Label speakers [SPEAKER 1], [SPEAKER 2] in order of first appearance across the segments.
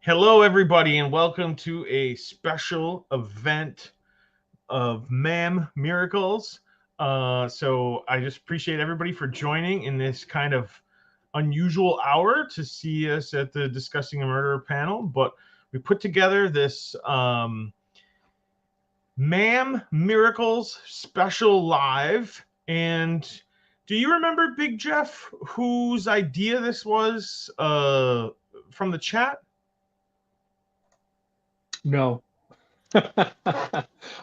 [SPEAKER 1] Hello, everybody, and welcome to a special event of MAM Miracles. So I just appreciate everybody for joining in this kind of unusual hour to see us at the Discussing a Murder panel. But we put together this MAM Miracles special live. And do you remember, Big Jeff, whose idea this was from the chat?
[SPEAKER 2] No.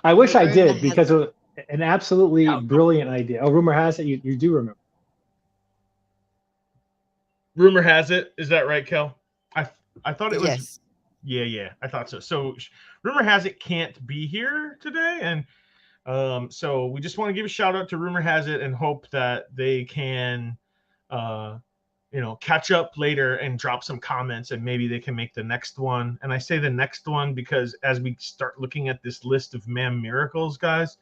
[SPEAKER 2] I wish I did, because of an absolutely brilliant idea. Oh, rumor has it you do remember.
[SPEAKER 1] Rumor has it. Is that right, Kel? I thought it was.
[SPEAKER 3] Yes.
[SPEAKER 1] Yeah, I thought so. So rumor has it can't be here today, and so we just want to give a shout out to Rumor Has It and hope that they can catch up later and drop some comments, and maybe they can make the next one. And I say the next one because as we start looking at this list of MAM Miracles, guys,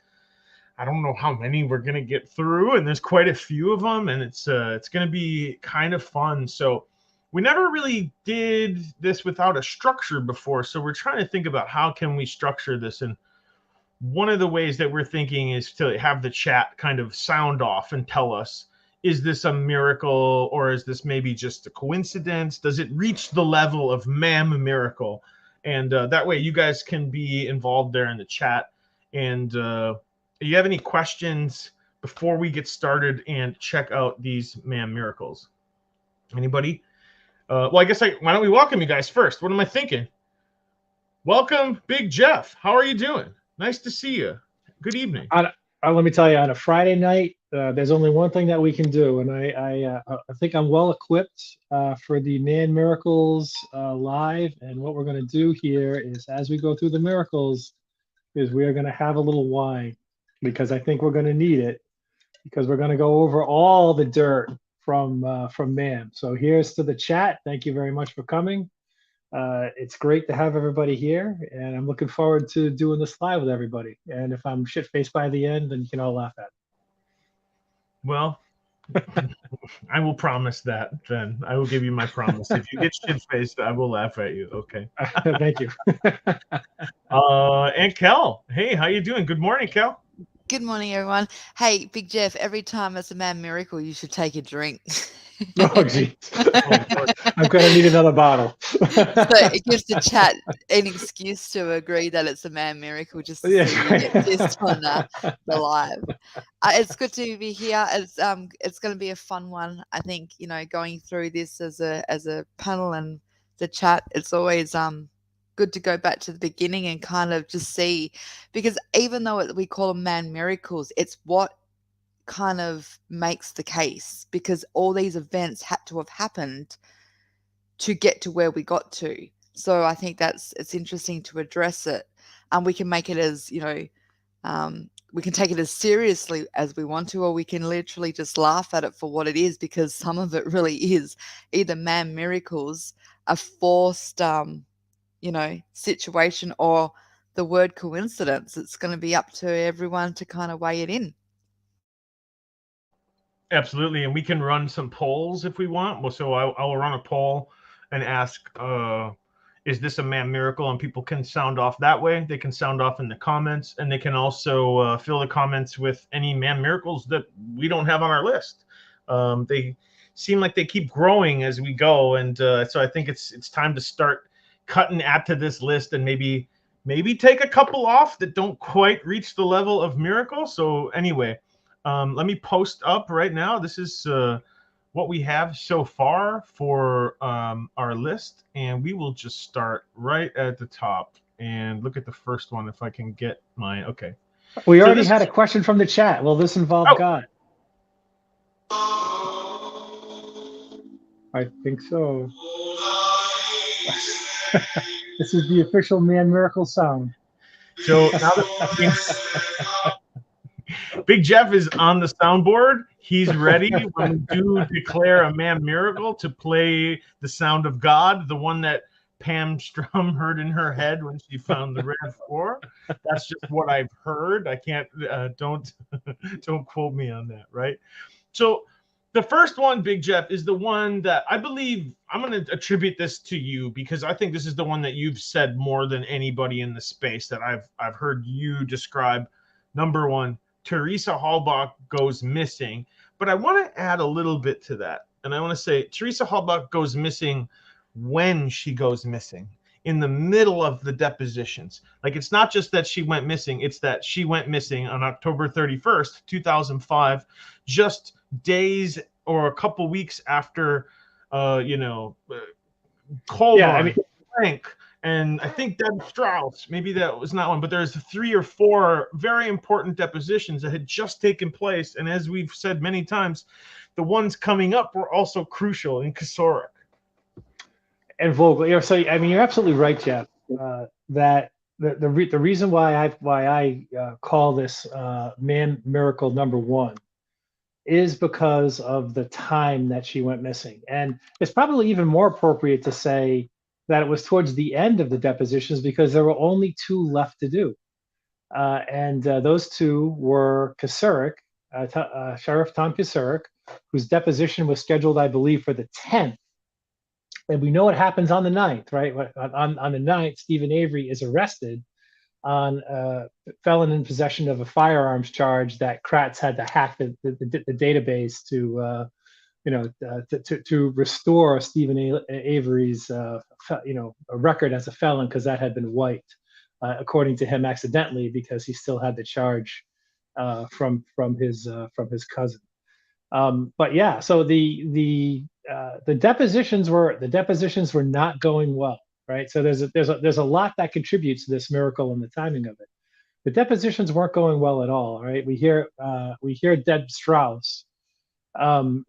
[SPEAKER 1] I don't know how many we're gonna get through, and there's quite a few of them, and it's gonna be kind of fun. So we never really did this without a structure before, so we're trying to think about how can we structure this. And one of the ways that we're thinking is to have the chat kind of sound off and tell us, is this a miracle, or is this maybe just a coincidence? Does it reach the level of MAM Miracle? And that way you guys can be involved there in the chat. And if you have any questions before we get started and check out these MAM Miracles? Anybody? Well, I guess why don't we welcome you guys first? What am I thinking? Welcome, Big Jeff. How are you doing? Nice to see you. Good evening.
[SPEAKER 2] Let me tell you, on a Friday night, there's only one thing that we can do, and I think I'm well equipped for the MAM Miracles live. And what we're going to do here is, as we go through the miracles, is we are going to have a little wine, because I think we're going to need it, because we're going to go over all the dirt from MAM. So here's to the chat. Thank you very much for coming. It's great to have everybody here, and I'm looking forward to doing this live with everybody. And if I'm shit-faced by the end, then you can all laugh at it.
[SPEAKER 1] Well, I will promise that. Then I will give you my promise. If you get shit-faced, I will laugh at you. Okay.
[SPEAKER 2] Thank you.
[SPEAKER 1] And Kel, hey, how you doing? Good morning, Kel.
[SPEAKER 3] Good morning, everyone. Hey, Big Jeff, every time it's a MAM Miracle, you should take a drink.
[SPEAKER 2] Oh, geez. I'm going to need another bottle.
[SPEAKER 3] So it gives the chat an excuse to agree that it's a MAM Miracle, just to see you get pissed on the live. It's good to be here. It's going to be a fun one. I think, going through this as a panel and the chat, it's always good to go back to the beginning and kind of just see, because even though we call them MAM Miracles, it's what kind of makes the case, because all these events had to have happened to get to where we got to. So I think it's interesting to address it, and we can make it as, we can take it as seriously as we want to, or we can literally just laugh at it for what it is, because some of it really is either MAM Miracles, a forced situation, or the word coincidence. It's going to be up to everyone to kind of weigh it in.
[SPEAKER 1] Absolutely, and we can run some polls if we want. Well, so I'll run a poll and ask, is this a MAM Miracle? And people can sound off that way. They can sound off in the comments, and they can also fill the comments with any MAM Miracles that we don't have on our list. They seem like they keep growing as we go, and so I think it's time to start cutting to this list, and maybe take a couple off that don't quite reach the level of miracle. So anyway, let me post up right now. This is what we have so far for our list, and we will just start right at the top and look at the first one if I can get my okay.
[SPEAKER 2] We already had a question from the chat. Will this involve God? I think so. This is the official MAM Miracle sound.
[SPEAKER 1] So now that Big Jeff is on the soundboard, he's ready when we do declare a MAM Miracle to play the sound of God, the one that Pam Strum heard in her head when she found the red 4. That's just what I've heard. I can't, don't quote me on that, right? So The first one, Big Jeff, is the one that I believe I'm going to attribute this to you, because I think this is the one that you've said more than anybody in the space that I've heard you describe. Number one, Teresa halbach goes missing. But I want to add a little bit to that. And I want to say Teresa halbach goes missing when she goes missing, in the middle of the depositions. Like, it's not just that she went missing, it's that she went missing on October 31st, 2005, just days or a couple weeks after, Colvin, Frank, and I think Deb Strauss, maybe that was not one, but there's 3 or 4 very important depositions that had just taken place. And as we've said many times, the ones coming up were also crucial in Kasoric.
[SPEAKER 2] And Vogel. So I mean, you're absolutely right, Jeff. That the reason why I call this Man Miracle number 1 is because of the time that she went missing. And it's probably even more appropriate to say that it was towards the end of the depositions, because there were only 2 left to do. And those 2 were Kasuric, Sheriff Tom Kasuric, whose deposition was scheduled, I believe, for the 10th. And we know what happens on the 9th, right? On the 9th, Stephen Avery is arrested on felon in possession of a firearms charge that Kratz had to hack the database to restore Stephen Avery's a record as a felon, because that had been wiped, according to him, accidentally, because he still had the charge from his cousin. But yeah, so the depositions were not going well, right? So there's a lot that contributes to this miracle and the timing of it. The depositions weren't going well at all, right? We hear Deb Strauss,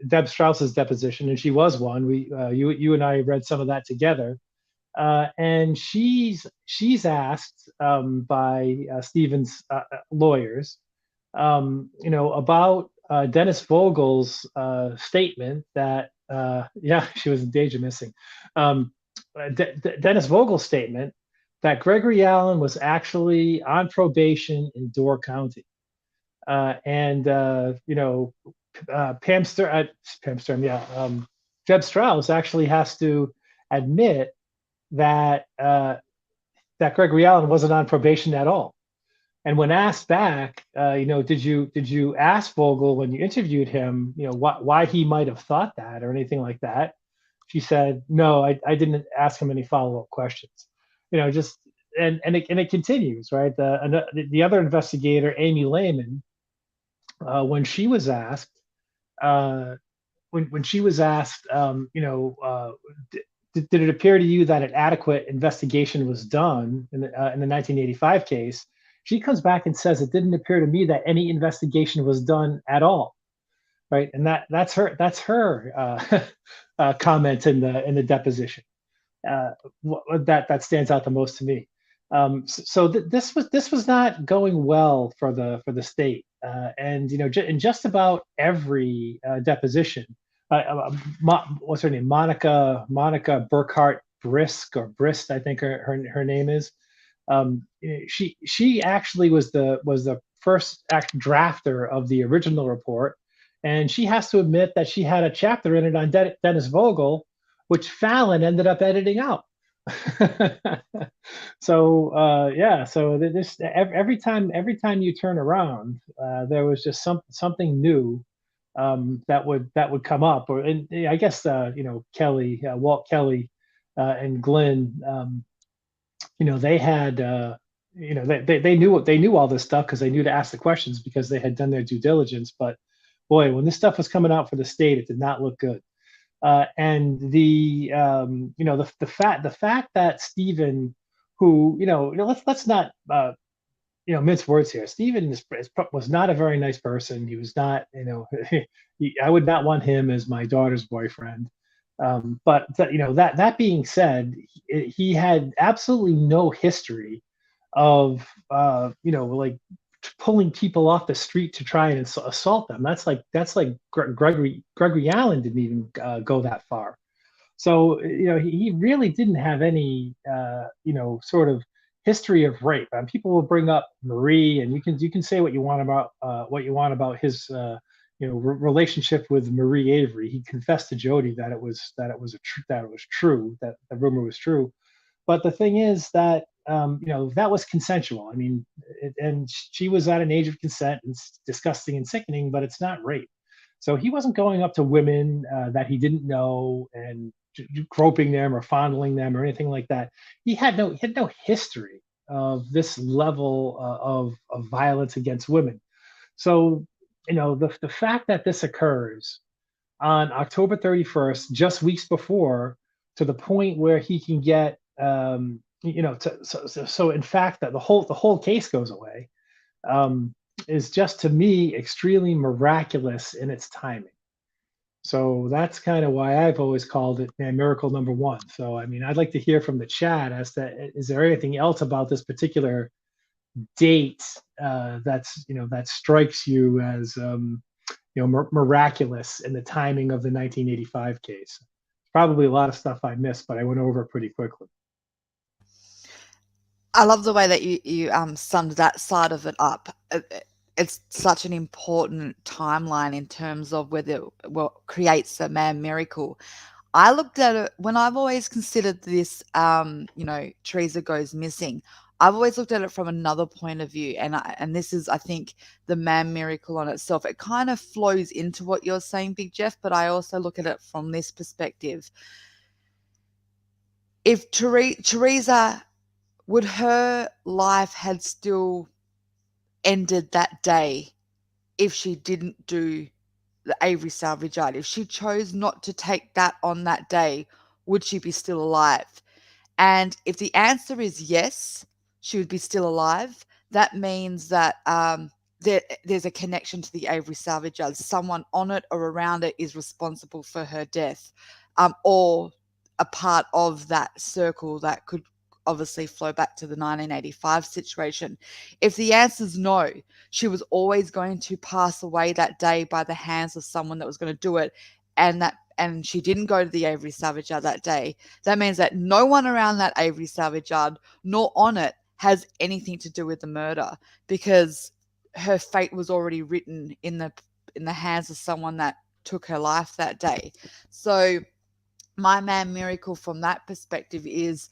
[SPEAKER 2] Deb Strauss's deposition, and she was one. You and I read some of that together, and she's asked by Stephen's lawyers, about Dennis Vogel's statement that she was in danger missing. Dennis Vogel's statement that Gregory Allen was actually on probation in Door County, and Deb Strauss actually has to admit that Gregory Allen wasn't on probation at all. And when asked back, did you ask Vogel when you interviewed him, why he might have thought that or anything like that? She said, no, I didn't ask him any follow-up questions. And it continues, right? The other investigator, Amy Lehman, when she was asked, did it appear to you that an adequate investigation was done in the 1985 case? She comes back and says, it didn't appear to me that any investigation was done at all, right? And that's her comment in the deposition. That stands out the most to me. This was not going well for the state, and in just about every deposition, what's her name? Monica Burkhart Brisk, or Brist, I think her name is. She actually was the first drafter of the original report, and she has to admit that she had a chapter in it on Dennis Vogel, which Fallon ended up editing out. So this every time you turn around, there was just something new that would come up, and I guess Kelly, Walt Kelly, and Glenn. They had, they knew all this stuff because they knew to ask the questions because they had done their due diligence. But boy, when this stuff was coming out for the state, it did not look good. And the fact that Stephen, who let's not mince words here. Stephen was not a very nice person. He was not, I would not want him as my daughter's boyfriend. But that being said, he had absolutely no history of like pulling people off the street to try and assault them. That's like Gregory Allen didn't even go that far. So he really didn't have any sort of history of rape. People will bring up Marie, and you can say what you want about his relationship with Marie Avery. He confessed to Jody that it was true, that the rumor was true. But the thing is that that was consensual. I mean, and she was at an age of consent, and it's disgusting and sickening, but it's not rape. So he wasn't going up to women that he didn't know and groping them or fondling them or anything like that. He had no history of this level of violence against women. So the fact that this occurs on October 31st, just weeks before, to the point where he can get so in fact that the whole case goes away, is just, to me, extremely miraculous in its timing. So that's kind of why I've always called it miracle number one. So I mean, I'd like to hear from the chat as to, is there anything else about this particular date that strikes you as miraculous in the timing of the 1985 case? Probably a lot of stuff I missed, but I went over it pretty quickly.
[SPEAKER 3] I love the way that you summed that side of it up. It's such an important timeline in terms of what creates a MAM miracle. I looked at it when I've always considered this, Teresa goes missing. I've always looked at it from another point of view, and this is, I think, the MAM miracle on itself. It kind of flows into what you're saying, Big Jeff, but I also look at it from this perspective. If Teresa, would her life had still ended that day if she didn't do the Avery salvage yard? If she chose not to take that on that day, would she be still alive? And if the answer is yes, she would be still alive, that means that there's a connection to the Avery salvage yard. Someone on it or around it is responsible for her death, or a part of that circle that could obviously flow back to the 1985 situation. If the answer is no, she was always going to pass away that day by the hands of someone that was going to do it, and she didn't go to the Avery salvage yard that day, that means that no one around that Avery salvage yard nor on it has anything to do with the murder, because her fate was already written in the hands of someone that took her life that day. So my MAM miracle from that perspective is,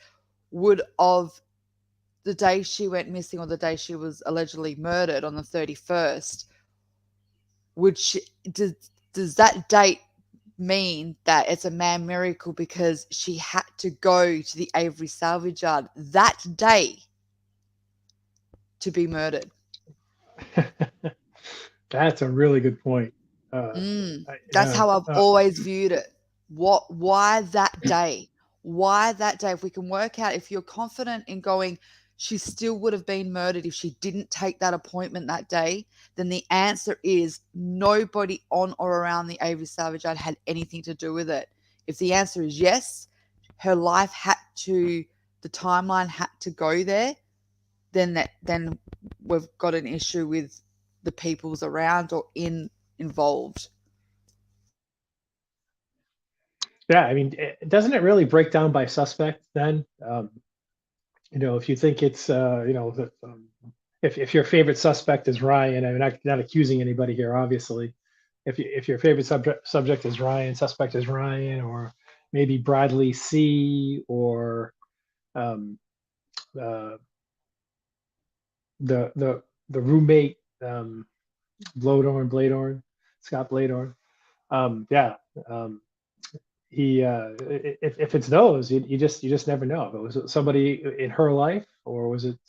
[SPEAKER 3] would of the day she went missing or the day she was allegedly murdered on the 31st, does that date mean that it's a MAM miracle because she had to go to the Avery salvage yard that day to be murdered?
[SPEAKER 2] That's a really good point.
[SPEAKER 3] That's how I've always viewed it. Why that day? Why that day? If we can work out, if you're confident in going, she still would have been murdered if she didn't take that appointment that day, then the answer is nobody on or around the Avery salvage yard had anything to do with it. If the answer is yes, her life the timeline had to go there, then we've got an issue with the people's around or involved.
[SPEAKER 2] Yeah, I mean, doesn't it really break down by suspect then? If you think it's, if your favorite suspect is Ryan, I'm not accusing anybody here, obviously. If your favorite subject is Ryan, suspect is Ryan, or maybe Bradley C, or the roommate, Bladorn, Scott Bladorn. He if it's those, you just never know. If it was somebody in her life, or was it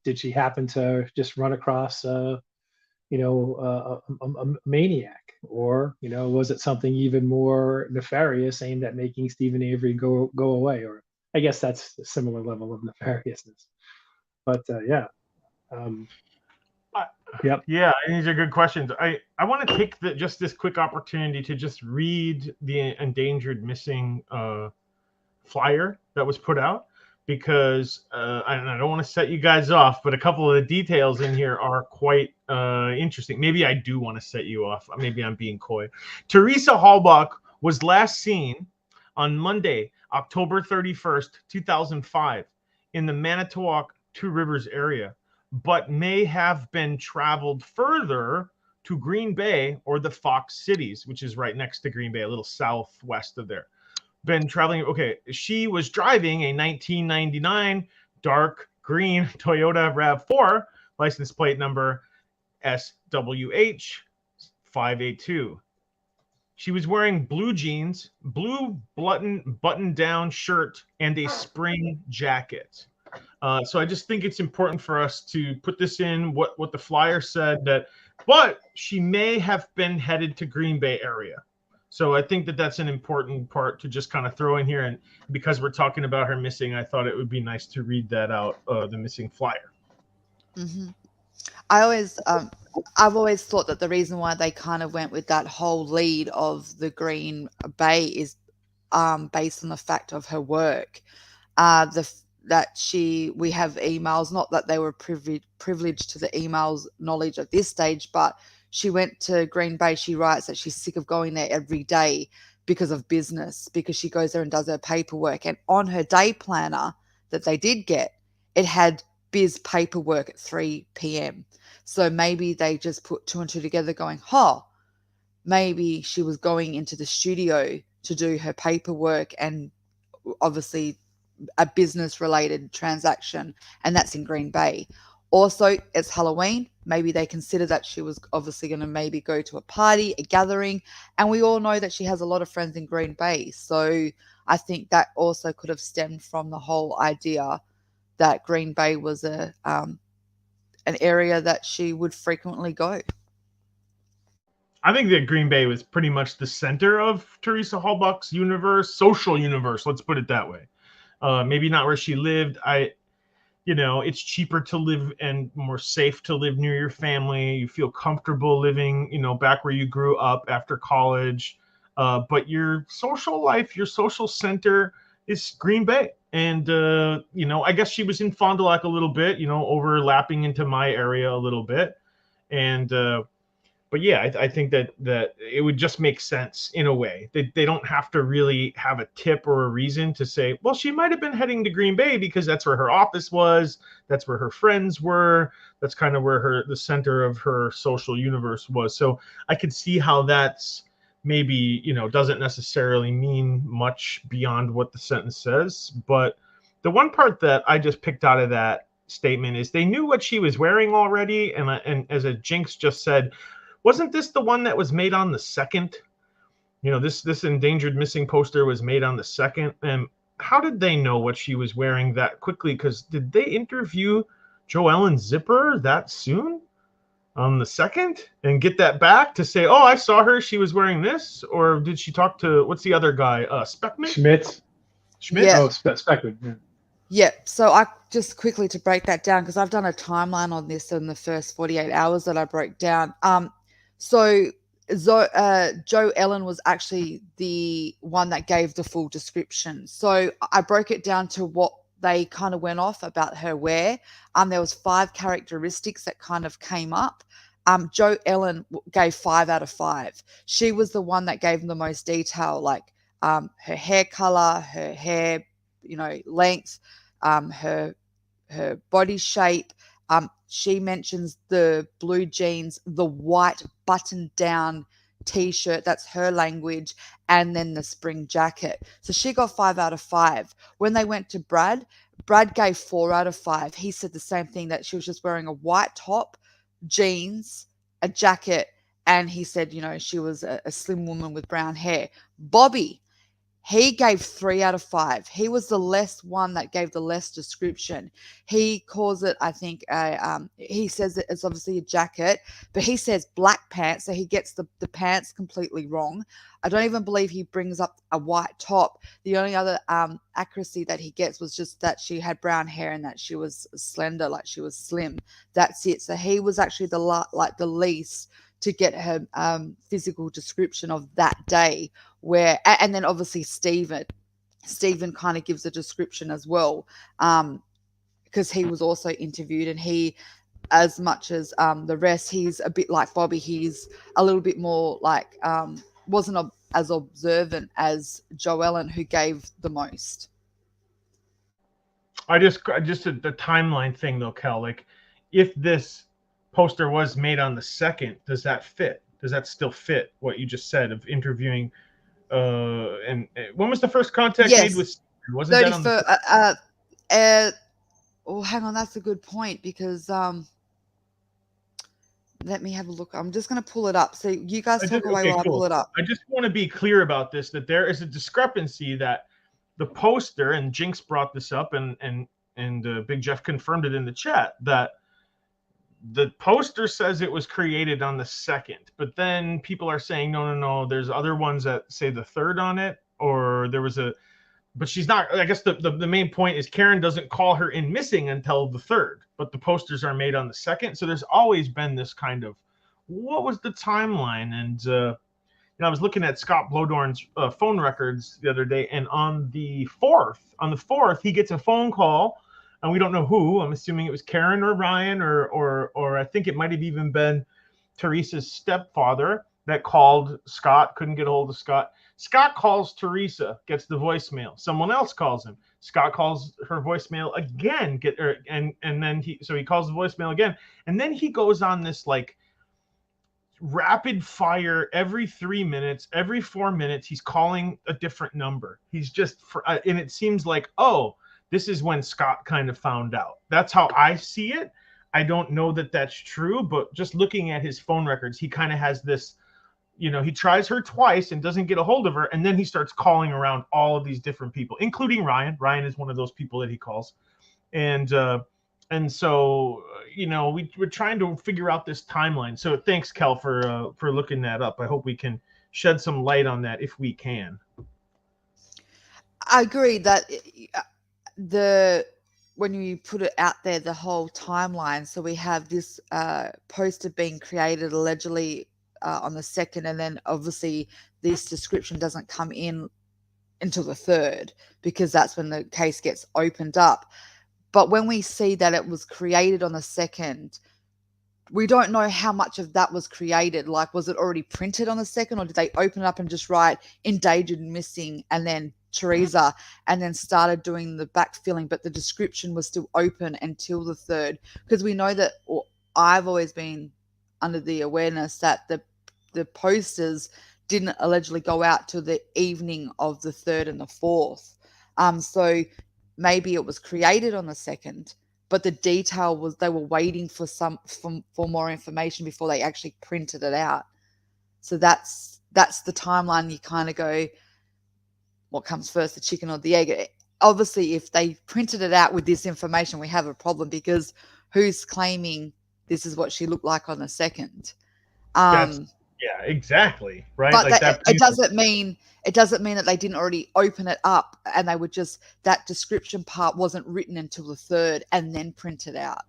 [SPEAKER 2] did she happen to just run across a maniac, or was it something even more nefarious aimed at making Stephen Avery go away? Or I guess that's a similar level of nefariousness. But yep.
[SPEAKER 1] Yeah, these are good questions. I want to take just this quick opportunity to just read the endangered missing flyer that was put out, because I don't want to set you guys off, but a couple of the details in here are quite interesting. Maybe I do want to set you off. Maybe I'm being coy. Teresa halbach was last seen on Monday, October 31st, 2005, in the Manitowoc Two Rivers area, but may have been traveled further to Green Bay or the Fox Cities, which is right next to Green Bay, a little southwest of there. Been traveling. Okay, she was driving a 1999 dark green Toyota RAV4, license plate number SWH 582. She was wearing blue jeans, blue button-down shirt, and a spring jacket. So I just think it's important for us to put this in what the flyer said, that, but she may have been headed to Green Bay area. So I think that that's an important part to just kind of throw in here. And because we're talking about her missing, I thought it would be nice to read that out, the missing flyer.
[SPEAKER 3] Mm-hmm. I've always thought that the reason why they kind of went with that whole lead of the Green Bay is based on the fact of her work. We have emails, not that they were privileged to the emails knowledge at this stage, but she went to Green Bay. She writes that she's sick of going there every day because of business, because she goes there and does her paperwork. And on her day planner that they did get, it had biz paperwork at 3 p.m. So maybe they just put 2 and 2 together going, maybe she was going into the studio to do her paperwork and obviously a business related transaction, and that's in Green Bay. Also, it's Halloween. Maybe they consider that she was obviously going to maybe go to a party, a gathering, and we all know that she has a lot of friends in Green Bay. So I think that also could have stemmed from the whole idea that Green Bay was an area that she would frequently go.
[SPEAKER 1] I think that Green Bay was pretty much the center of Teresa Halbach's universe, social universe. Let's put it that way. Maybe not where she lived. It's cheaper to live and more safe to live near your family. You feel comfortable living, back where you grew up after college. But your social life, your social center is Green Bay. And, I guess she was in Fond du Lac a little bit, overlapping into my area a little bit. And, but yeah, I think that it would just make sense in a way. They don't have to really have a tip or a reason to say, well, she might have been heading to Green Bay because that's where her office was. That's where her friends were. That's kind of where the center of her social universe was. So I could see how that's maybe, doesn't necessarily mean much beyond what the sentence says. But the one part that I just picked out of that statement is they knew what she was wearing already. And as a Jinx just said, wasn't this the one that was made on the 2nd? This endangered missing poster was made on the 2nd. And how did they know what she was wearing that quickly? Because did they interview Joellen Zipper that soon on the 2nd and get that back to say, oh, I saw her, she was wearing this? Or did she talk to, what's the other guy? Speckman?
[SPEAKER 2] Schmidt?
[SPEAKER 3] Yeah.
[SPEAKER 2] Oh, Speckman. Yeah.
[SPEAKER 3] Yeah, so I just quickly to break that down, because I've done a timeline on this in the first 48 hours that I broke down. So Joe Ellen was actually the one that gave the full description. So I broke it down to what they kind of went off about her wear. There was 5 characteristics that kind of came up. Joe Ellen gave 5 out of 5. She was the one that gave them the most detail, like her hair color, her hair, length, her body shape. She mentions the blue jeans, the white button-down T-shirt, that's her language, and then the spring jacket. So she got 5 out of 5. When they went to Brad gave 4 out of 5. He said the same thing, that she was just wearing a white top, jeans, a jacket, and he said, she was a slim woman with brown hair. Bobby, he gave 3 out of 5. He was the less one that gave the less description. He calls it, I think, he says that it's obviously a jacket, but he says black pants, so he gets the pants completely wrong. I don't even believe he brings up a white top. The only other accuracy that he gets was just that she had brown hair and that she was slender, like she was slim. That's it. So he was actually the least to get her physical description of that day. And then obviously Stephen kind of gives a description as well, because he was also interviewed, and he, as much as the rest, he's a bit like Bobby. He's a little bit more like wasn't as observant as Joellen, who gave the most.
[SPEAKER 1] I just the timeline thing though, Cal, like if this poster was made on the 2nd, does that fit? Does that still fit what you just said of interviewing? And when was the first contact made with?
[SPEAKER 3] Yes,
[SPEAKER 1] Wasn't that on the?
[SPEAKER 3] 31st. Oh, hang on, that's a good point because let me have a look. I'm just going to pull it up. So you guys talk away while I pull it up.
[SPEAKER 1] I just want to be clear about this, that there is a discrepancy that the poster, and Jinx brought this up, and Big Jeff confirmed it in the chat, that the poster says it was created on the 2nd, but then people are saying no, there's other ones that say the 3rd on it, or there was a, but she's not. I guess the main point is Karen doesn't call her in missing until the 3rd, but the posters are made on the 2nd. So there's always been this kind of, what was the timeline? And I was looking at Scott Blodorn's phone records the other day, and on the 4th, he gets a phone call, and we don't know who. I'm assuming it was Karen or Ryan, or I think it might have even been Teresa's stepfather that called Scott. Couldn't get a hold of Scott. Scott calls Teresa, gets the voicemail. Someone else calls him. Scott calls her voicemail again, and then he calls the voicemail again, and then he goes on this like rapid fire. Every 3 minutes, every 4 minutes, he's calling a different number. He's just and it seems like, oh, this is when Scott kind of found out. That's how I see it. I don't know that that's true, but just looking at his phone records, he kind of has this, he tries her twice and doesn't get a hold of her, and then he starts calling around all of these different people, including Ryan. Ryan is one of those people that he calls. And so, we're trying to figure out this timeline. So thanks, Kel, for looking that up. I hope we can shed some light on that if we can.
[SPEAKER 3] I agree that when you put it out there, the whole timeline. So we have this poster being created allegedly on the 2nd, and then obviously this description doesn't come in until the 3rd, because that's when the case gets opened up. But when we see that it was created on the 2nd, we don't know how much of that was created. Like, was it already printed on the 2nd, or did they open it up and just write endangered and missing and then Teresa, and then started doing the backfilling, but the description was still open until the 3rd? Because we know that, or I've always been under the awareness that the posters didn't allegedly go out till the evening of the 3rd and the 4th. So maybe it was created on the 2nd, but the detail was they were waiting for more information before they actually printed it out. So that's the timeline. You kind of go, what comes first, the chicken or the egg? Obviously, if they printed it out with this information, we have a problem, because who's claiming this is what she looked like on the 2nd?
[SPEAKER 1] Yeah, exactly. Right.
[SPEAKER 3] But
[SPEAKER 1] like
[SPEAKER 3] it doesn't mean that they didn't already open it up, and they would just, that description part wasn't written until the 3rd and then printed out.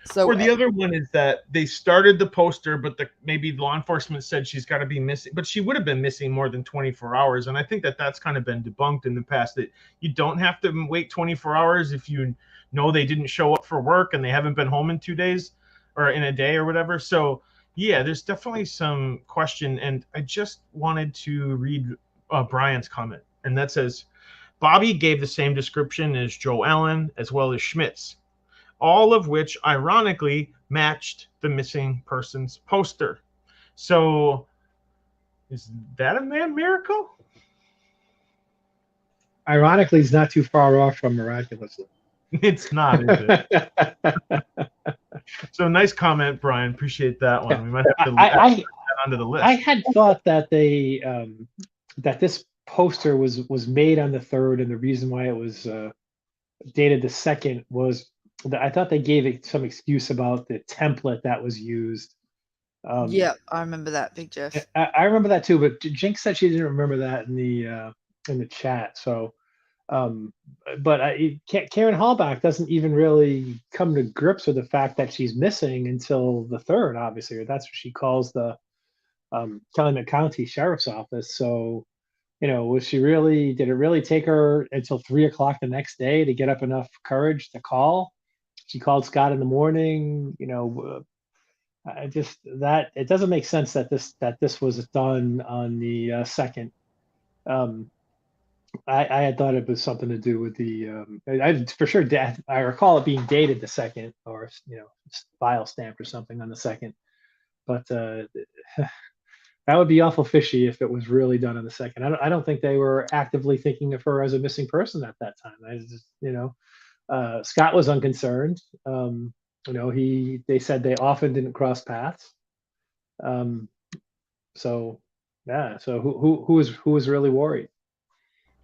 [SPEAKER 3] So,
[SPEAKER 1] or the other one is that they started the poster, but maybe law enforcement said she's got to be missing, but she would have been missing more than 24 hours. And I think that that's kind of been debunked in the past, that you don't have to wait 24 hours if you know they didn't show up for work and they haven't been home in 2 days or in a day or whatever. So yeah, there's definitely some question. And I just wanted to read Brian's comment, and that says, Bobby gave the same description as Joe Allen as well as Schmitz, all of which ironically matched the missing persons poster. So is that a man miracle?
[SPEAKER 2] Ironically, it's not too far off from miraculously.
[SPEAKER 1] It's not, is it? So nice comment, Brian. Appreciate that one. We might have to add that onto the list.
[SPEAKER 2] I had thought that that this poster was made on the 3rd, and the reason why it was dated the 2nd was that I thought they gave it some excuse about the template that was used.
[SPEAKER 3] Yeah, I remember that, Big Jeff.
[SPEAKER 2] I remember that too, but Jinx said she didn't remember that in the chat. So, but Karen halbach doesn't even really come to grips with the fact that she's missing until the 3rd, obviously, or that's what she calls the Calumet County Sheriff's Office. So, did it really take her until 3 o'clock the next day to get up enough courage to call? She called Scott in the morning. It doesn't make sense that this was done on the 2nd. I had thought it was something to do with the I for sure I recall it being dated the second, or file stamped or something on the second, but that would be awful fishy if it was really done on the second. I don't think they were actively thinking of her as a missing person at that time. I just, Scott was unconcerned. They said they often didn't cross paths. So yeah, so who was really worried?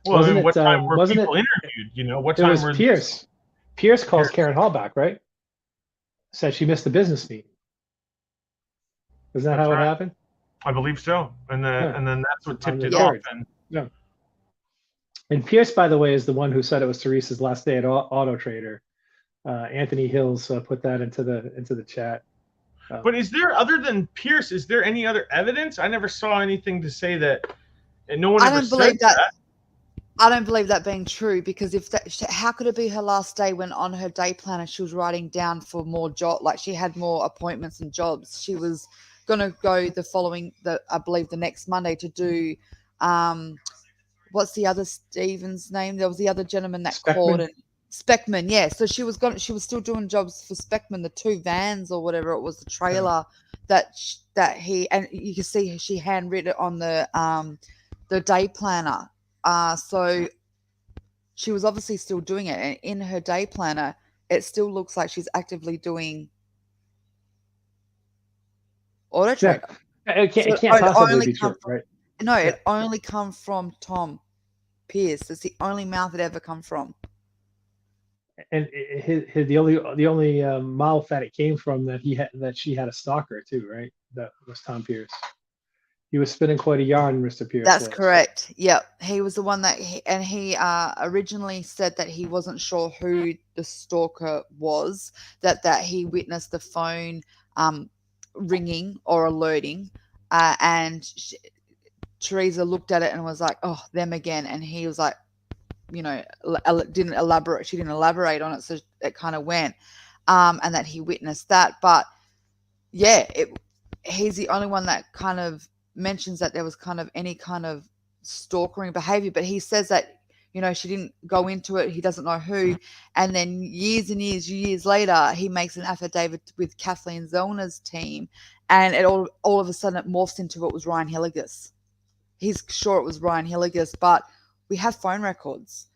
[SPEAKER 1] Well,
[SPEAKER 2] Wasn't
[SPEAKER 1] what
[SPEAKER 2] it?
[SPEAKER 1] time were
[SPEAKER 2] Wasn't
[SPEAKER 1] people
[SPEAKER 2] it?
[SPEAKER 1] interviewed? What
[SPEAKER 2] It
[SPEAKER 1] time
[SPEAKER 2] was
[SPEAKER 1] were
[SPEAKER 2] Pierce. Pierce calls
[SPEAKER 1] Pierce?
[SPEAKER 2] Karen Halbach, right? Said she missed the business meeting. Isn't that
[SPEAKER 1] That's
[SPEAKER 2] how it
[SPEAKER 1] right.
[SPEAKER 2] happened?
[SPEAKER 1] I believe so. And
[SPEAKER 2] Yeah,
[SPEAKER 1] then that's what
[SPEAKER 2] on
[SPEAKER 1] tipped
[SPEAKER 2] the
[SPEAKER 1] it off.
[SPEAKER 2] third.
[SPEAKER 1] And
[SPEAKER 2] Yeah. And Pierce, by the way, is the one who said it was Teresa's last day at Auto Trader. Anthony Hills put that into the chat.
[SPEAKER 1] but is there, other than Pierce, is there any other evidence? I never saw anything to say that, and no one
[SPEAKER 3] I
[SPEAKER 1] ever
[SPEAKER 3] don't
[SPEAKER 1] said
[SPEAKER 3] believe that.
[SPEAKER 1] that.
[SPEAKER 3] I don't believe that being true, because how could it be her last day when on her day planner she was writing down for more job, like she had more appointments and jobs. She was going to go I believe the next Monday to do, what's the other Stephen's name? There was the other gentleman that called,
[SPEAKER 2] Speckman?
[SPEAKER 3] and Speckman, yeah. So she was still doing jobs for Speckman, the 2 vans or whatever it was, the trailer that he, and you can see she handwritten it on the day planner. So she was obviously still doing it, and in her day planner, it still looks like she's actively doing Auto
[SPEAKER 2] Yeah,
[SPEAKER 3] Trader.
[SPEAKER 2] it can't possibly be true, right?
[SPEAKER 3] No,
[SPEAKER 2] Yeah.
[SPEAKER 3] it only come from Tom Pierce. It's the only mouth it ever come from.
[SPEAKER 2] And the only mouth that it came from that she had a stalker too, right? That was Tom Pierce. He was spinning quite a yarn, Mr. Pierce.
[SPEAKER 3] That's correct. Yep. He was the one that he originally said that he wasn't sure who the stalker was, that he witnessed the phone ringing or alerting, and Teresa looked at it and was like, "Oh, them again," and he was like, didn't elaborate. She didn't elaborate on it, so it kind of went, and that he witnessed that. But yeah, he's the only one that kind of mentions that there was kind of any kind of stalkering behavior, but he says that she didn't go into it, he doesn't know who, and then years and years later he makes an affidavit with Kathleen Zellner's team, and it all of a sudden it morphs into it was Ryan Hilligus. He's sure it was Ryan Hilligus, but we have phone records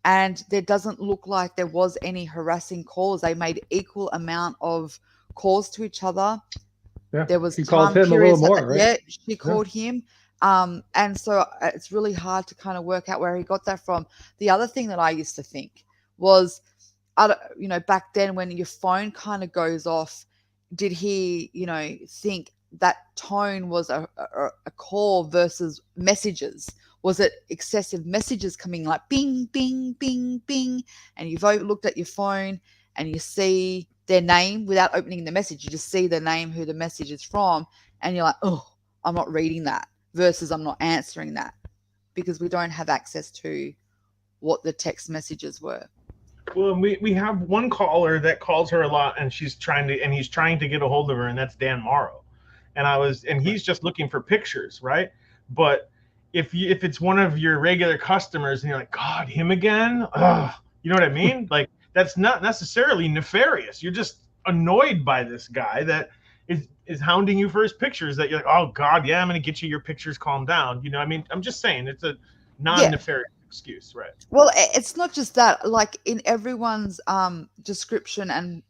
[SPEAKER 3] and there doesn't look like there was any harassing calls. They made equal amount of calls to each other.
[SPEAKER 2] Yeah,
[SPEAKER 3] there was
[SPEAKER 2] she called him a little more, right?
[SPEAKER 3] Yeah, she called him. And so it's really hard to kind of work out where he got that from. The other thing that I used to think was, back then when your phone kind of goes off, did he, think that tone was a call versus messages? Was it excessive messages coming like bing, bing, bing, bing? And you've looked at your phone and you see their name without opening the message. You just see the name, who the message is from, and you're like, oh, I'm not reading that, versus I'm not answering that, because we don't have access to what the text messages were.
[SPEAKER 1] Well, we have one caller that calls her a lot, and he's trying to get a hold of her, and that's Dan Morrow. And he's just looking for pictures, right? But if it's one of your regular customers and you're like, God, him again? Ugh. You know what I mean? Like, that's not necessarily nefarious. You're just annoyed by this guy that is hounding you for his pictures, that you're like, oh God, yeah, I'm going to get you your pictures, calm down. I mean, I'm just saying it's a non-nefarious excuse, right?
[SPEAKER 3] Well, it's not just that. Like in everyone's description and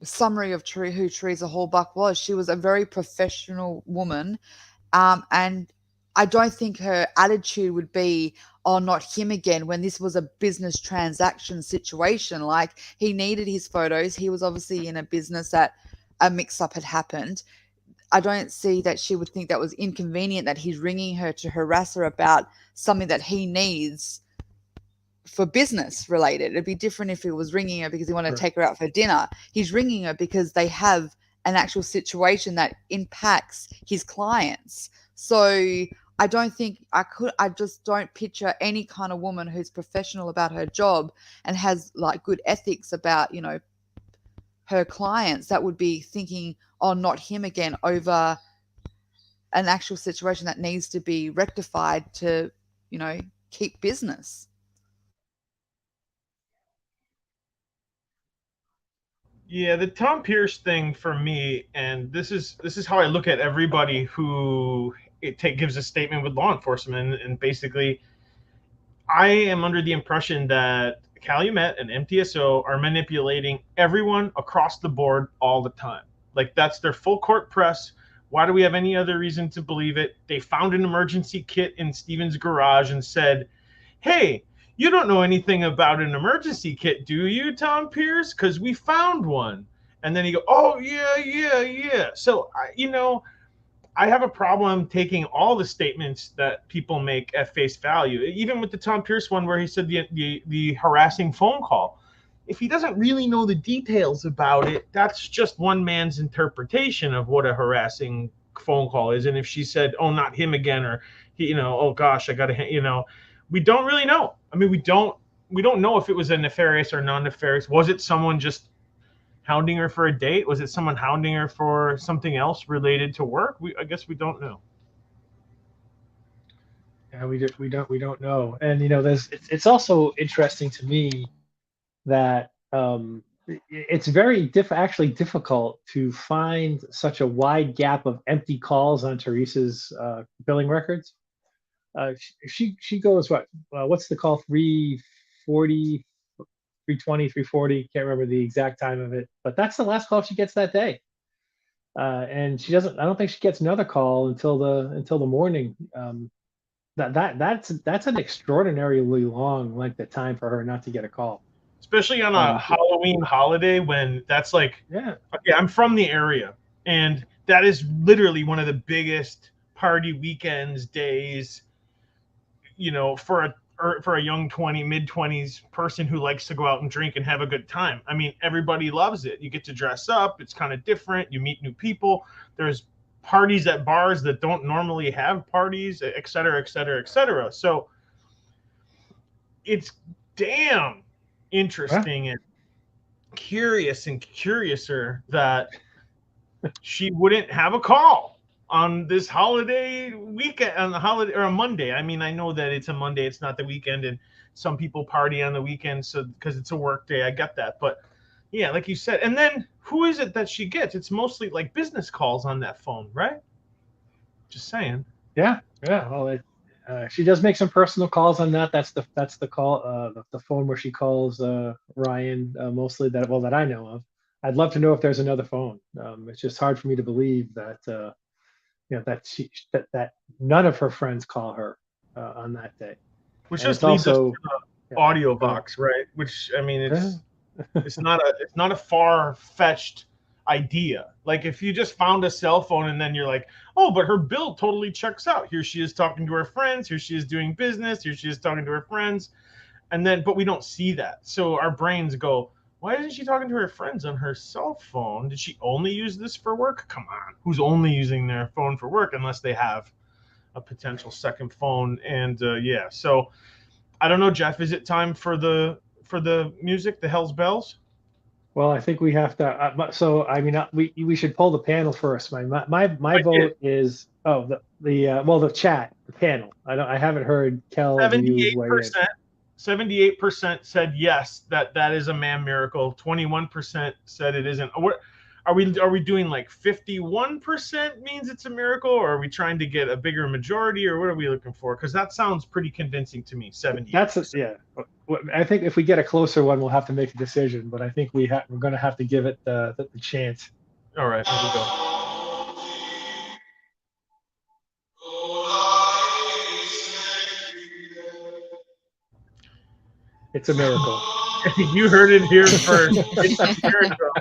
[SPEAKER 3] summary of who Teresa Halbach was, she was a very professional woman, and I don't think her attitude would be, oh, not him again, when this was a business transaction situation. Like, he needed his photos. He was obviously in a business that a mix-up had happened. I don't see that she would think that was inconvenient, that he's ringing her to harass her about something that he needs for business related. It'd be different if he was ringing her because he wanted to take her out for dinner. He's ringing her because they have an actual situation that impacts his clients. So I don't think I just don't picture any kind of woman who's professional about her job and has like good ethics about, her clients, that would be thinking, oh, not him again, over an actual situation that needs to be rectified to, keep business.
[SPEAKER 1] Yeah, the Tom Pierce thing for me, and this is how I look at everybody who gives a statement with law enforcement, and basically, I am under the impression that Calumet and MTSO are manipulating everyone across the board all the time. Like, that's their full court press. Why do we have any other reason to believe it? They found an emergency kit in Steven's garage and said, "Hey, you don't know anything about an emergency kit, do you, Tom Pierce? Because we found one." And then he go, "Oh yeah, yeah, yeah." So I have a problem taking all the statements that people make at face value. Even with the Tom Pierce one, where he said the harassing phone call. If he doesn't really know the details about it, that's just one man's interpretation of what a harassing phone call is. And if she said, "Oh, not him again," or "Oh gosh, I gotta," we don't really know. I mean, we don't know if it was a nefarious or non-nefarious. Was it someone just hounding her for a date? Was it someone hounding her for something else related to work? I guess we don't know.
[SPEAKER 2] Yeah, we don't know. And it's also interesting to me that it's very actually difficult to find such a wide gap of empty calls on Teresa's billing records. She goes, what's the call? 340, 320, 340. Can't remember the exact time of it, but that's the last call she gets that day. And she doesn't. I don't think she gets another call until the morning. That's an extraordinarily long length of time for her not to get a call,
[SPEAKER 1] especially on a Halloween holiday, when that's like,
[SPEAKER 2] yeah.
[SPEAKER 1] Okay, I'm from the area, and that is literally one of the biggest party weekends, days, for a young mid-20s person who likes to go out and drink and have a good time. I mean, everybody loves it. You get to dress up. It's kind of different. You meet new people. There's parties at bars that don't normally have parties, et cetera, et cetera, et cetera. So it's damn interesting and curious and curiouser that she wouldn't have a call on this holiday weekend, on the holiday or a Monday. I mean, I know that it's a Monday, it's not the weekend, and some people party on the weekend, so because it's a work day, I get that. But yeah, like you said, and then who is it that she gets? It's mostly like business calls on that phone, right? Just saying.
[SPEAKER 2] Yeah. Well, she does make some personal calls on that. That's the call, the phone where she calls Ryan mostly, that I know of. I'd love to know if there's another phone. It's just hard for me to believe that that none of her friends call her on that day.
[SPEAKER 1] Which
[SPEAKER 2] And
[SPEAKER 1] just leads
[SPEAKER 2] also,
[SPEAKER 1] us to the audio box, right? Which, I mean, it's not a far-fetched idea. Like, if you just found a cell phone and then you're like, "Oh, but her bill totally checks out. Here she is talking to her friends. Here she is doing business. Here she is talking to her friends," but we don't see that. So our brains go, "Why isn't she talking to her friends on her cell phone? Did she only use this for work? Come on, who's only using their phone for work unless they have a potential second phone?" And yeah, so I don't know, Jeff. Is it time for the music, the Hell's Bells?
[SPEAKER 2] Well, I think we have to. So I mean, we should poll the panel first. My vote is the chat, the panel. I haven't heard Kel.
[SPEAKER 1] 78%. 78% said yes, that is a MAM miracle. 21% said it isn't. Are we doing like 51% means it's a miracle, or are we trying to get a bigger majority, or what are we looking for? Because that sounds pretty convincing to me. 70.
[SPEAKER 2] Yeah. I think if we get a closer one, we'll have to make a decision. But I think we're going to have to give it the chance.
[SPEAKER 1] All right, here we go.
[SPEAKER 2] It's a miracle.
[SPEAKER 1] You heard it here first. It's a miracle.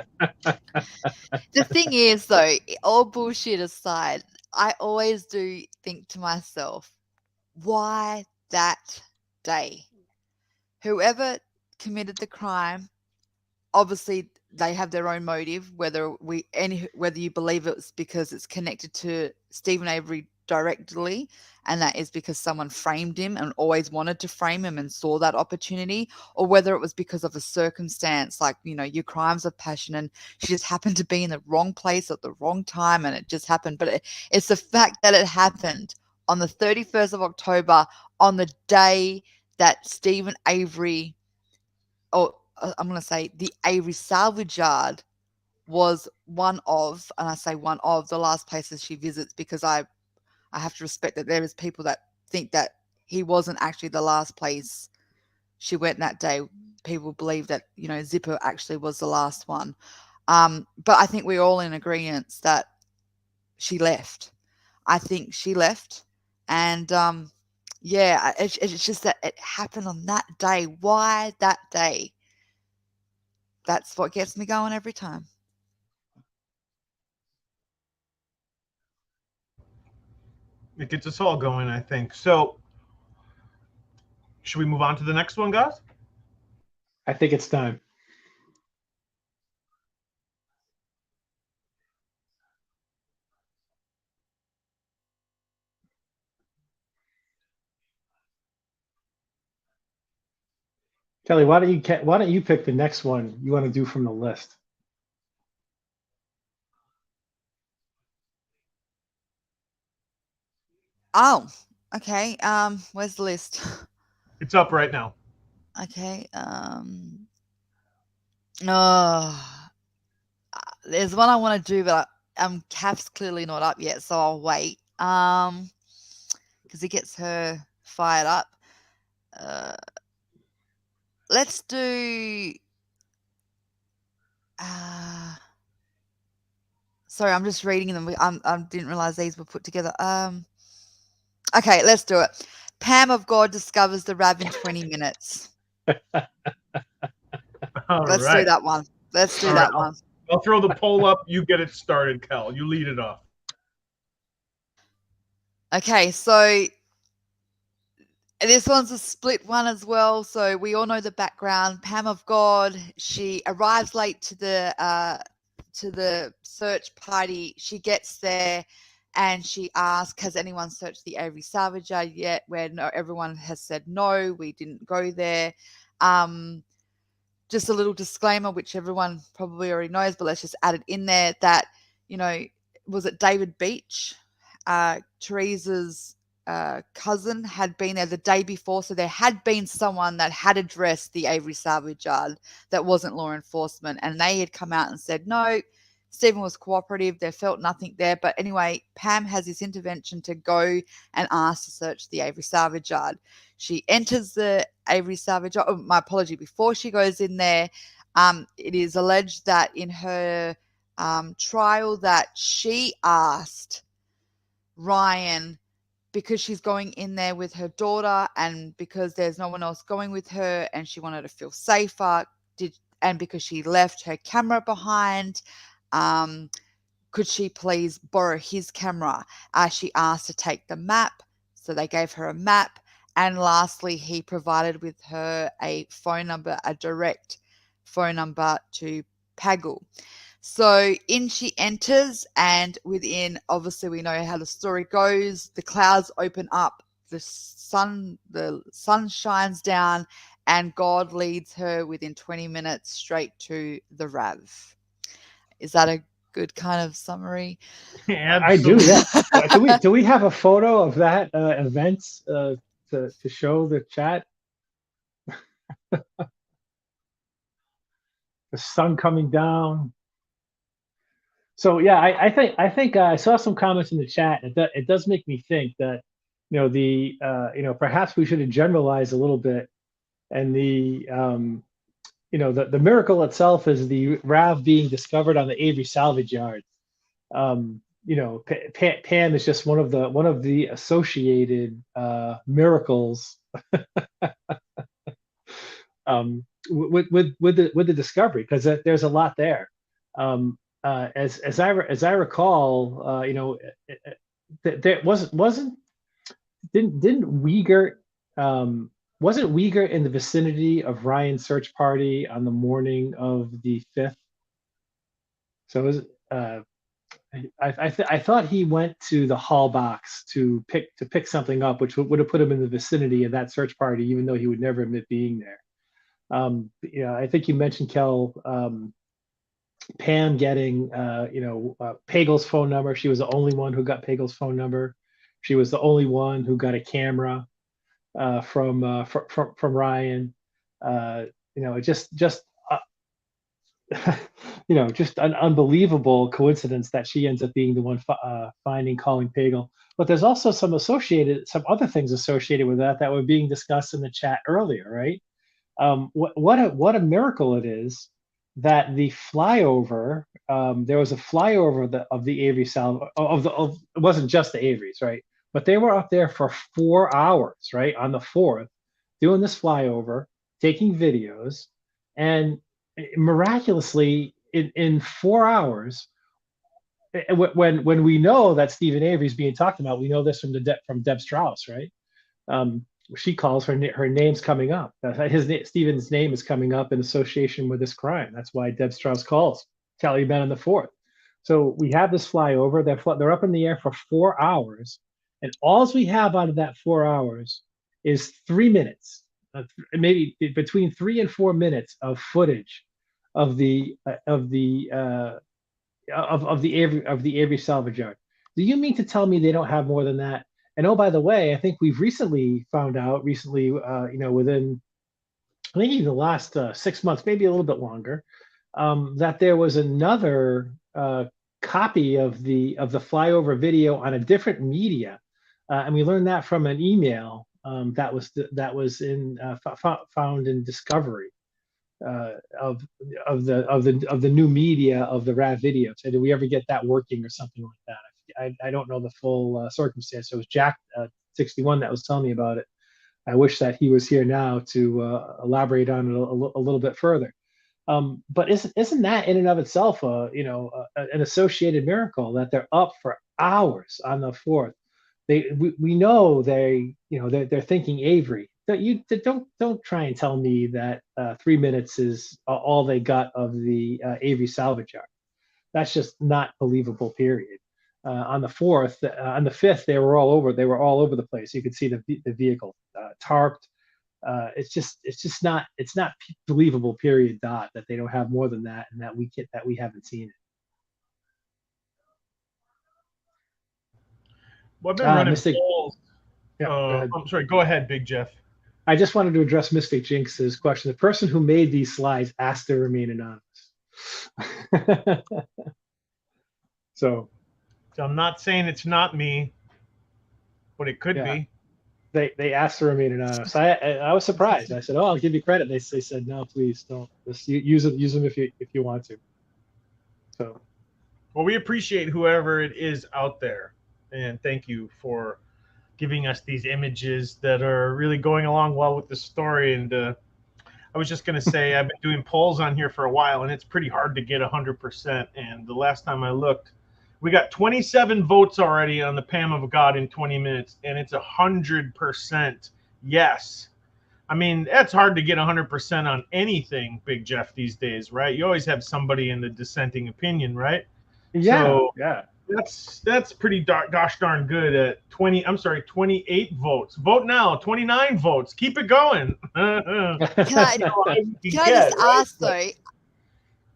[SPEAKER 3] The thing is, though, all bullshit aside, I always do think to myself, why that day? Whoever committed the crime, obviously they have their own motive, whether you believe it's because it's connected to Stephen Avery directly, and that is because someone framed him and always wanted to frame him and saw that opportunity, or whether it was because of a circumstance, like, your crimes of passion and she just happened to be in the wrong place at the wrong time and it just happened. But it's the fact that it happened on the 31st of October, on the day that Stephen Avery, or I'm going to say the Avery salvage yard, was one of, and I say one of, the last places she visits, because I have to respect that there is people that think that he wasn't actually the last place she went that day. People believe that, Zipper actually was the last one. But I think we're all in agreement that she left. I think she left. And yeah, it's just that it happened on that day. Why that day? That's what gets me going every time.
[SPEAKER 1] It gets us all going, I think. So, should we move on to the next one, guys?
[SPEAKER 2] I think it's time. Kelly, why don't you pick the next one you want to do from the list?
[SPEAKER 3] Oh, okay. Where's the list?
[SPEAKER 1] It's up right now.
[SPEAKER 3] Okay. There's one I want to do, but Kath's clearly not up yet, so I'll wait. Because it gets her fired up. Let's do. Sorry, I'm just reading them. I didn't realize these were put together. Okay, let's do it. Pam of God discovers the Rav in 20 minutes. Let's do that one. Let's do that one.
[SPEAKER 1] I'll throw the poll up. You get it started, Kel. You lead it off.
[SPEAKER 3] Okay, so this one's a split one as well. So we all know the background. Pam of God, she arrives late to the search party. She gets there and she asks, has anyone searched the Avery salvage yard yet? Where everyone has said no, we didn't go there. Just a little disclaimer, which everyone probably already knows, but let's just add it in there that, was it David Beach? Teresa's cousin had been there the day before. So there had been someone that had addressed the Avery salvage yard that wasn't law enforcement. And they had come out and said, no, Stephen was cooperative. They felt nothing there. But anyway, Pam has this intervention to go and ask to search the Avery salvage yard. She enters the Avery salvage yard. Oh, my apology. Before she goes in there, it is alleged that in her trial that she asked Ryan, because she's going in there with her daughter and because there's no one else going with her and she wanted to feel safer, and because she left her camera behind, could she please borrow his camera? She asked to take the map, so they gave her a map. And lastly, he provided with her a phone number, a direct phone number to Pagel. So in she enters, and within, obviously we know how the story goes, the clouds open up, the sun shines down, and God leads her within 20 minutes straight to the Rav. Is that a good kind of summary?
[SPEAKER 2] I do, yeah. do we have a photo of that event to show the chat? The sun coming down. So yeah, I think I saw some comments in the chat. It does make me think that perhaps we should have generalized a little bit, and the miracle itself is the Rav being discovered on the Avery salvage yard. Pam is just one of the associated miracles with the discovery, because there's a lot there. As I recall, there didn't Uyghur wasn't Uyghur in the vicinity of Ryan's search party on the morning of the 5th? So it was, I thought he went to the halbach to pick something up, which would have put him in the vicinity of that search party, even though he would never admit being there. I think you mentioned, Kel, Pam getting Pagel's phone number. She was the only one who got Pagel's phone number. She was the only one who got a camera from Ryan. Just just an unbelievable coincidence that she ends up being the one finding Colin Pagel. But there's also some other things associated with that were being discussed in the chat earlier, right? What a miracle it is that the flyover, there was a flyover of the Avery salvo it wasn't just the Averys, right? But they were up there for 4 hours, right, on the 4th, doing this flyover, taking videos, and miraculously in 4 hours, when we know that Stephen Avery is being talked about, we know this from Deb Strauss, right? She calls her name's coming up. Stephen's name is coming up in association with this crime. That's why Deb Strauss calls Kelly Ben on the 4th. So we have this flyover. They're up in the air for 4 hours, and all we have out of that 4 hours is 3 minutes, maybe between 3 and 4 minutes of footage of the Avery salvage yard. Do you mean to tell me they don't have more than that? And oh, by the way, I think we've recently found out, within, I think even the last 6 months, maybe a little bit longer, that there was another copy of the flyover video on a different media, and we learned that from an email that was found in Discovery of the new media of the RAV video. So did we ever get that working or something like that? I don't know the full circumstance. It was Jack 61 that was telling me about it. I wish that he was here now to elaborate on it a little bit further. But isn't that in and of itself an associated miracle that they're up for hours on the 4th? We know they're thinking Avery. Don't try and tell me that 3 minutes is all they got of the Avery salvage yard. That's just not believable. Period. On the 4th, on the 5th, they were all over the place. You could see the vehicle tarped. It's not believable. Period. That they don't have more than that, and that we haven't seen it.
[SPEAKER 1] Well, I've been running
[SPEAKER 2] Mystic,
[SPEAKER 1] polls. I'm sorry. Go ahead, Big Jeff.
[SPEAKER 2] I just wanted to address Mystic Jinx's question. The person who made these slides asked to remain anonymous. So
[SPEAKER 1] I'm not saying it's not me, but it could be.
[SPEAKER 2] They asked to remain anonymous. I was surprised. I said, "Oh, I'll give you credit." They said, "No, please don't. Just use them if you want to." So,
[SPEAKER 1] well, we appreciate whoever it is out there, and thank you for giving us these images that are really going along well with the story. And I was just going to say, I've been doing polls on here for a while, and it's pretty hard to get 100%. And the last time I looked, we got 27 votes already on the Pam of God in 20 minutes, and it's 100% yes. I mean, that's hard to get 100% on anything, Big Jeff, these days, right? You always have somebody in the dissenting opinion, right?
[SPEAKER 2] Yeah,
[SPEAKER 1] so,
[SPEAKER 2] yeah.
[SPEAKER 1] That's pretty gosh darn good at 28 votes. Vote now, 29 votes. Keep it going.
[SPEAKER 3] Can I just ask though,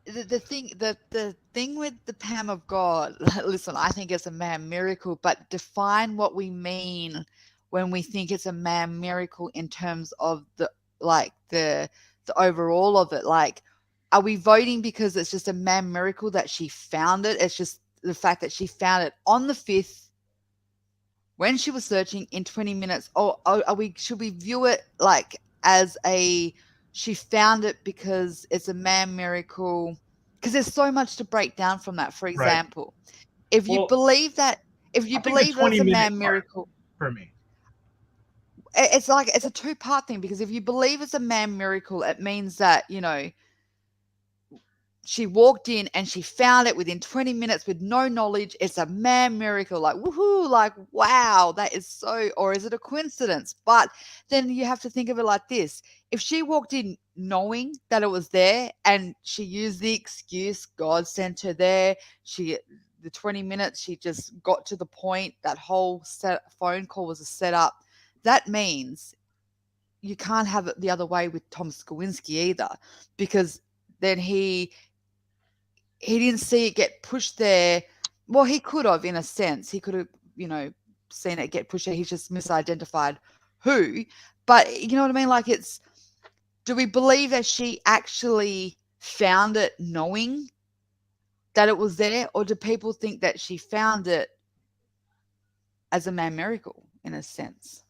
[SPEAKER 3] the thing with the Pam of God, listen, I think it's a MAM miracle, but define what we mean when we think it's a MAM miracle in terms of the overall of it. Like, are we voting because it's just a MAM miracle that she found it? It's just the fact that she found it on the 5th when she was searching in 20 minutes. Or should we view it like as she found it because it's a MAM miracle? Because there's so much to break down from that. For example, if you believe that it's a MAM miracle
[SPEAKER 1] for me,
[SPEAKER 3] it's a two-part thing, because if you believe it's a MAM miracle, it means that, she walked in and she found it within 20 minutes with no knowledge. It's a MAM miracle. Like, woohoo, like, wow, that is so, or is it a coincidence? But then you have to think of it like this. If she walked in knowing that it was there and she used the excuse God sent her there, the 20 minutes, she just got to the point, that whole phone call was a setup. That means you can't have it the other way with Tom Skowinski either, because then he didn't see it get pushed there. Well, he could have, in a sense. He could have, seen it get pushed out. He's just misidentified who. But you know what I mean? Like, it's, do we believe that she actually found it knowing that it was there, or do people think that she found it as a MAM miracle in a sense?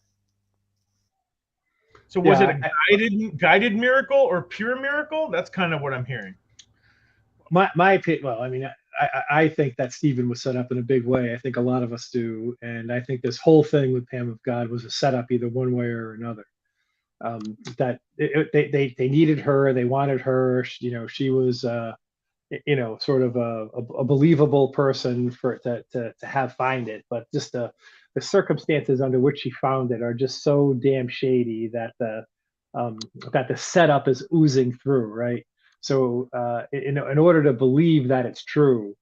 [SPEAKER 1] So was it a guided miracle or pure miracle? That's kind of what I'm hearing.
[SPEAKER 2] My opinion, well, I mean, I think that Stephen was set up in a big way. I think a lot of us do. And I think this whole thing with Pam of God was a setup either one way or another. That they needed her, they wanted her, you know, she was, you know, sort of a believable person for to have find it, but just the circumstances under which she found it are just so damn shady that the setup is oozing through, right? So in order to believe that it's true,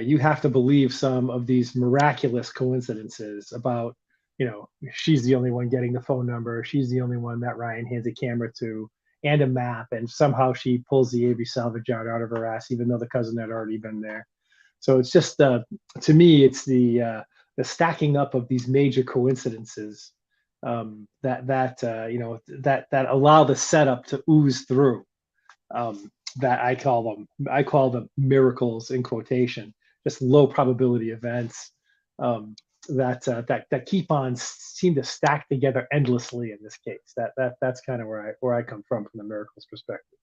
[SPEAKER 2] you have to believe some of these miraculous coincidences about, you know, she's the only one getting the phone number, she's the only one that Ryan hands a camera to and a map, and somehow she pulls the Avery salvage out of her ass, even though the cousin had already been there. So it's just, to me, it's the stacking up of these major coincidences that you know, that allow the setup to ooze through. That I call them miracles in quotation, just low probability events that keep on seem to stack together endlessly in this case. That's kind of where I come from the miracles perspective.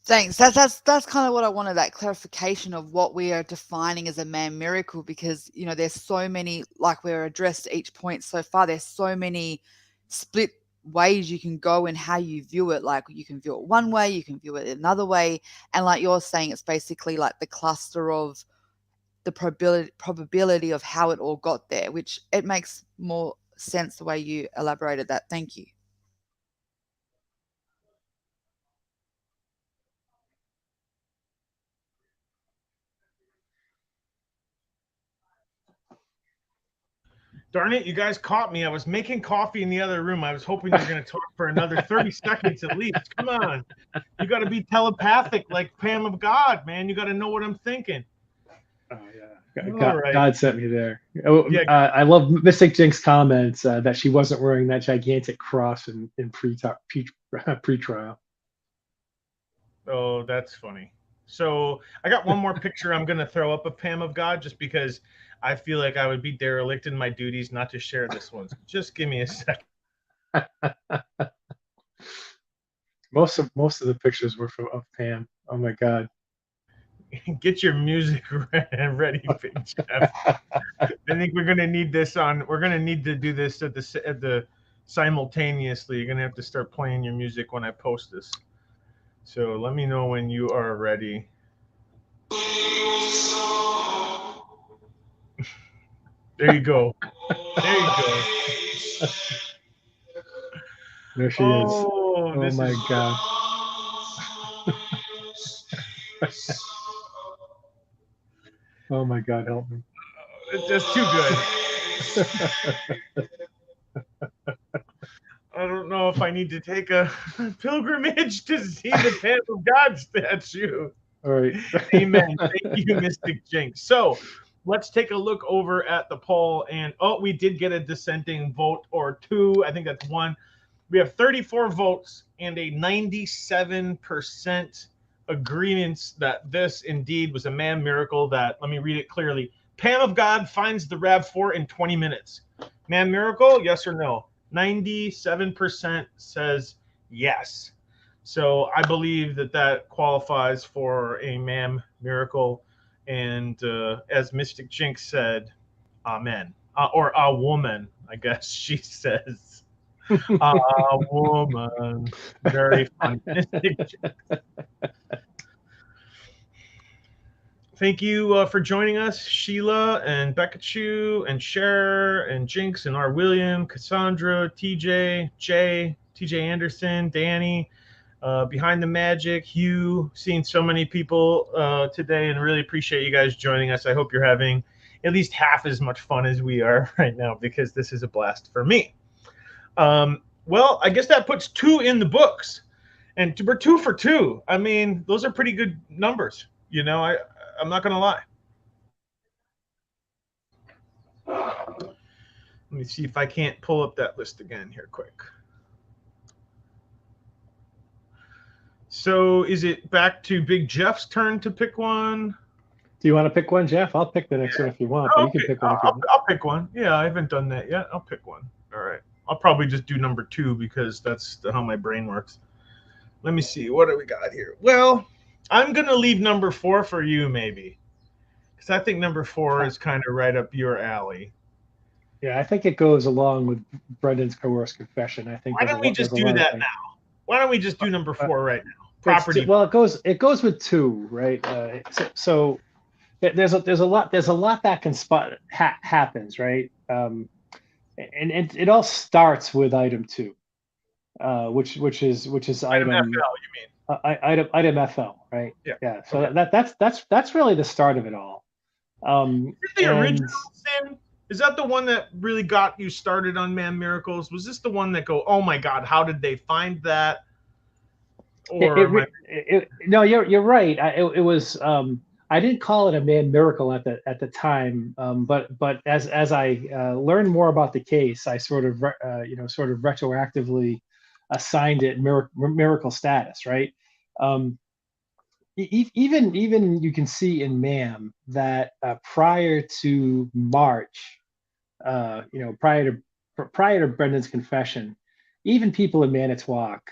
[SPEAKER 3] Thanks. That's kind of what I wanted, that clarification of what we are defining as a MAM miracle, because, you know, there's so many, like we're addressed each point so far, there's so many split ways you can go in how you view it. Like, you can view it one way, you can view it another way, and like you're saying, it's basically like the cluster of the probability of how it all got there, which it makes more sense the way you elaborated that. Thank you.
[SPEAKER 1] Darn it, you guys caught me. I was making coffee in the other room. I was hoping you were going to talk for another 30 seconds at least. Come on. You got to be telepathic like Pam of God, man. You got to know what I'm thinking.
[SPEAKER 2] Oh, yeah. God sent me there. Oh,
[SPEAKER 1] yeah.
[SPEAKER 2] I love Mystic Jinx's comments that she wasn't wearing that gigantic cross in pre-trial.
[SPEAKER 1] Oh, that's funny. So I got one more picture I'm going to throw up of Pam of God, just because I feel like I would be derelict in my duties not to share this one. So just give me a second.
[SPEAKER 2] Most of the pictures were of Pam. Oh my God.
[SPEAKER 1] Get your music ready, Jeff. I think we're going to need this on. We're going to need to do this at the simultaneously. You're going to have to start playing your music when I post this. So let me know when you are ready. There you go. There you go.
[SPEAKER 2] There she is. Oh my God. Oh my God, help me.
[SPEAKER 1] It's just too good. I don't know if I need to take a pilgrimage to see the Pam of God statue.
[SPEAKER 2] All right.
[SPEAKER 1] Amen. Thank you, Mystic Jinx. So let's take a look over at the poll. And we did get a dissenting vote or two. I think that's one. We have 34 votes and a 97% agreement that this indeed was a MAM miracle. That, let me read it clearly. Pam of God finds the RAV4 in 20 minutes. MAM miracle, yes or no? 97% says yes. So I believe that qualifies for a MAM miracle. And as Mystic Jinx said, amen. Or a woman, I guess she says. A woman. Very funny. Thank you for joining us, Sheila and Beckachu and Cher and Jinx and R. William, Cassandra, TJ, Jay, TJ Anderson, Danny, Behind the Magic, Hugh. Seeing so many people today, and really appreciate you guys joining us. I hope you're having at least half as much fun as we are right now, because this is a blast for me. Well, I guess that puts 2 in the books, and we're 2 for 2. I mean, those are pretty good numbers. You know, I'm not going to lie. Let me see if I can't pull up that list again here quick. So is it back to Big Jeff's turn to pick one?
[SPEAKER 2] Do you want to pick one, Jeff? I'll pick the next one if you want, but you can pick one if you want.
[SPEAKER 1] I'll pick one. Yeah, I haven't done that yet. I'll pick one. All right. I'll probably just do number 2 because that's how my brain works. Let me see. What do we got here? Well, I'm going to leave number 4 for you maybe. Because I think number 4 is kind of right up your alley.
[SPEAKER 2] Yeah, I think it goes along with Brendan's coerced confession. I think.
[SPEAKER 1] Why don't we just do that now? Why don't we just do number 4 right now? Property.
[SPEAKER 2] Well, it goes with 2, right? So there's a lot that can happens, right? And it all starts with item 2, which is item
[SPEAKER 1] FL, you
[SPEAKER 2] mean? Item FL, right?
[SPEAKER 1] Yeah.
[SPEAKER 2] So okay. that's really the start of it all.
[SPEAKER 1] Is it the original sin? Is that the one that really got you started on MAM Miracles? Was this the one that oh my God, how did they find that? Or
[SPEAKER 2] no, you're right. It was. I didn't call it a MAM miracle at the time, but as I learned more about the case, I sort of retroactively assigned it miracle status, right? Even you can see in MAM that prior to March, prior to Brendan's confession, even people in Manitowoc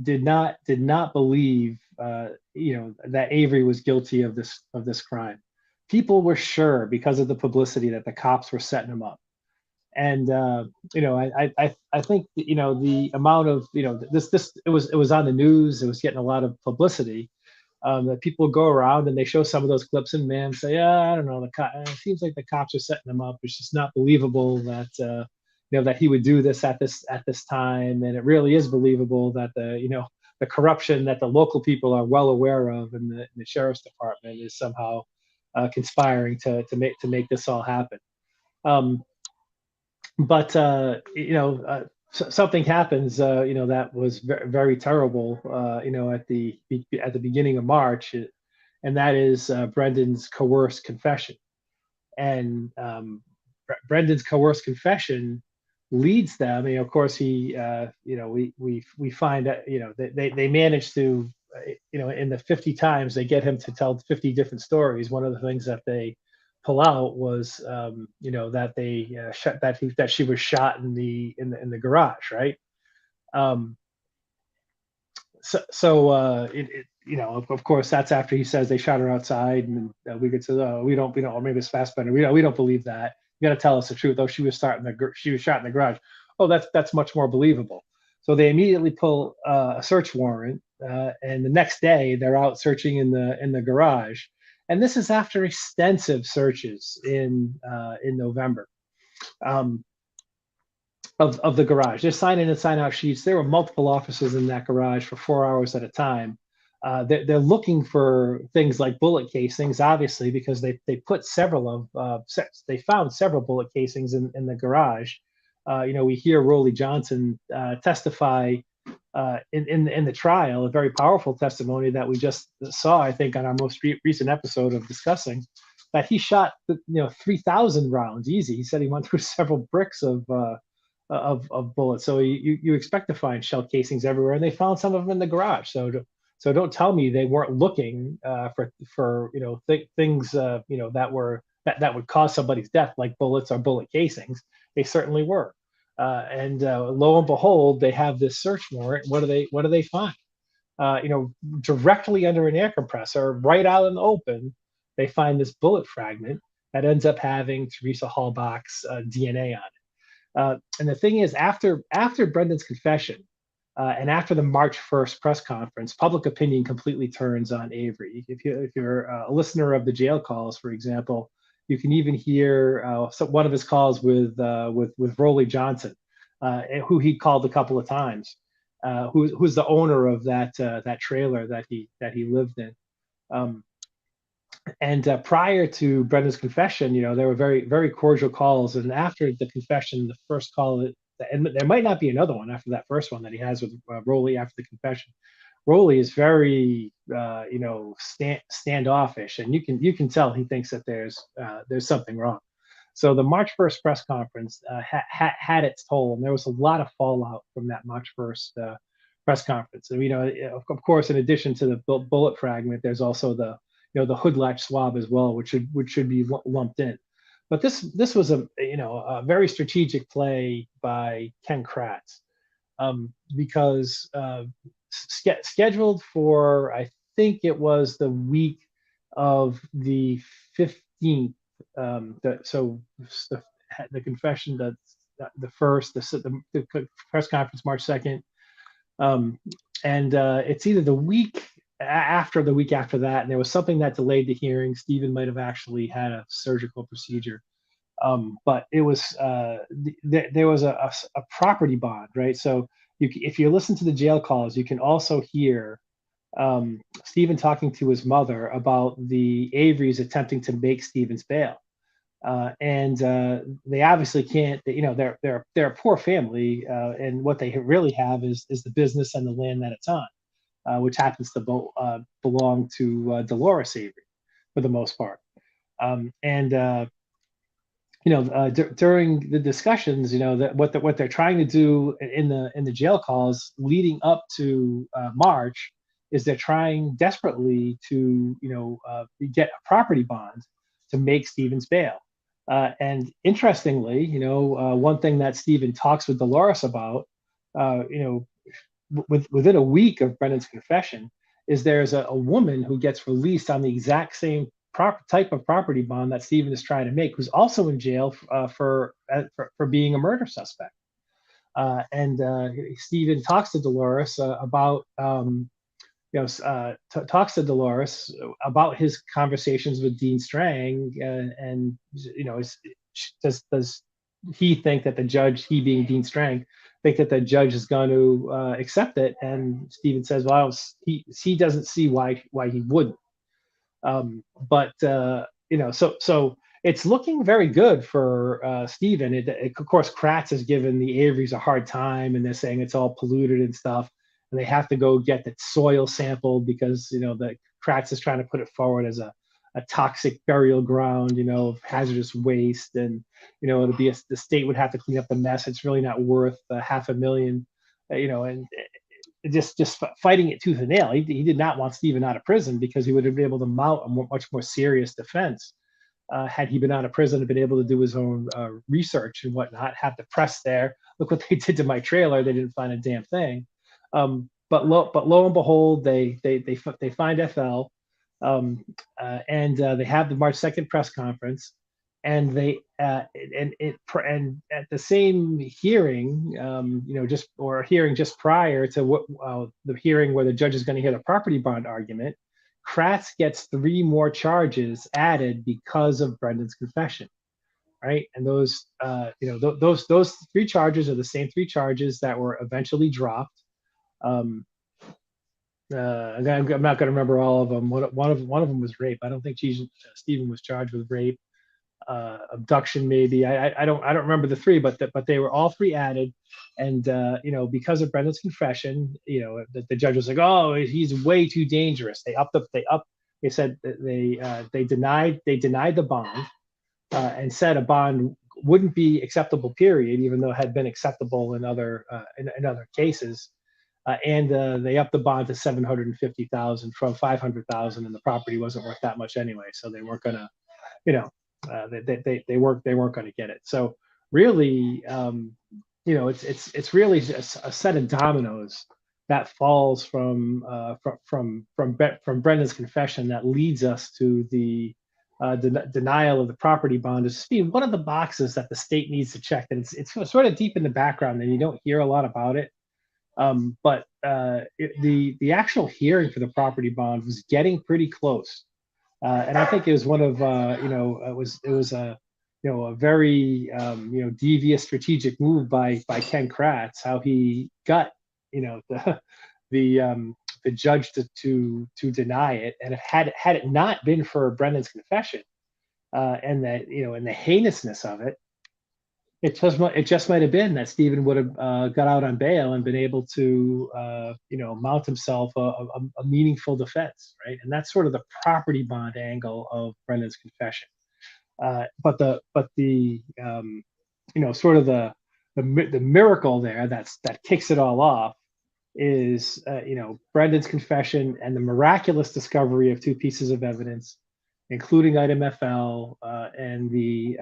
[SPEAKER 2] did not believe that Avery was guilty of this crime. People were sure because of the publicity that the cops were setting him up. And I think the amount of this it was on the news, it was getting a lot of publicity. That people go around and they show some of those clips and MAM say, I don't know, it seems like the cops are setting him up. It's just not believable that that he would do this at this time, and it really is believable that the corruption that the local people are well aware of in the sheriff's department is somehow conspiring to make this all happen. But something happens, that was very, very terrible, at the beginning of March, and that is Brendan's coerced confession. And Brendan's coerced confession leads them. Of course, we find that they managed to, in the 50 times they get him to tell 50 different stories. One of the things that they pull out was that they that she was shot in the garage, right? Of course, that's after he says they shot her outside, and we could say, oh, we don't, or maybe it's Fassbender. We don't believe that. You got to tell us the truth. Oh, she was shot in the garage. Oh, that's much more believable. So they immediately pull a search warrant, and the next day they're out searching in the garage. And this is after extensive searches in November of the garage. They're signing and sign out sheets. There were multiple officers in that garage for 4 hours at a time. They're looking for things like bullet casings, obviously, because they put they found several bullet casings in the garage. We hear Rolly Johnson testify in the trial, a very powerful testimony that we just saw, I think, on our most recent episode of discussing, that he shot 3,000 rounds easy. He said he went through several bricks of bullets. So you expect to find shell casings everywhere, and they found some of them in the garage. So don't tell me they weren't looking for things that would cause somebody's death, like bullets or bullet casings. They certainly were. And lo and behold, they have this search warrant. What do they find? Directly under an air compressor, right out in the open, they find this bullet fragment that ends up having Teresa halbach's DNA on it. And the thing is, after Brendan's confession and after the March 1st press conference, public opinion completely turns on Avery. If you're a listener of the jail calls, for example, you can even hear one of his calls with Rolly Johnson, who he called a couple of times, who's the owner of that trailer that he lived in. And prior to Brendan's confession, there were very, very cordial calls. And after the confession, the first call, and there might not be another one after that first one that he has with Rolly after the confession. Rolly is very, standoffish, and you can tell he thinks that there's something wrong. So the March 1st press conference had its toll, and there was a lot of fallout from that March 1st press conference. And, of course, in addition to the bullet fragment, there's also the the hood latch swab as well, which should be lumped in. But this was a very strategic play by Ken Kratz, because scheduled for, I think it was the week of the 15th. The confession, the first, the press conference March 2nd, and it's either the week after that, and there was something that delayed the hearing. Stephen might have actually had a surgical procedure, but it was there was a property bond, right? So if you listen to the jail calls, you can also hear Stephen talking to his mother about the Averys attempting to make Stephen's bail. And they obviously can't. They're a poor family, and what they really have is the business and the land that it's on, which happens to belong to Dolores Avery for the most part. During the discussions, that what they're trying to do in the jail calls leading up to March is they're trying desperately to get a property bond to make Stephen's bail. And interestingly, one thing that Stephen talks with Dolores about, within a week of Brendan's confession, is there's a woman who gets released on the exact same type of property bond that Stephen is trying to make, who's also in jail for being a murder suspect. And Stephen talks to Dolores about talks to Dolores about his conversations with Dean Strang, and does he think that the judge, he being Dean Strang, think that the judge is going to accept it? And Stephen says, well, he doesn't see why he wouldn't. So it's looking very good for Stephen. Of course, Kratz has given the Averys a hard time, and they're saying it's all polluted and stuff, and they have to go get the soil sample because the Kratz is trying to put it forward as a toxic burial ground, of hazardous waste, and it'll be the state would have to clean up the mess. It's really not worth $500,000, and just fighting it tooth and nail. He did not want Stephen out of prison because he would have been able to mount a much more serious defense had he been out of prison and been able to do his own research and whatnot. Have the press there. Look what they did to my trailer. They didn't find a damn thing. But lo and behold, they find FL, and they have the March 2nd press conference, and at the same hearing, hearing just prior to the hearing where the judge is going to hear the property bond argument, Kratz gets 3 more charges added because of Brendan's confession, right? And those 3 charges are the same 3 charges that were eventually dropped. I'm not going to remember all of them. One of them was rape. I don't think Stephen was charged with rape. Abduction, maybe. I don't remember the 3, but they were all 3 added, and because of Brendan's confession, the judge was like, oh, he's way too dangerous. They said they denied the bond, and said a bond wouldn't be acceptable, period, even though it had been acceptable in other cases. And they upped the bond to $750,000 from $500,000, and the property wasn't worth that much anyway, so they weren't gonna, they weren't going to get it. So really, it's really a set of dominoes that falls from Brendan's confession that leads us to the denial of the property bond as being one of the boxes that the state needs to check. And it's sort of deep in the background, and you don't hear a lot about it. But the actual hearing for the property bond was getting pretty close. And I think it was one of it was a very devious strategic move by Ken Kratz, how he got the judge to deny it, and had it not been for Brendan's confession and that and the heinousness of it, it just might have been that Stephen would have got out on bail and been able to mount himself a meaningful defense, right? And that's sort of the property bond angle of Brendan's confession. But the sort of the miracle there that kicks it all off is Brendan's confession and the miraculous discovery of two pieces of evidence, including item FL and the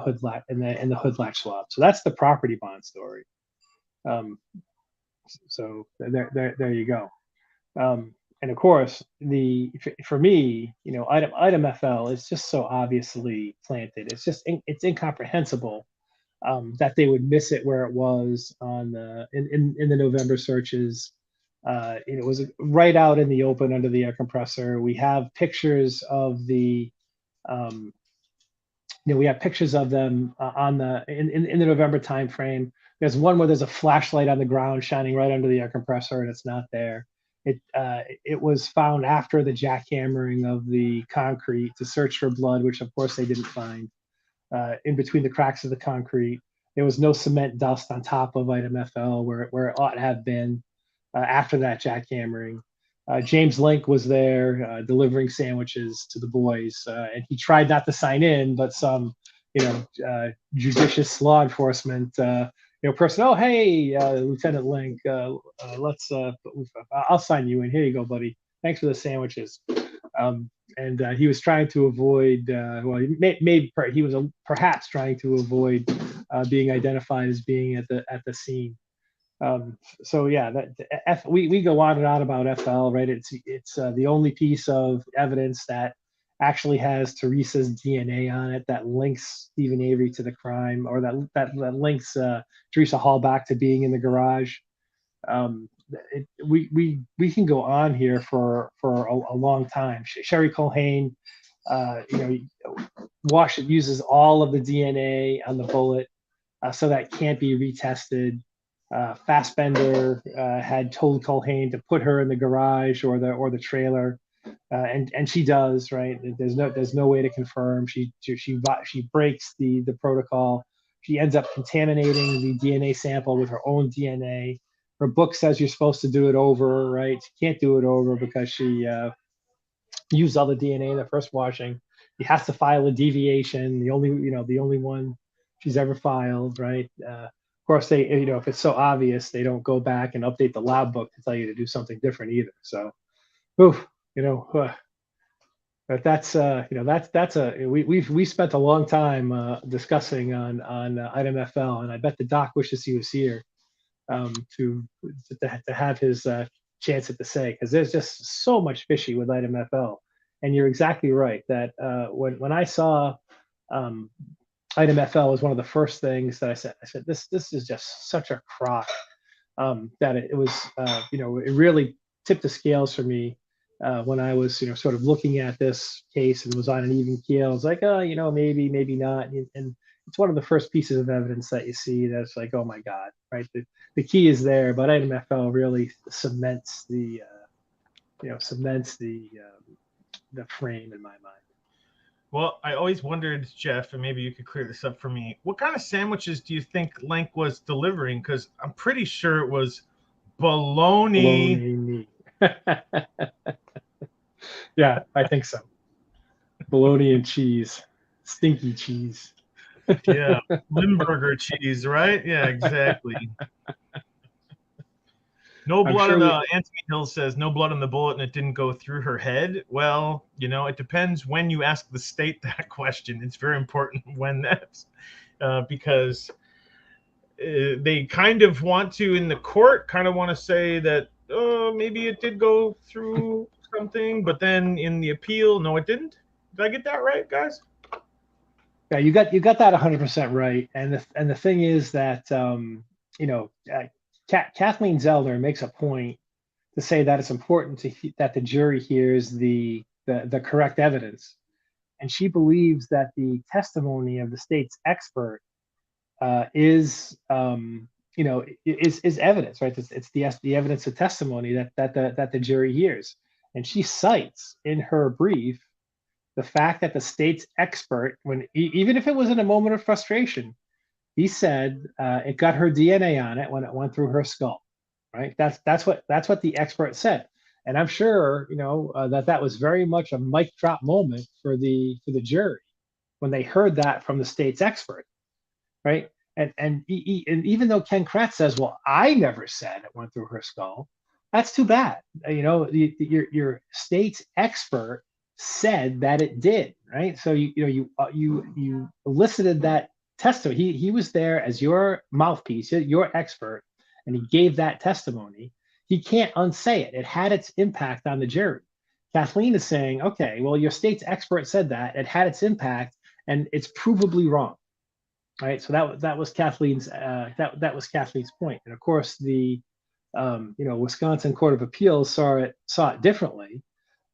[SPEAKER 2] hood latch and the hood latch swab. So that's the property bond story. So there you go. And of course, for me, item FL is just so obviously planted. It's incomprehensible that they would miss it where it was on in the November searches. It was right out in the open under the air compressor. We have pictures of the we have pictures of them in the November timeframe. There's one where there's a flashlight on the ground shining right under the air compressor, and it's not there. It was found after the jackhammering of the concrete to search for blood, which of course they didn't find. In between the cracks of the concrete, there was no cement dust on top of item FL where it ought to have been after that jackhammering. James Link was there delivering sandwiches to the boys, and he tried not to sign in, but some, judicious law enforcement, person. Oh, hey, Lieutenant Link, I'll sign you in. Here you go, buddy. Thanks for the sandwiches. And he was trying to avoid. He was perhaps trying to avoid being identified as being at the scene. So yeah, we go on and on about FL, right? It's the only piece of evidence that actually has Teresa's DNA on it that links Stephen Avery to the crime, or that links Teresa Halbach to being in the garage. We can go on here for a long time. Sherry Culhane, uses all of the DNA on the bullet, so that can't be retested. Fassbender had told Culhane to put her in the garage or the trailer, and she does, right? There's no way to confirm. She breaks the protocol. She ends up contaminating the DNA sample with her own DNA. Her book says you're supposed to do it over, right? She can't do it over because she used all the DNA in the first washing. He has to file a deviation. The only one she's ever filed, right? Of course, they, if it's so obvious, they don't go back and update the lab book to tell you to do something different either. So, but that's we spent a long time discussing on item FL, and I bet the doc wishes he was here to have his chance at the say, because there's just so much fishy with item FL. And you're exactly right that when I saw item FL was one of the first things that I said this is just such a crock, that it was it really tipped the scales for me when I was sort of looking at this case and was on an even keel. It's like, maybe not, and it's one of the first pieces of evidence that you see that's like, oh my God, right? The key is there, but item FL really cements the frame in my mind.
[SPEAKER 1] Well, I always wondered, Jeff, and maybe you could clear this up for me. What kind of sandwiches do you think Link was delivering? Because I'm pretty sure it was bologna.
[SPEAKER 2] Yeah, I think so. Bologna and cheese, stinky cheese.
[SPEAKER 1] Yeah, Limburger cheese, right? Yeah, exactly. No blood. Anthony Hill says no blood on the bullet, and it didn't go through her head. Well, it depends when you ask the state that question. It's very important when that's because they kind of want to, in the court, kind of want to say that maybe it did go through something, but then in the appeal, no, it didn't. Did I get that right, guys?
[SPEAKER 2] Yeah, you got that 100% right. And the thing is that Kathleen Zellner makes a point to say that it's important that the jury hears the correct evidence, and she believes that the testimony of the state's expert is evidence, right? It's the evidence of testimony that the jury hears, and she cites in her brief the fact that the state's expert, even if it was in a moment of frustration, he said it got her DNA on it when it went through her skull, right? That's what the expert said, and I'm sure that was very much a mic drop moment for the jury. when they heard that from the state's expert, right? And even though Ken Kratz says, well, I never said it went through her skull, that's too bad. Your state's expert said that it did, right? So you elicited that testimony. He was there as your mouthpiece, your expert, and he gave that testimony. He can't unsay it. It had its impact on the jury. Kathleen is saying, okay, well, your state's expert said that it had its impact, and it's provably wrong. Right, so that was Kathleen's that was Kathleen's point, and of course the Wisconsin Court of Appeals saw it differently,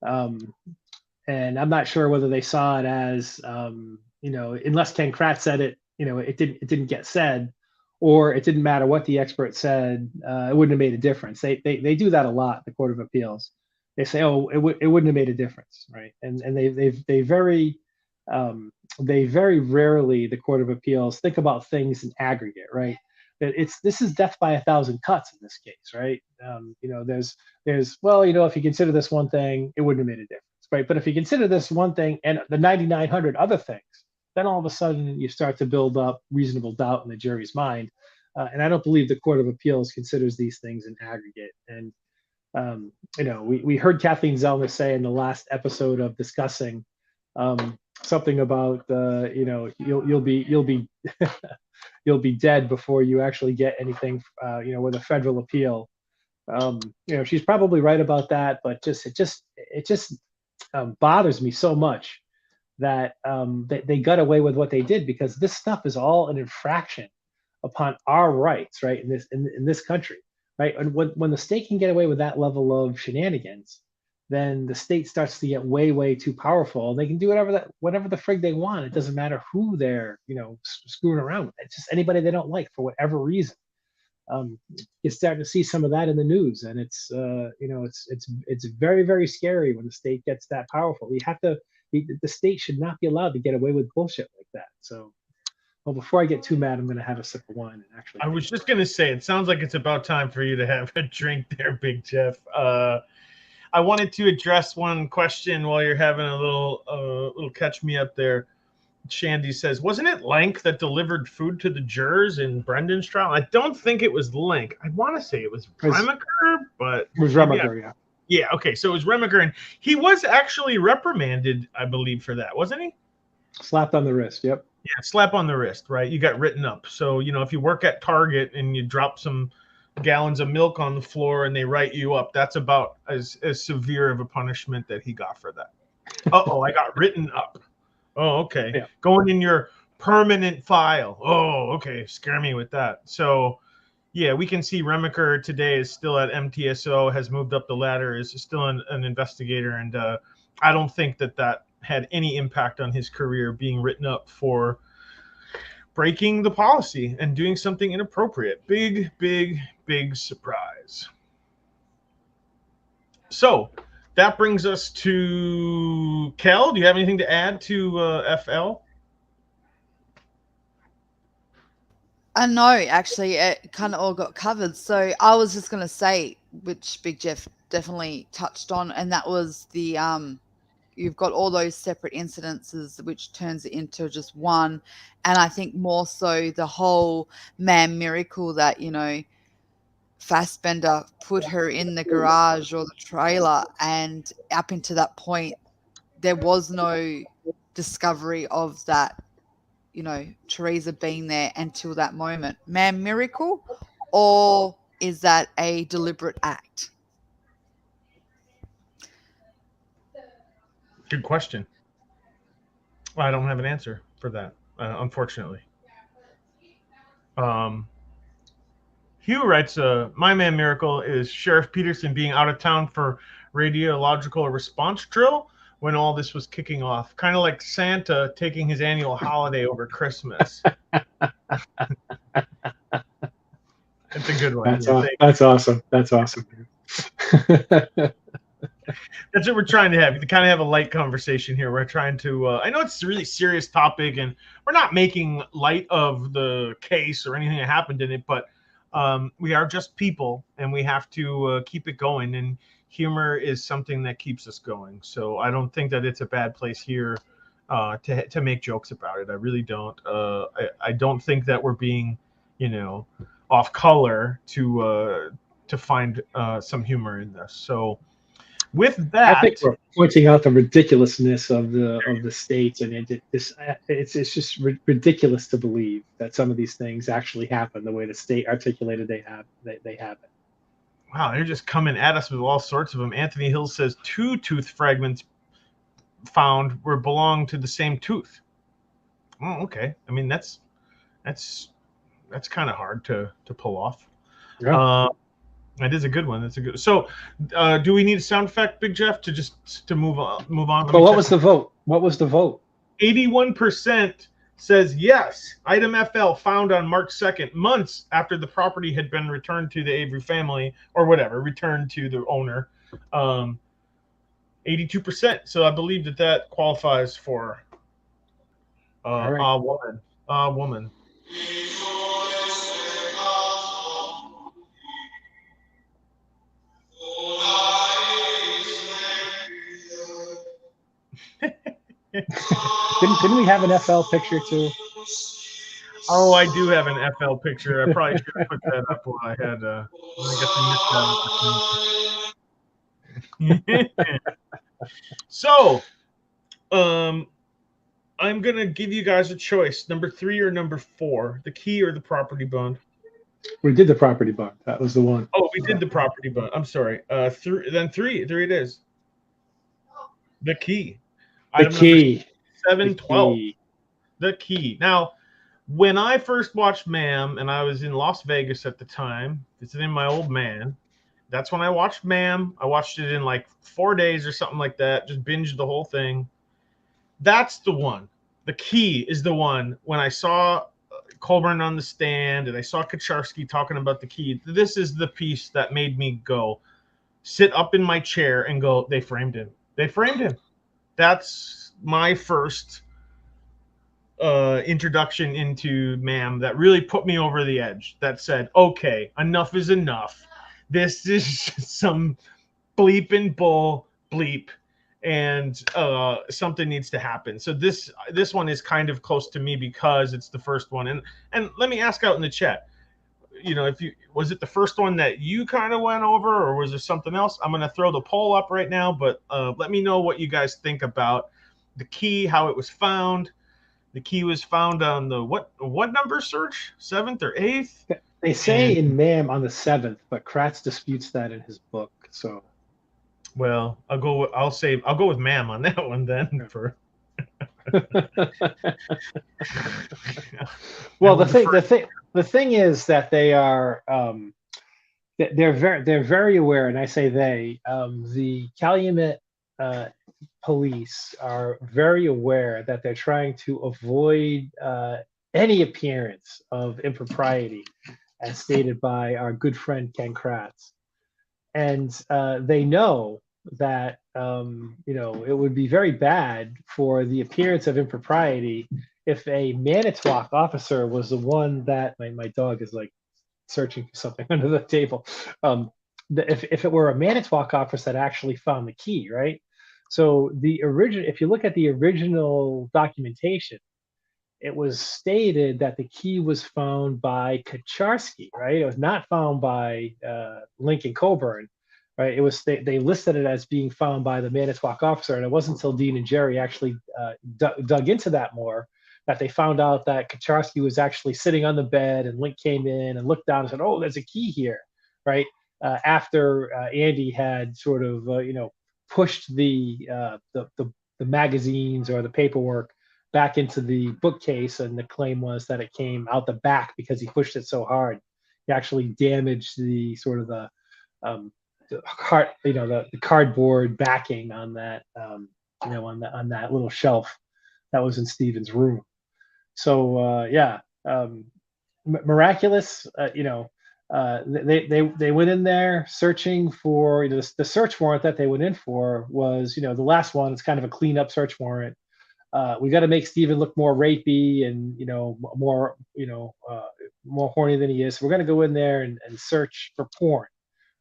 [SPEAKER 2] and I'm not sure whether they saw it as unless Ken Kratz said it, it didn't get said, or it didn't matter what the expert said, it wouldn't have made a difference. They do that a lot, the Court of Appeals. They say, oh, it wouldn't have made a difference, right? And they very rarely, the Court of Appeals, think about things in aggregate, right? This is death by 1,000 cuts in this case, right? There's if you consider this one thing, it wouldn't have made a difference, right? But if you consider this one thing and the 9,900 other things, then all of a sudden you start to build up reasonable doubt in the jury's mind. And I don't believe the Court of Appeals considers these things in aggregate. And we heard Kathleen Zellner say in the last episode of discussing something about you'll be you'll be dead before you actually get anything with a federal appeal. She's probably right about that, but it just bothers me so much that they got away with what they did, because this stuff is all an infraction upon our rights, right? In this country, right? And when the state can get away with that level of shenanigans, then the state starts to get way too powerful. They can do whatever the frig they want. It doesn't matter who they're screwing around with. It's just anybody they don't like for whatever reason. You're starting to see some of that in the news, and it's very scary when the state gets that powerful. The state should not be allowed to get away with bullshit like that. So, well, before I get too mad, I'm going to have a sip of wine and actually.
[SPEAKER 1] I was just going to say, it sounds like it's about time for you to have a drink there, Big Jeff. I wanted to address one question while you're having a little catch me up there. Shandy says, wasn't it Lank that delivered food to the jurors in Brendan's trial? I don't think it was Lank. I want to say it was Remaker, but
[SPEAKER 2] it was Remaker, yeah.
[SPEAKER 1] Yeah, okay, so it was Remaker, and he was actually reprimanded, I believe, for that, wasn't he?
[SPEAKER 2] Slapped on the wrist, yep.
[SPEAKER 1] Yeah, slap on the wrist, right? You got written up. So, if you work at Target and you drop some gallons of milk on the floor and they write you up, that's about as severe of a punishment that he got for that. I got written up. Oh, okay. Yeah. Going in your permanent file. Oh, okay. Scare me with that. So, yeah, we can see Remaker today is still at MTSO, has moved up the ladder, is still an investigator. And I don't think that had any impact on his career, being written up for breaking the policy and doing something inappropriate. Big surprise. So that brings us to Kel. Do you have anything to add to FL?
[SPEAKER 3] No, actually, it kind of all got covered. So I was just going to say, which Big Jeff definitely touched on, and that was the you've got all those separate incidences, which turns it into just one. And I think more so the whole MAM miracle that, Fassbender put her in the garage or the trailer, and up into that point, there was no discovery of that, Teresa being there until that moment. MAM miracle, or is that a deliberate act?
[SPEAKER 1] Good question. I don't have an answer for that, unfortunately. Hugh writes, my MAM miracle is Sheriff Peterson being out of town for radiological response drill when all this was kicking off. Kind of like Santa taking his annual holiday over Christmas. That's a good one.
[SPEAKER 2] That's awesome. That's awesome.
[SPEAKER 1] That's what we're trying to have. To kind of have a light conversation here. We're trying to, I know it's a really serious topic, and we're not making light of the case or anything that happened in it, but we are just people, and we have to keep it going, and humor is something that keeps us going. So I don't think that it's a bad place here to make jokes about it. I really don't. I don't think that we're being, off color to find some humor in this. So with
[SPEAKER 2] I think
[SPEAKER 1] that,
[SPEAKER 2] we're pointing out the ridiculousness of the states, and it's just ridiculous to believe that some of these things actually happen the way the state articulated they happen.
[SPEAKER 1] wow, they're just coming at us with all sorts of them. Anthony Hill says 2 tooth fragments found were belong to the same tooth. Oh, okay. I mean, that's kind of hard to pull off.
[SPEAKER 2] Yeah.
[SPEAKER 1] That is a good one. That's a good. So, do we need a sound effect, Big Jeff, to move on?
[SPEAKER 2] But what was the vote? What was the vote?
[SPEAKER 1] 81% says yes. Item FL found on March 2nd, months after the property had been returned to the Avery family or whatever, returned to the owner. 82%. So I believe that qualifies for a woman. A woman.
[SPEAKER 2] Didn't we have an FL picture too?
[SPEAKER 1] Oh, I do have an FL picture. I probably should have put that up while I had. I guess I missed that. So, I'm gonna give you guys a choice: number 3 or number 4, the key or the property bond.
[SPEAKER 2] We did the property bond. That was the one.
[SPEAKER 1] Oh, we did the property bond. I'm sorry. Then three it is. The key.
[SPEAKER 2] The key.
[SPEAKER 1] 712. The key. Now, when I first watched MAM, and I was in Las Vegas at the time, visiting my old man, that's when I watched MAM. I watched it in like 4 days or something like that, just binged the whole thing. That's the one. The key is the one when I saw Colburn on the stand and I saw Kaczarski talking about the key. This is the piece that made me go sit up in my chair and go, they framed him. They framed him. That's my first introduction into MAM that really put me over the edge, that said, okay, enough is enough. This is some bleeping bull bleep, and something needs to happen. So this one is kind of close to me because it's the first one. And let me ask out in the chat, was it the first one that you kind of went over, or was there something else? I'm going to throw the poll up right now, but let me know what you guys think about the key, how it was found. The key was found on the what number search? 7th or 8th?
[SPEAKER 2] They say in MAM on the 7th, but Kratz disputes that in his book. So,
[SPEAKER 1] well, I'll go with MAM on that one then. For
[SPEAKER 2] well, the thing is that they are they're very aware, and I say the Calumet police are very aware that they're trying to avoid any appearance of impropriety, as stated by our good friend Ken Kratz. And they know that it would be very bad for the appearance of impropriety if a Manitowoc officer was the one that my dog is like searching for something under the table. If it were a Manitowoc officer that actually found the key, right? So if you look at the original documentation, it was stated that the key was found by Kaczarski, right? It was not found by Lincoln Coburn, right? It was they listed it as being found by the Manitowoc officer, and it wasn't until Dean and Jerry actually dug into that more that they found out that Kaczarski was actually sitting on the bed, and Link came in and looked down and said, "Oh, there's a key here," right? After Andy had sort of pushed the magazines or the paperwork back into the bookcase, and the claim was that it came out the back because he pushed it so hard. He actually damaged the sort of the cardboard backing on that on that little shelf that was in Stephen's room. So miraculous. They went in there searching for the search warrant that they went in for was the last one. It's kind of a cleanup search warrant. We got to make Stephen look more rapey and more horny than he is. So we're going to go in there and search for porn,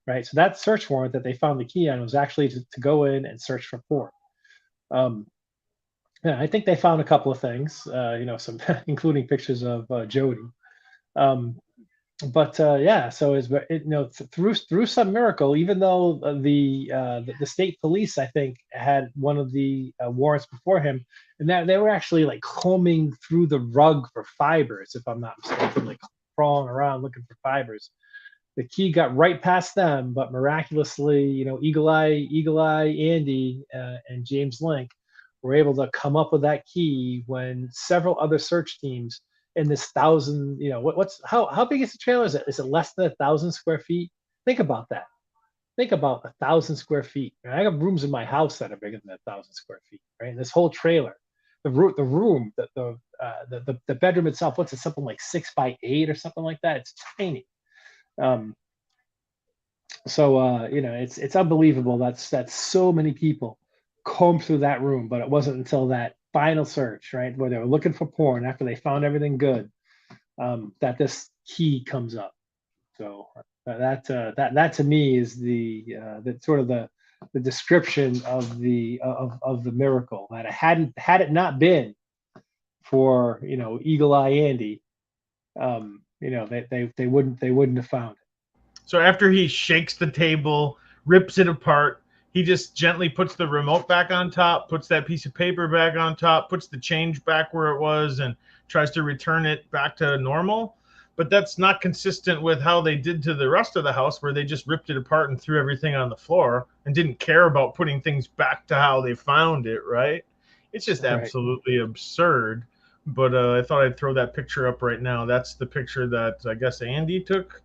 [SPEAKER 2] right? So that search warrant that they found the key on was actually to go in and search for porn. Yeah, I think they found a couple of things, some including pictures of Jody. Um, but yeah, so through some miracle, even though the state police, I think, had one of the warrants before him, and that they were actually like combing through the rug for fibers, if I'm not mistaken, like crawling around looking for fibers. The key got right past them, but miraculously, Eagle Eye Andy and James Link were able to come up with that key when several other search teams in this thousand, what's how big is the trailer? Is it less than 1,000 square feet? Think about that. Think about 1,000 square feet. I got rooms in my house that are bigger than 1,000 square feet, right? And this whole trailer, the bedroom itself, what's it, something like 6 by 8 or something like that? It's tiny. Um, it's unbelievable that so many people combed through that room, but it wasn't until that final search, right, where they were looking for porn after they found everything good, that this key comes up. So that to me is the sort of the description of the miracle. That had it not been for Eagle Eye Andy, they wouldn't have found it.
[SPEAKER 1] So after he shakes the table, rips it apart, he just gently puts the remote back on top, puts that piece of paper back on top, puts the change back where it was, and tries to return it back to normal. But that's not consistent with how they did to the rest of the house, where they just ripped it apart and threw everything on the floor and didn't care about putting things back to how they found it, right? It's just absolutely absurd. But I thought I'd throw that picture up right now. That's the picture that I guess Andy took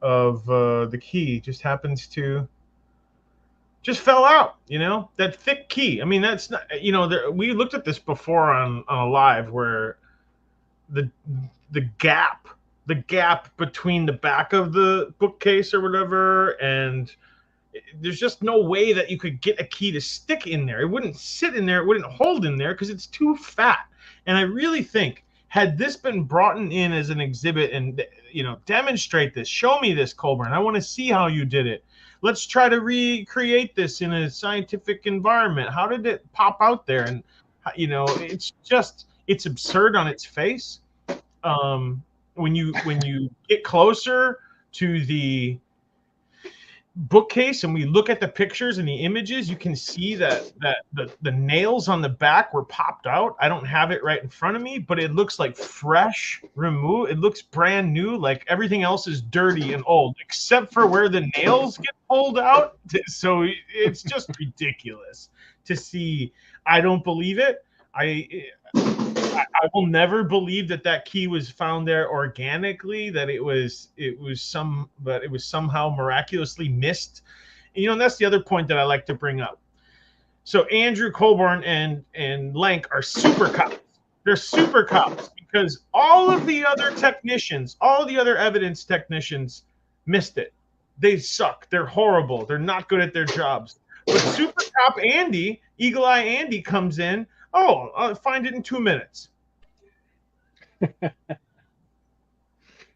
[SPEAKER 1] of the key. Just happens to just fell out, that thick key. I mean, that's not, we looked at this before on a live where the gap between the back of the bookcase or whatever, and there's just no way that you could get a key to stick in there. It wouldn't sit in there. It wouldn't hold in there because it's too fat. And I really think, had this been brought in as an exhibit and, demonstrate this, show me this, Colburn. I want to see how you did it. Let's try to recreate this in a scientific environment. How did it pop out there? And, it's absurd on its face. When you get closer to the bookcase and we look at the pictures and the images, you can see that the nails on the back were popped out. I don't have it right in front of me, but it looks like fresh removed. It looks brand new. Like everything else is dirty and old except for where the nails get pulled out. So it's just ridiculous to see. I don't believe it. I will never believe that key was found there organically, that it was somehow miraculously missed. And that's the other point that I like to bring up. So Andrew, Colburn, and Lank are super cops. They're super cops because all of the other technicians, all the other evidence technicians missed it. They suck. They're horrible. They're not good at their jobs. But super cop Andy, Eagle Eye Andy, comes in. Oh, I'll find it in 2 minutes.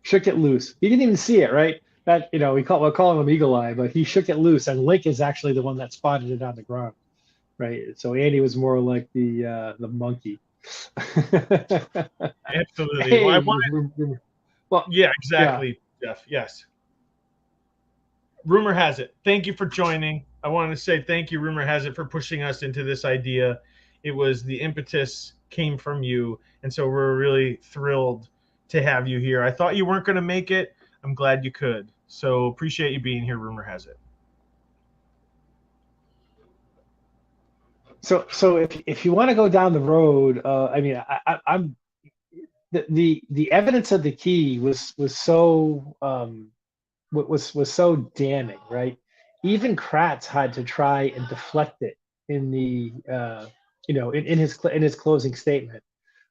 [SPEAKER 2] Shook it loose. He didn't even see it, right? That we're calling him Eagle Eye, but he shook it loose, and Link is actually the one that spotted it on the ground, right? So Andy was more like the monkey.
[SPEAKER 1] Absolutely.
[SPEAKER 2] Hey,
[SPEAKER 1] yeah, exactly, yeah. Jeff. Yes. Rumor has it. Thank you for joining. I wanted to say thank you, Rumor has it, for pushing us into this idea. It was the impetus came from you, and so we're really thrilled to have you here. I thought you weren't going to make it. I'm glad you could. So appreciate you being here, Rumor has it.
[SPEAKER 2] So if you want to go down the road, I'm the evidence of the key was so damning, right? Even Kratz had to try and deflect it in the in his closing statement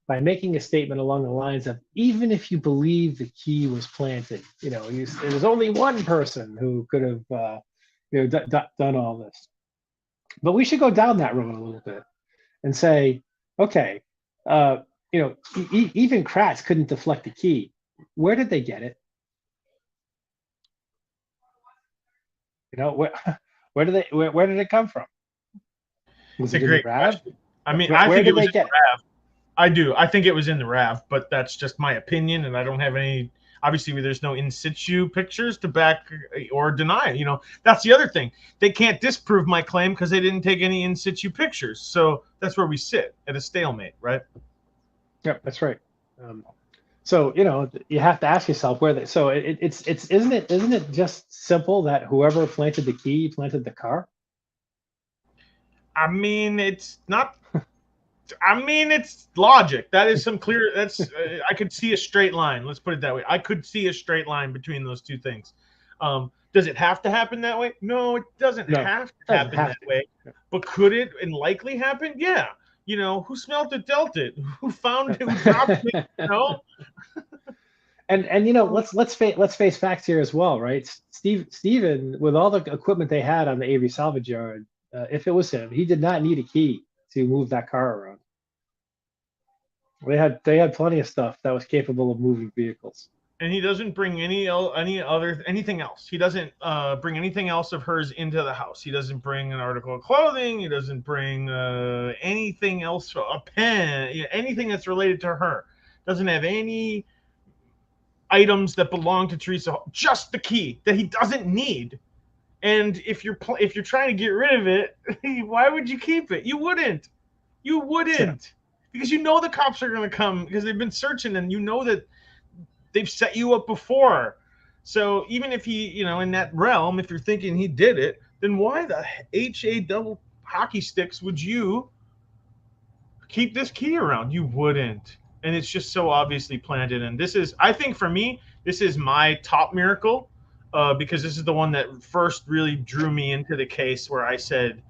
[SPEAKER 2] by making a statement along the lines of, even if you believe the key was planted, there was only one person who could have done all this. But we should go down that road a little bit and say, okay, even Kratz couldn't deflect the key. Where did they get it? Where did it come from? Was it in the lab?
[SPEAKER 1] I mean,
[SPEAKER 2] Where
[SPEAKER 1] I think
[SPEAKER 2] did
[SPEAKER 1] it was
[SPEAKER 2] they
[SPEAKER 1] in
[SPEAKER 2] get?
[SPEAKER 1] the RAV. I do. I think it was in the RAV, but that's just my opinion, and I don't have any. Obviously, there's no in situ pictures to back or deny it. You know, that's the other thing. They can't disprove my claim because they didn't take any in situ pictures. So that's where we sit at a stalemate, right?
[SPEAKER 2] Yep, that's right. So you have to ask yourself where they. So it's isn't it just simple that whoever planted the key planted the car?
[SPEAKER 1] I mean, it's not. I mean, it's logic. That is some clear. That's I could see a straight line. Let's put it that way. I could see a straight line between those two things. Does it have to happen that way? No, it doesn't
[SPEAKER 2] No,
[SPEAKER 1] have to
[SPEAKER 2] doesn't
[SPEAKER 1] happen
[SPEAKER 2] have
[SPEAKER 1] that
[SPEAKER 2] to.
[SPEAKER 1] way. But could it and likely happen? Yeah. You know, who smelt it, dealt it. Who found it, who dropped it? You know.
[SPEAKER 2] And let's face facts here as well, right? Steven, with all the equipment they had on the Avery salvage yard, if it was him, he did not need a key to move that car around. They had plenty of stuff that was capable of moving vehicles.
[SPEAKER 1] And he doesn't bring anything else. He doesn't bring anything else of hers into the house. He doesn't bring an article of clothing. He doesn't bring anything else, a pen, anything that's related to her. Doesn't have any items that belong to Teresa. Just the key that he doesn't need. And if you're trying to get rid of it, why would you keep it? You wouldn't. You wouldn't. Yeah. Because you know the cops are going to come because they've been searching and you know that they've set you up before. So even if he, in that realm, if you're thinking he did it, then why the HA double hockey sticks would you keep this key around? You wouldn't. And it's just so obviously planted. And this is, I think for me, this is my top miracle because this is the one that first really drew me into the case where I said,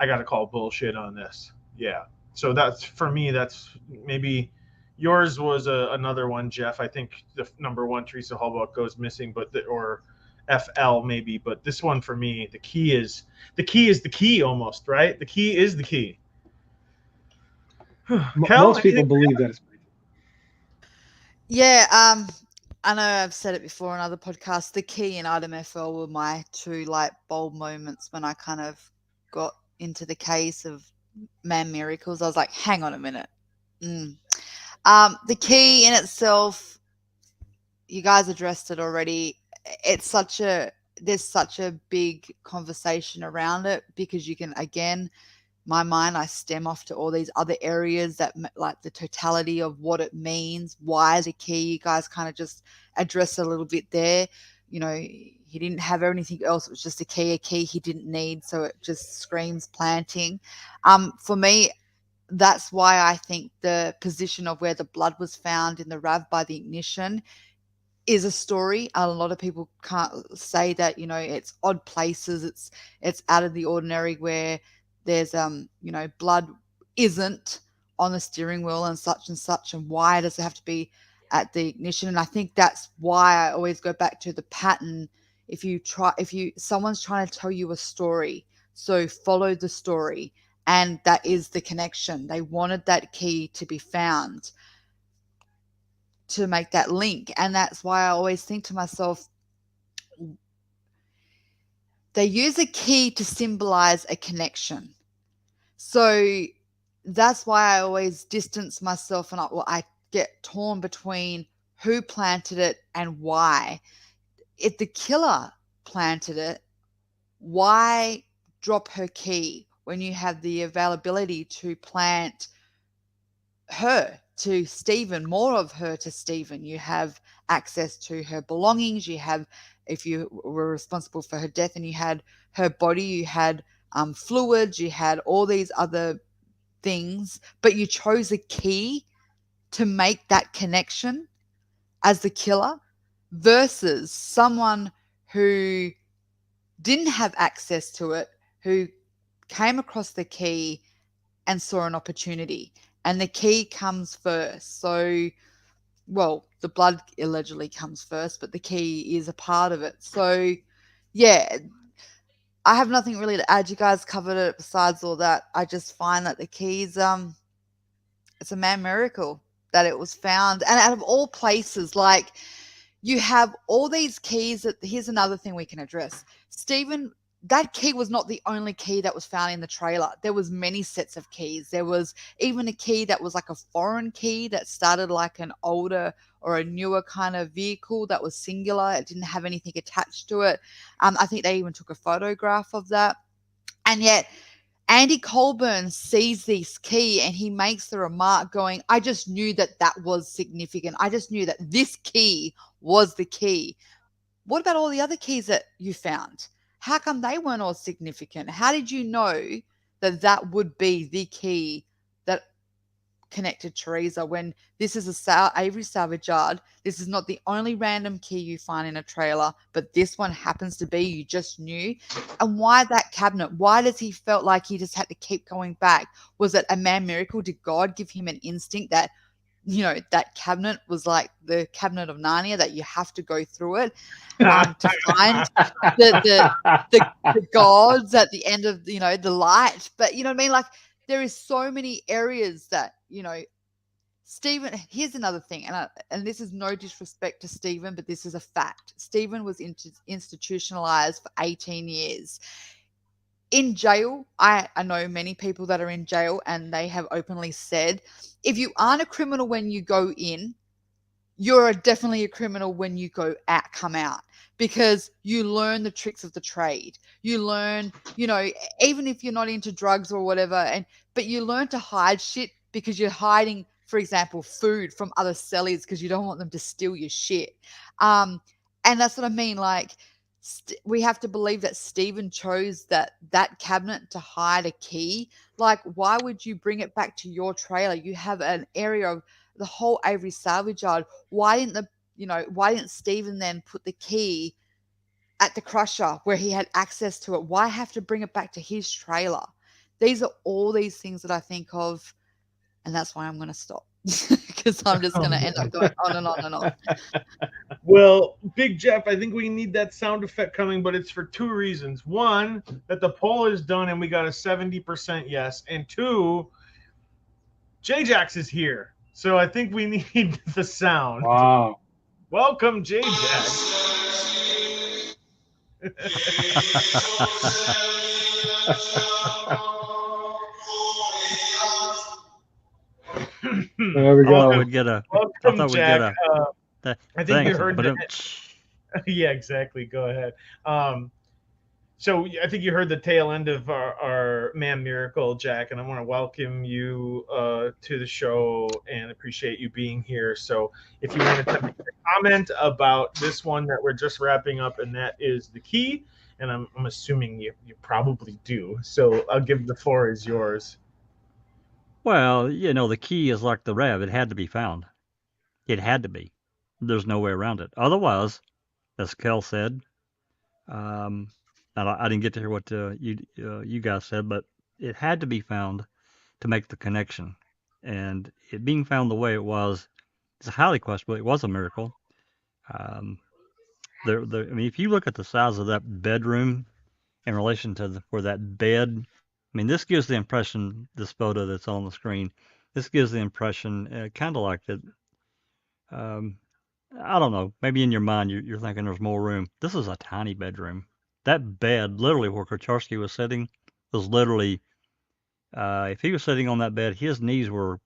[SPEAKER 1] I got to call bullshit on this. Yeah. So that's, for me, that's maybe... Yours was another one, Jeff. I think the number one, Teresa halbach, goes missing, or FL maybe. But this one for me, the key is the key almost, right? The key is the key.
[SPEAKER 2] Most people believe that.
[SPEAKER 3] Yeah, I know I've said it before on other podcasts. The key and Item FL were my two bold moments when I kind of got into the case of MAM Miracles. I was like, hang on a minute. The key in itself, you guys addressed it already. There's such a big conversation around it because you can, again, my mind, I stem off to all these other areas that like the totality of what it means, why the key. You guys kind of just address it a little bit there. He didn't have anything else. It was just a key he didn't need. So it just screams planting. For me, that's why I think the position of where the blood was found in the RAV by the ignition is a story. A lot of people can't say that, it's odd places. It's out of the ordinary where there's, blood isn't on the steering wheel and such, and why does it have to be at the ignition? And I think that's why I always go back to the pattern. If someone's trying to tell you a story, so follow the story. And that is the connection. They wanted that key to be found to make that link. And that's why I always think to myself, they use a key to symbolize a connection. So that's why I always distance myself and I get torn between who planted it and why. If the killer planted it, why drop her key when you have the availability to plant her to Stephen, more of her to Stephen? You have access to her belongings. You have, if you were responsible for her death and you had her body, you had fluids, you had all these other things, but you chose a key to make that connection as the killer versus someone who didn't have access to it, who came across the key and saw an opportunity. And the key comes first. So, well, the blood allegedly comes first, but the key is a part of it. So, yeah, I have nothing really to add. You guys covered it. Besides all that, I just find that the keys, it's a MAM miracle that it was found. And out of all places, like, you have all these keys. Here's another thing we can address. Stephen that key was not the only key that was found in the trailer. There was many sets of keys. There was even a key that was like a foreign key that started like an older or a newer kind of vehicle that was singular. It didn't have anything attached to it. I think they even took a photograph of that. And yet Andy Colburn sees this key and he makes the remark going, I just knew that that was significant. I just knew that this key was the key. What about all the other keys that you found? How come they weren't all significant? How did you know that that would be the key that connected Teresa when this is a Avery salvage yard? This is not the only random key you find in a trailer, but this one happens to be, you just knew. And why that cabinet? Why does he felt like he just had to keep going back? Was it a man miracle? Did God give him an instinct that, you know, that cabinet was like the cabinet of Narnia, that you have to go through it to find the gods at the end of, you know, the light? But you know what I mean? Like, there is so many areas that, you know, Stephen, here's another thing, and this is no disrespect to Stephen, but this is a fact. Stephen was institutionalized for 18 years. In jail, I know many people that are in jail, and they have openly said, if you aren't a criminal when you go in, you're definitely a criminal when you come out, because you learn the tricks of the trade. You learn, you know, even if you're not into drugs or whatever, but you learn to hide shit because you're hiding, for example, food from other cellies because you don't want them to steal your shit. And that's what I mean. Like, we have to believe that Stephen chose that cabinet to hide a key. Like, why would you bring it back to your trailer? You have an area of the whole Avery salvage yard. Why didn't Stephen then put the key at the crusher where he had access to it? Why have to bring it back to his trailer? These are all these things that I think of, and that's why I'm going to stop, because I'm just going to end up going on and on and on.
[SPEAKER 1] Well, Big Jeff, I think we need that sound effect coming, but it's for two reasons. One, that the poll is done and we got a 70% yes. And two, J-Jax is here. So I think we need the sound.
[SPEAKER 2] Wow.
[SPEAKER 1] Welcome, J-Jax.
[SPEAKER 2] There we go.
[SPEAKER 4] I thought we'd get a.
[SPEAKER 1] I think you heard that. Yeah, exactly. Go ahead. So I think you heard the tail end of our MAM Miracle, Jack, and I want to welcome you to the show and appreciate you being here. So if you wanted to make a comment about this one that we're just wrapping up, and that is the key, and I'm assuming you probably do. So I'll give the floor is yours.
[SPEAKER 4] Well, you know, the key is like the rev. It had to be found. It had to be. There's no way around it. Otherwise, as Kel said, and I didn't get to hear what you guys said, but it had to be found to make the connection. And it being found the way it was, it's highly questionable. It was a miracle. I mean, if you look at the size of that bedroom in relation to where that bed, I mean, this gives the impression, this photo that's on the screen, this gives the impression, kind of like that. I don't know. Maybe in your mind you're thinking there's more room. This is a tiny bedroom. That bed, literally where Kocharsky was sitting, was literally, if he was sitting on that bed, his knees were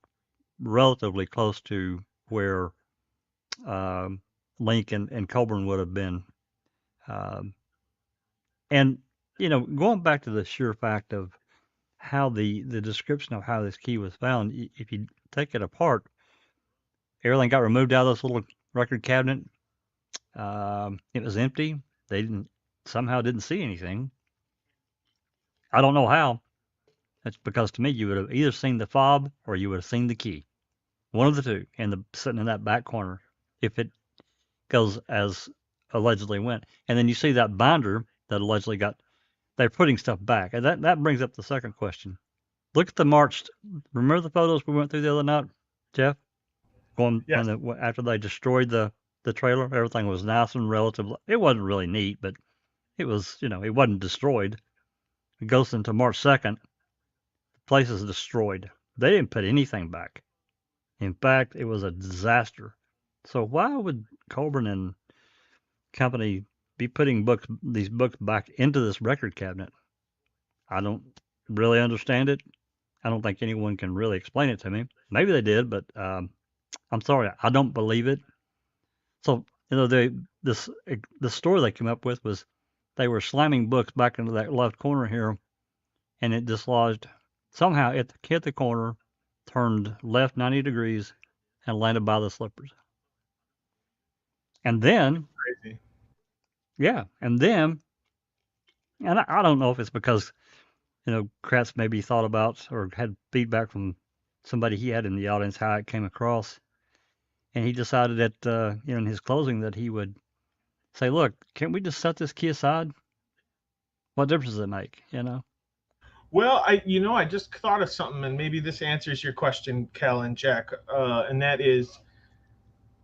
[SPEAKER 4] relatively close to where Link and Colburn would have been. And, you know, going back to the sheer fact of how the description of how this key was found, if you take it apart, everything got removed out of this little record cabinet. It was empty. They somehow didn't see anything. I don't know how. That's because to me, you would have either seen the fob or you would have seen the key. One of the two, and sitting in that back corner, if it goes as allegedly went. And then you see that binder that allegedly they're putting stuff back. And that brings up the second question. Look at the marched. Remember the photos we went through the other night, Jeff?
[SPEAKER 1] Yes.
[SPEAKER 4] After they destroyed the trailer, everything was nice and relative. It wasn't really neat, but it was, you know, it wasn't destroyed. It goes into March 2nd. The place is destroyed. They didn't put anything back. In fact, it was a disaster. So why would Colburn and company be putting these books back into this record cabinet? I don't really understand it. I don't think anyone can really explain it to me. Maybe they did, but I'm sorry, I don't believe it. So, the story they came up with was they were slamming books back into that left corner here, and it dislodged. Somehow it hit the corner, turned left 90 degrees, and landed by the slippers. And then,
[SPEAKER 1] Crazy.
[SPEAKER 4] yeah, and I don't know if it's because, Kratz maybe thought about or had feedback from somebody he had in the audience how it came across. And he decided that, in his closing that he would say, look, can't we just set this key aside? What difference does it make,
[SPEAKER 1] Well, I just thought of something, and maybe this answers your question, Cal and Jack, and that is,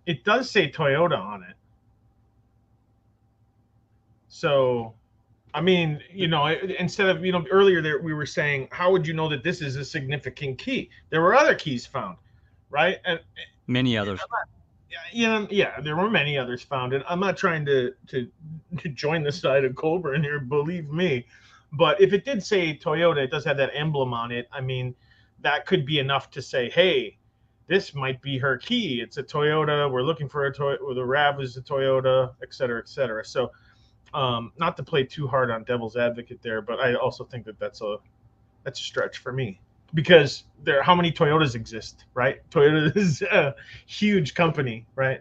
[SPEAKER 1] it does say Toyota on it. So, I mean, instead of, earlier there we were saying, how would you know that this is a significant key? There were other keys found, right? And
[SPEAKER 4] Many others.
[SPEAKER 1] Yeah, there were many others found, and I'm not trying to join the side of Colburn here, believe me. But if it did say Toyota, it does have that emblem on it. I mean, that could be enough to say, hey, this might be her key. It's a Toyota. We're looking for a Toyota. Or the RAV is a Toyota, et cetera, et cetera. So, not to play too hard on devil's advocate there, but I also think that that's a stretch for me, because how many Toyotas exist, right? Toyota is a huge company, right?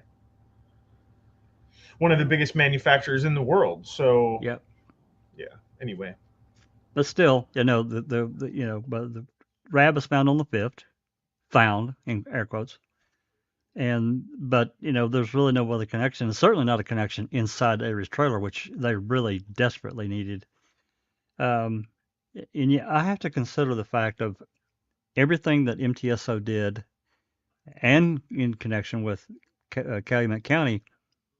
[SPEAKER 1] One of the biggest manufacturers in the world. So,
[SPEAKER 4] Yep.
[SPEAKER 1] Yeah. Anyway.
[SPEAKER 4] But still, the RAB is found on the 5th, found in air quotes, but there's really no other connection. Certainly not a connection inside Avery's trailer, which they really desperately needed. And I have to consider the fact of everything that MTSO did, and in connection with Calumet County,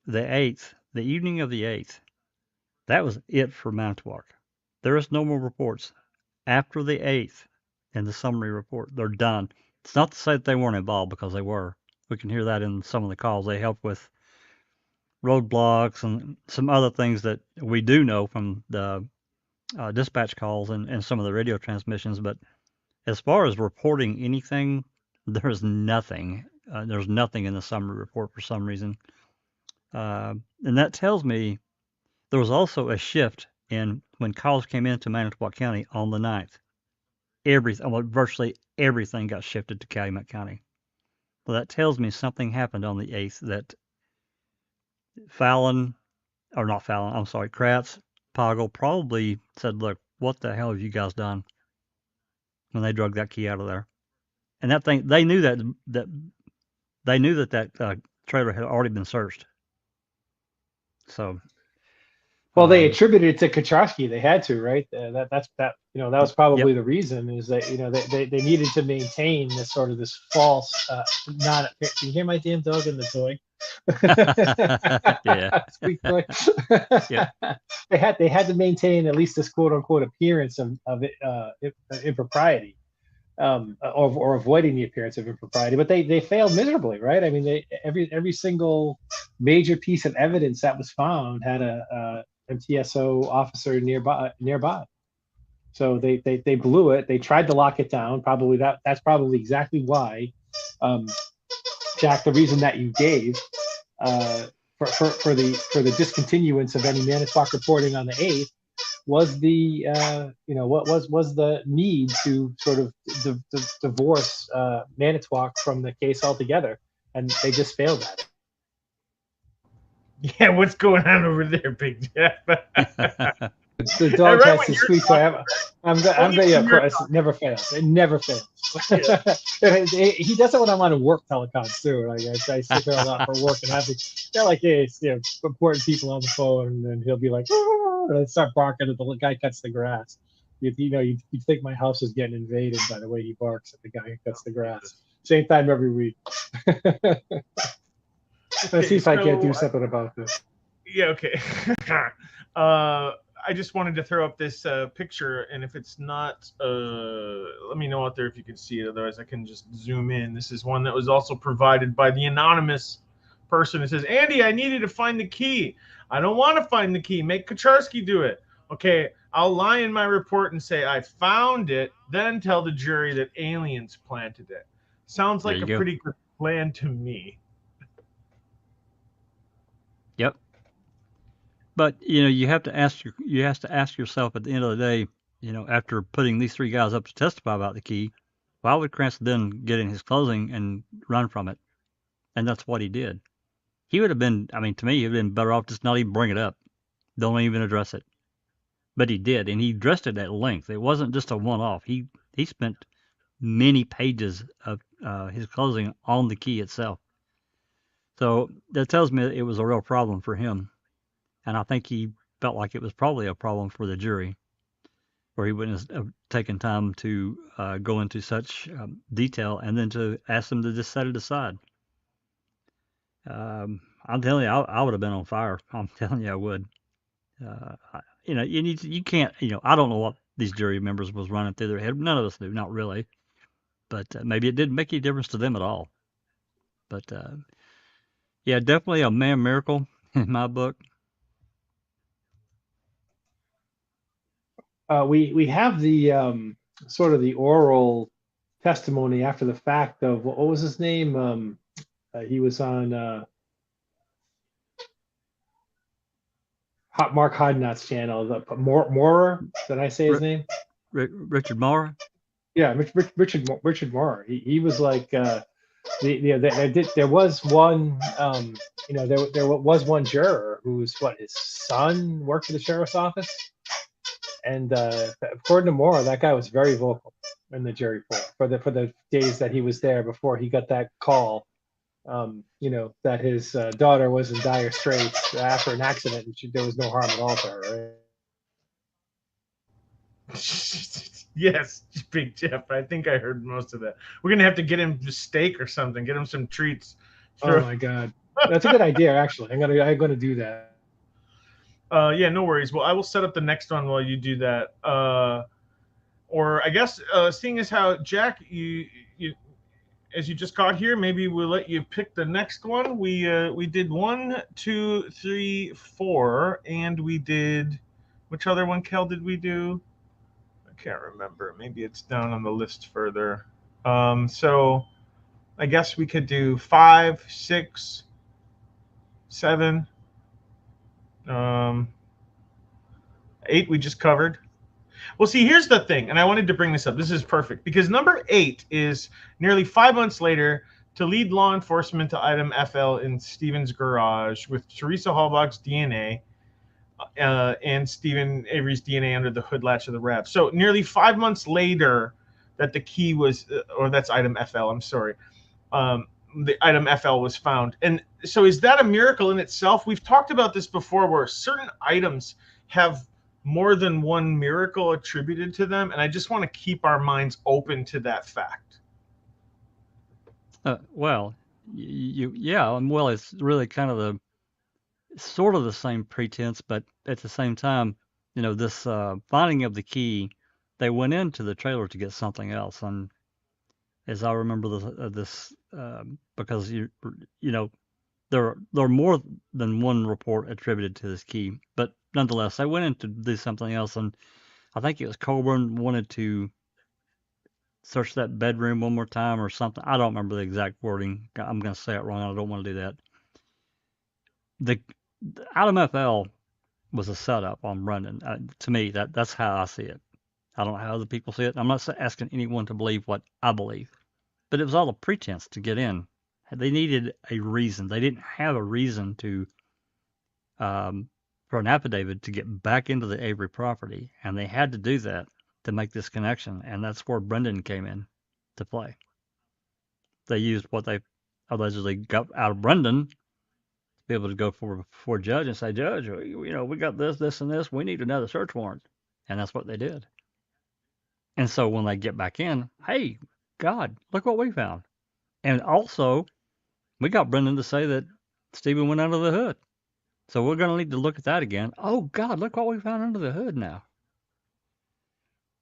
[SPEAKER 4] the evening of the 8th, that was it for Manitowoc. There is no more reports after the 8th in the summary report. They're done. It's not to say that they weren't involved, because they were. We can hear that in some of the calls. They helped with roadblocks and some other things that we do know from the dispatch calls and some of the radio transmissions. But as far as reporting anything, there's nothing. There's nothing in the summary report for some reason. And that tells me there was also a shift in when calls came into Manitowoc County on the 9th. Virtually everything got shifted to Calumet County. Well, that tells me something happened on the 8th that Kratz, Poggle probably said, look, what the hell have you guys done, when they drug that key out of there. And that thing, they knew that trailer had already been searched. So,
[SPEAKER 2] well, they attributed it to Kachowski. They had to, right? That was probably the reason, is that they needed to maintain this sort of this false Can you hear my damn dog in the toy?
[SPEAKER 4] Yeah.
[SPEAKER 2] Squeak toy.
[SPEAKER 4] Yeah.
[SPEAKER 2] They had to maintain at least this quote unquote appearance of impropriety, or avoiding the appearance of impropriety. But they failed miserably, right? I mean, every single major piece of evidence that was found had a MTSO officer nearby. So they blew it. They tried to lock it down. Probably that's probably exactly why, Jack, the reason that you gave for the discontinuance of any Manitowoc reporting on the 8th was the was the need to sort of divorce Manitowoc from the case altogether, and they just failed at it.
[SPEAKER 1] Yeah, what's going on over there, Big Jeff?
[SPEAKER 2] The dog has to squeak. I'm yeah, of course, it never fails. It never fails. Yeah. He does it when I'm on work telecoms too. Like I sit there a lot for work, and they're like, hey, important people on the phone, and then he'll be like, oh, and I start barking at the guy cuts the grass. You'd think my house is getting invaded by the way he barks at the guy who cuts the grass. Same time every week. Let's see if I can't do something about this.
[SPEAKER 1] Yeah, okay. I just wanted to throw up this picture, and if it's not, let me know out there if you can see it. Otherwise, I can just zoom in. This is one that was also provided by the anonymous person who says, Andy, I need you to find the key. I don't want to find the key. Make Kucharski do it. Okay, I'll lie in my report and say I found it, then tell the jury that aliens planted it. Sounds
[SPEAKER 4] There
[SPEAKER 1] like
[SPEAKER 4] you
[SPEAKER 1] a
[SPEAKER 4] go.
[SPEAKER 1] pretty good plan to me.
[SPEAKER 4] Yep. But you have to ask yourself at the end of the day, after putting these three guys up to testify about the key, why would Cranston then get in his closing and run from it? And that's what he did. He would have been, I mean, to me, he would have been better off just not even bring it up. Don't even address it. But he did, and he addressed it at length. It wasn't just a one-off. He spent many pages of his closing on the key itself. So that tells me it was a real problem for him. And I think he felt like it was probably a problem for the jury, where he wouldn't have taken time to go into such detail and then to ask them to just set it aside. I'm telling you, I would have been on fire. I'm telling you, I would. You can't, I don't know what these jury members was running through their head. None of us do, not really. But maybe it didn't make any difference to them at all. But yeah, definitely a man miracle in my book.
[SPEAKER 2] We have the sort of the oral testimony after the fact of what was his name? He was on Mark Hodnot's channel. Maurer, did I say his name?
[SPEAKER 4] Richard Maurer.
[SPEAKER 2] Yeah, Richard Maurer. He was like there was one there was one juror whose his son worked for the sheriff's office, and according to Maurer, that guy was very vocal in the jury pool for the days that he was there before he got that call. That his daughter was in dire straits after an accident, and there was no harm at all to her. Right?
[SPEAKER 1] Yes, Big Jeff. I think I heard most of that. We're gonna have to get him a steak or something. Get him some treats.
[SPEAKER 2] Oh my God, that's a good idea. Actually, I'm gonna do that.
[SPEAKER 1] Yeah, no worries. Well, I will set up the next one while you do that. Or I guess seeing as how Jack, you as you just got here, maybe we'll let you pick the next one. We did 1, 2, 3, 4, and we did, which other one, Kel, did we do? I can't remember. Maybe it's down on the list further. So I guess we could do 5, 6, 7, 8 we just covered. Well, see, here's the thing, and I wanted to bring this up. This is perfect because number 8 is nearly 5 months later to lead law enforcement to item FL in Stephen's garage with Teresa Halbach's DNA and Stephen Avery's DNA under the hood latch of the RAV. So nearly 5 months later that the key was, or that's item FL, I'm sorry, the item FL was found. And so is that a miracle in itself? We've talked about this before where certain items have more than one miracle attributed to them, and I just want to keep our minds open to that fact.
[SPEAKER 4] Well, it's really kind of sort of the same pretense, but at the same time, this finding of the key, they went into the trailer to get something else, and as I remember this, because there are more than one report attributed to this key, but nonetheless, they went in to do something else, and I think it was Colburn wanted to search that bedroom one more time or something. I don't remember the exact wording. I'm going to say it wrong. I don't want to do that. The item FL was a setup on Brendan. To me, that's how I see it. I don't know how other people see it. I'm not asking anyone to believe what I believe, but it was all a pretense to get in. They needed a reason. They didn't have a reason to for an affidavit to get back into the Avery property, and they had to do that to make this connection, and that's where Brendan came in to play. They used what they allegedly got out of Brendan to be able to go before a judge and say, Judge, we got this, this, and this. We need another search warrant, and that's what they did. And so when they get back in, hey, God, look what we found. And also, we got Brendan to say that Stephen went under the hood. So we're going to need to look at that again. Oh, God, look what we found under the hood now.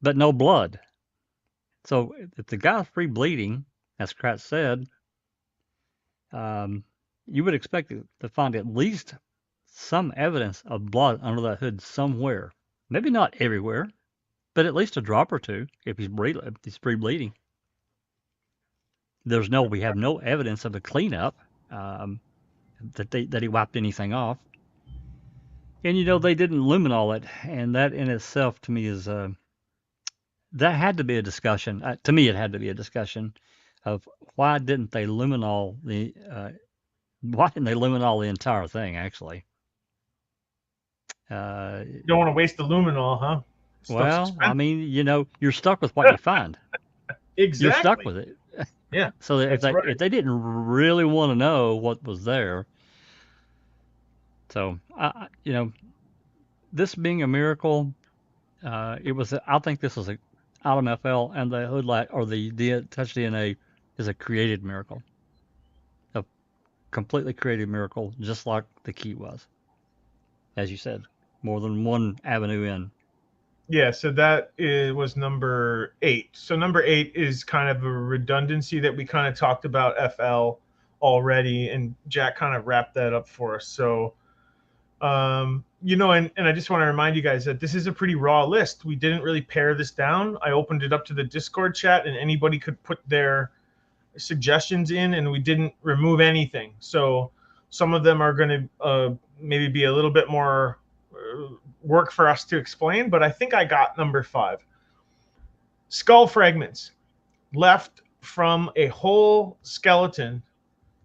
[SPEAKER 4] But no blood. So if the guy's free bleeding, as Kratz said, you would expect to find at least some evidence of blood under that hood somewhere. Maybe not everywhere, but at least a drop or two if he's pre-bleeding. We have no evidence of a cleanup that he wiped anything off. And they didn't luminol it, and that in itself to me is that had to be a discussion. To me, it had to be a discussion of why didn't they luminol the entire thing? Actually,
[SPEAKER 1] You don't want to waste the luminol, huh?
[SPEAKER 4] Well, I mean, you're stuck with what you find.
[SPEAKER 1] Exactly.
[SPEAKER 4] You're stuck with it.
[SPEAKER 1] Yeah.
[SPEAKER 4] So if they didn't really want to know what was there, so this being a miracle, it was. I think this was out of FL, and the hood light or the touch DNA is a created miracle, a completely created miracle, just like the key was, as you said, more than one avenue in.
[SPEAKER 1] Yeah, so that was number 8. So number 8 is kind of a redundancy that we kind of talked about FL already, and Jack kind of wrapped that up for us. So, and I just want to remind you guys that this is a pretty raw list. We didn't really pare this down. I opened it up to the Discord chat, and anybody could put their suggestions in, and we didn't remove anything. So some of them are going to maybe be a little bit more work for us to explain, but I think I got number 5. Skull fragments left from a whole skeleton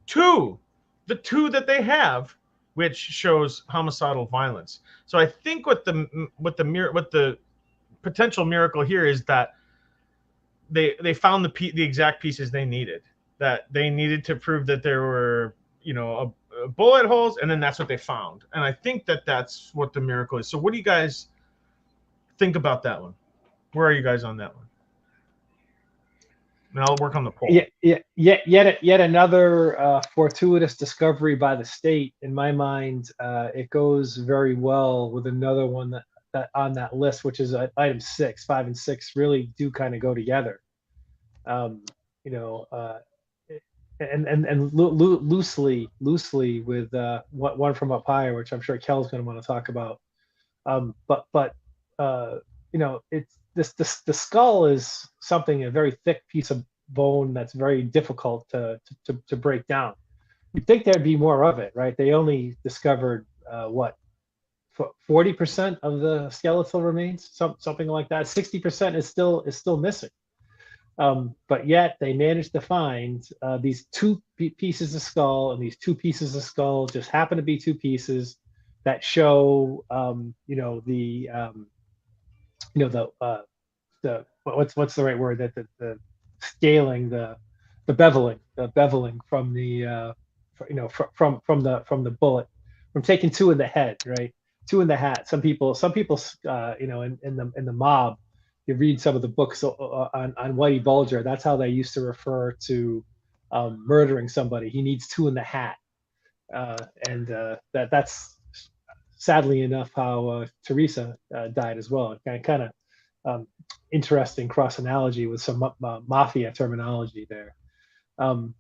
[SPEAKER 1] to the 2 that they have, which shows homicidal violence. So I think what the potential miracle here is that they found the exact pieces they needed, that they needed to prove that there were bullet holes, and then that's what they found. And I think that that's what the miracle is. So what do you guys think about that one? Where are you guys on that one? And I'll work on the poll.
[SPEAKER 2] Yet another fortuitous discovery by the state. In my mind, it goes very well with another one that on that list, which is item 6. 5 and 6 really do kind of go together. And loosely with one from up higher, which I'm sure Kel's going to want to talk about. It's the skull is something, a very thick piece of bone that's very difficult to break down. You'd think there'd be more of it, right? They only discovered 40% of the skeletal remains, something like that. 60% is still missing. But yet they managed to find these 2 pieces of skull, and these 2 pieces of skull just happen to be 2 pieces that show, what's the right word, that the scaling, the beveling from the from the bullet, from taking 2 in the head, right? 2 in the hat. Some people, in the mob. You read some of the books on Whitey Bulger. That's how they used to refer to murdering somebody. He needs 2 in the hat, that's sadly enough how Teresa died as well. Kind of interesting cross analogy with some mafia terminology there. When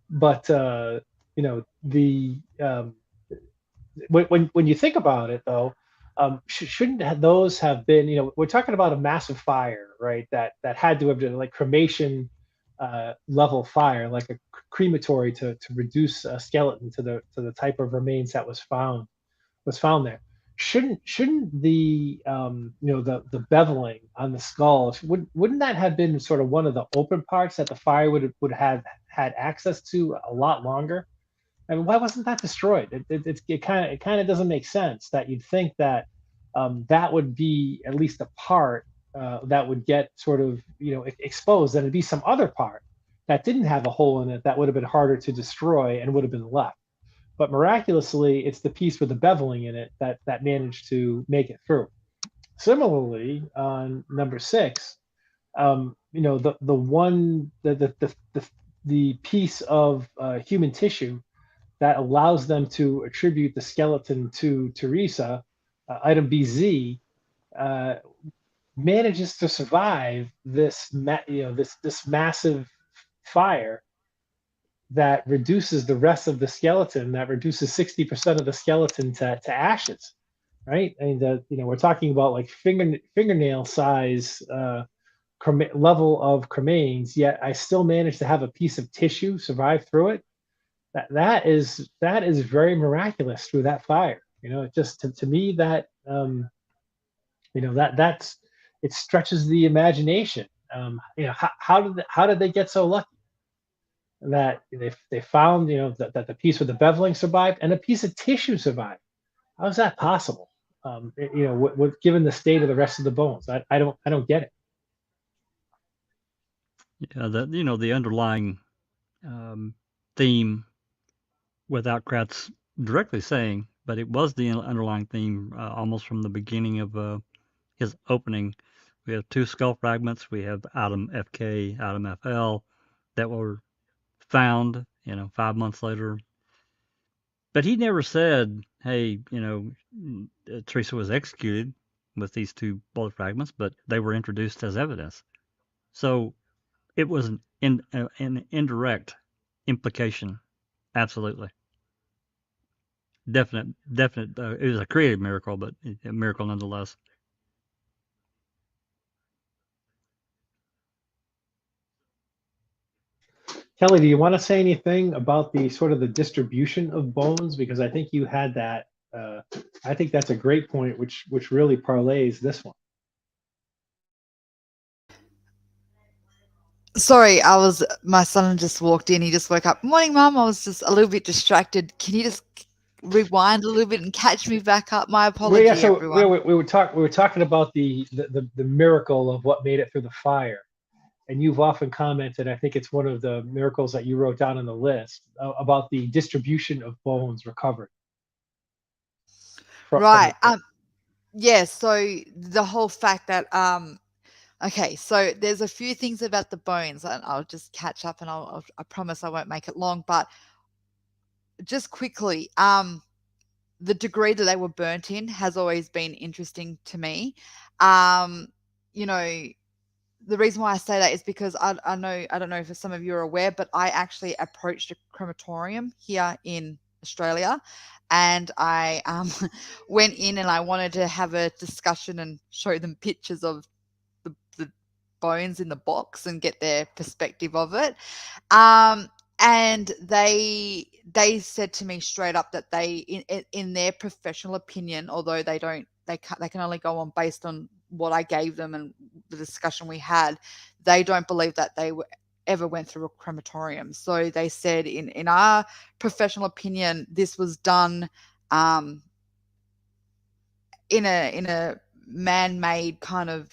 [SPEAKER 2] you think about it, though. Shouldn't those have been, we're talking about a massive fire, right? That had to have been like cremation level fire, like a crematory to reduce a skeleton to the type of remains that was found there. Shouldn't the the beveling on the skull, wouldn't that have been sort of one of the open parts that the fire would have had access to a lot longer? I mean, why wasn't that destroyed? It kind of doesn't make sense that you'd think that that would be at least a part that would get sort of exposed, and it'd be some other part that didn't have a hole in it that would have been harder to destroy and would have been left. But miraculously, it's the piece with the beveling in it that managed to make it through. Similarly, on number 6, the piece of human tissue that allows them to attribute the skeleton to Teresa, item BZ, manages to survive this massive fire that reduces the rest of the skeleton, that reduces 60% of the skeleton to ashes, right? And we're talking about like fingernail size level of cremains, yet I still managed to have a piece of tissue survive through it. That is very miraculous through that fire. It just to me that that's it stretches the imagination. How did they get so lucky that they found that the piece with the beveling survived and a piece of tissue survived? How is that possible? Given the state of the rest of the bones, I don't get it.
[SPEAKER 4] Yeah, the underlying theme, without Kratz directly saying, but it was the underlying theme almost from the beginning of his opening. We have 2 skull fragments. We have Atom FK, Atom FL that were found, 5 months later. But he never said, hey, Teresa was executed with these 2 bullet fragments, but they were introduced as evidence. So it was an indirect implication. Absolutely. Definite. It was a creative miracle, but a miracle nonetheless.
[SPEAKER 2] Kelly, do you want to say anything about the sort of the distribution of bones? Because I think you had that. I think that's a great point, which really parlays this one.
[SPEAKER 3] Sorry, my son just walked in. He just woke up. Morning, Mum. I was just a little bit distracted. Can you just rewind a little bit and catch me back up? My apology, everyone.
[SPEAKER 2] We were talking about the miracle of what made it through the fire. And you've often commented, I think it's one of the miracles that you wrote down on the list, about the distribution of bones recovered.
[SPEAKER 3] Right. Yeah. So the whole fact that okay, so there's a few things about the bones, and I'll just catch up, and I promise I won't make it long. But just quickly, the degree that they were burnt in has always been interesting to me. The reason why I say that is because I don't know if some of you are aware, but I actually approached a crematorium here in Australia, and I went in and I wanted to have a discussion and show them pictures of the bones in the box and get their perspective of it. And they said to me straight up that they, in their professional opinion, although they can only go on based on what I gave them and the discussion we had, they don't believe that they ever went through a crematorium. So they said, in our professional opinion, this was done in a man-made kind of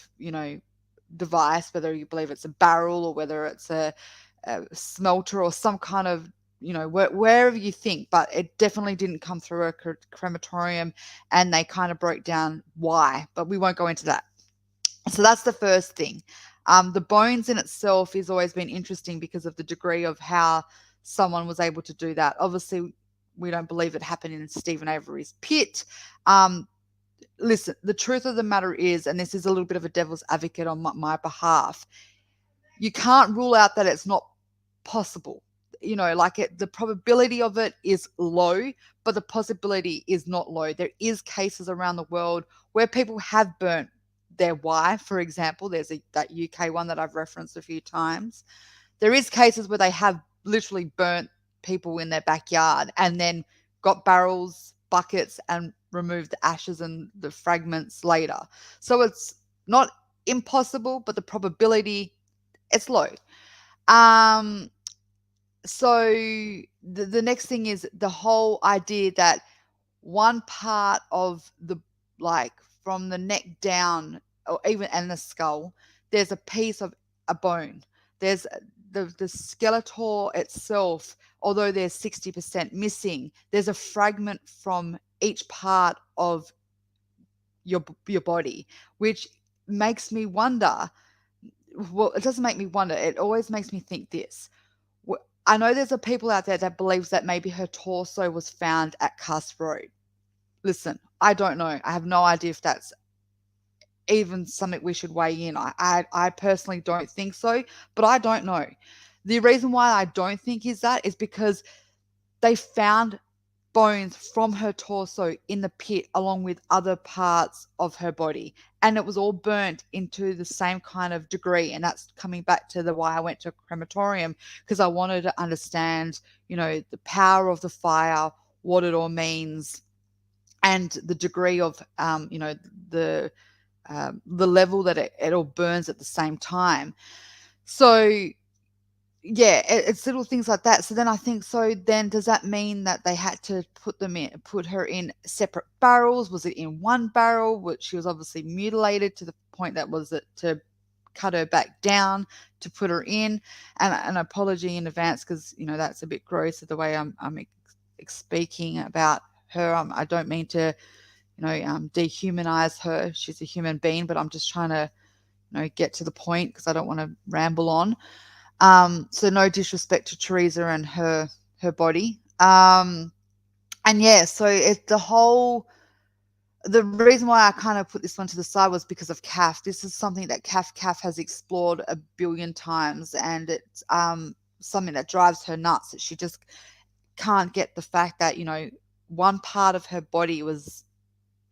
[SPEAKER 3] device, whether you believe it's a barrel or whether it's a smelter or some kind of wherever you think, but it definitely didn't come through a crematorium, and they kind of broke down why, but we won't go into that. So that's the first thing. The bones in itself has always been interesting because of the degree of how someone was able to do that. Obviously, we don't believe it happened in Stephen Avery's pit. Listen, the truth of the matter is, and this is a little bit of a devil's advocate on my behalf, you can't rule out that it's not possible. The probability of it is low, but the possibility is not low. There is cases around the world where people have burnt their wife, for example. There's that UK one that I've referenced a few times. There is cases where they have literally burnt people in their backyard and then got barrels, buckets, and removed the ashes and the fragments later. So it's not impossible, but the probability, it's low. So the next thing is the whole idea that one part of the, like, from the neck down, or even and the skull, there's a piece of a bone. There's the skeletor itself, although there's 60% missing, there's a fragment from each part of your body, which makes me wonder. Well, it doesn't make me wonder. It always makes me think this. I know there's a people out there that believes that maybe her torso was found at Cusp Road. Listen, I don't know. I have no idea if that's even something we should weigh in. I personally don't think so, but I don't know. The reason why I don't think is because they found bones from her torso in the pit along with other parts of her body, and it was all burnt into the same kind of degree. And that's coming back to the why I went to a crematorium, because I wanted to understand, you know, the power of the fire, what it all means, and the degree of you know, the level that it all burns at the same time. So yeah, it's little things like that. So then I think, so then does that mean that they had to put her in separate barrels? Was it in one barrel, which she was obviously mutilated to the point that was it to cut her back down to put her in? And an apology in advance, because, you know, that's a bit gross of the way I'm speaking about her. I don't mean to, you know, dehumanize her. She's a human being, but I'm just trying to, you know, get to the point, because I don't want to ramble on. So no disrespect to Teresa and her body. And yeah, so the reason why I kind of put this one to the side was because of CAF. This is something that CAF has explored a billion times, and it's something that drives her nuts, that she just can't get the fact that, you know, one part of her body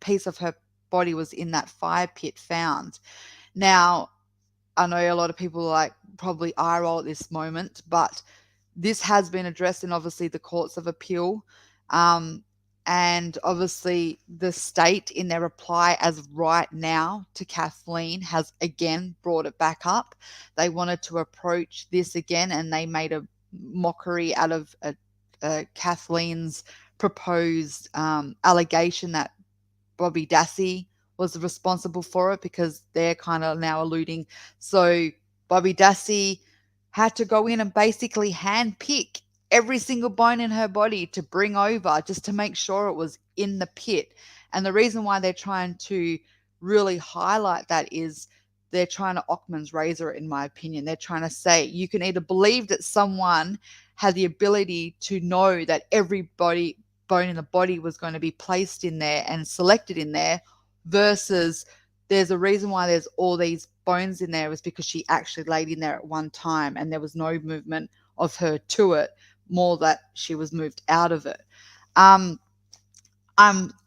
[SPEAKER 3] piece of her body was in that fire pit found. Now, I know a lot of people like probably eye roll at this moment, but this has been addressed in obviously the courts of appeal. And obviously the state in their reply as right now to Kathleen has again brought it back up. They wanted to approach this again, and they made a mockery out of Kathleen's proposed allegation that Bobby Dassey was responsible for it, because they're kind of now alluding. So Bobby Dassey had to go in and basically hand pick every single bone in her body to bring over, just to make sure it was in the pit. And the reason why they're trying to really highlight that is they're trying to Occam's razor, in my opinion. They're trying to say you can either believe that someone had the ability to know that every bone in the body was going to be placed in there and selected in there, versus there's a reason why there's all these bones in there, is because she actually laid in there at one time and there was no movement of her to it, more that she was moved out of it.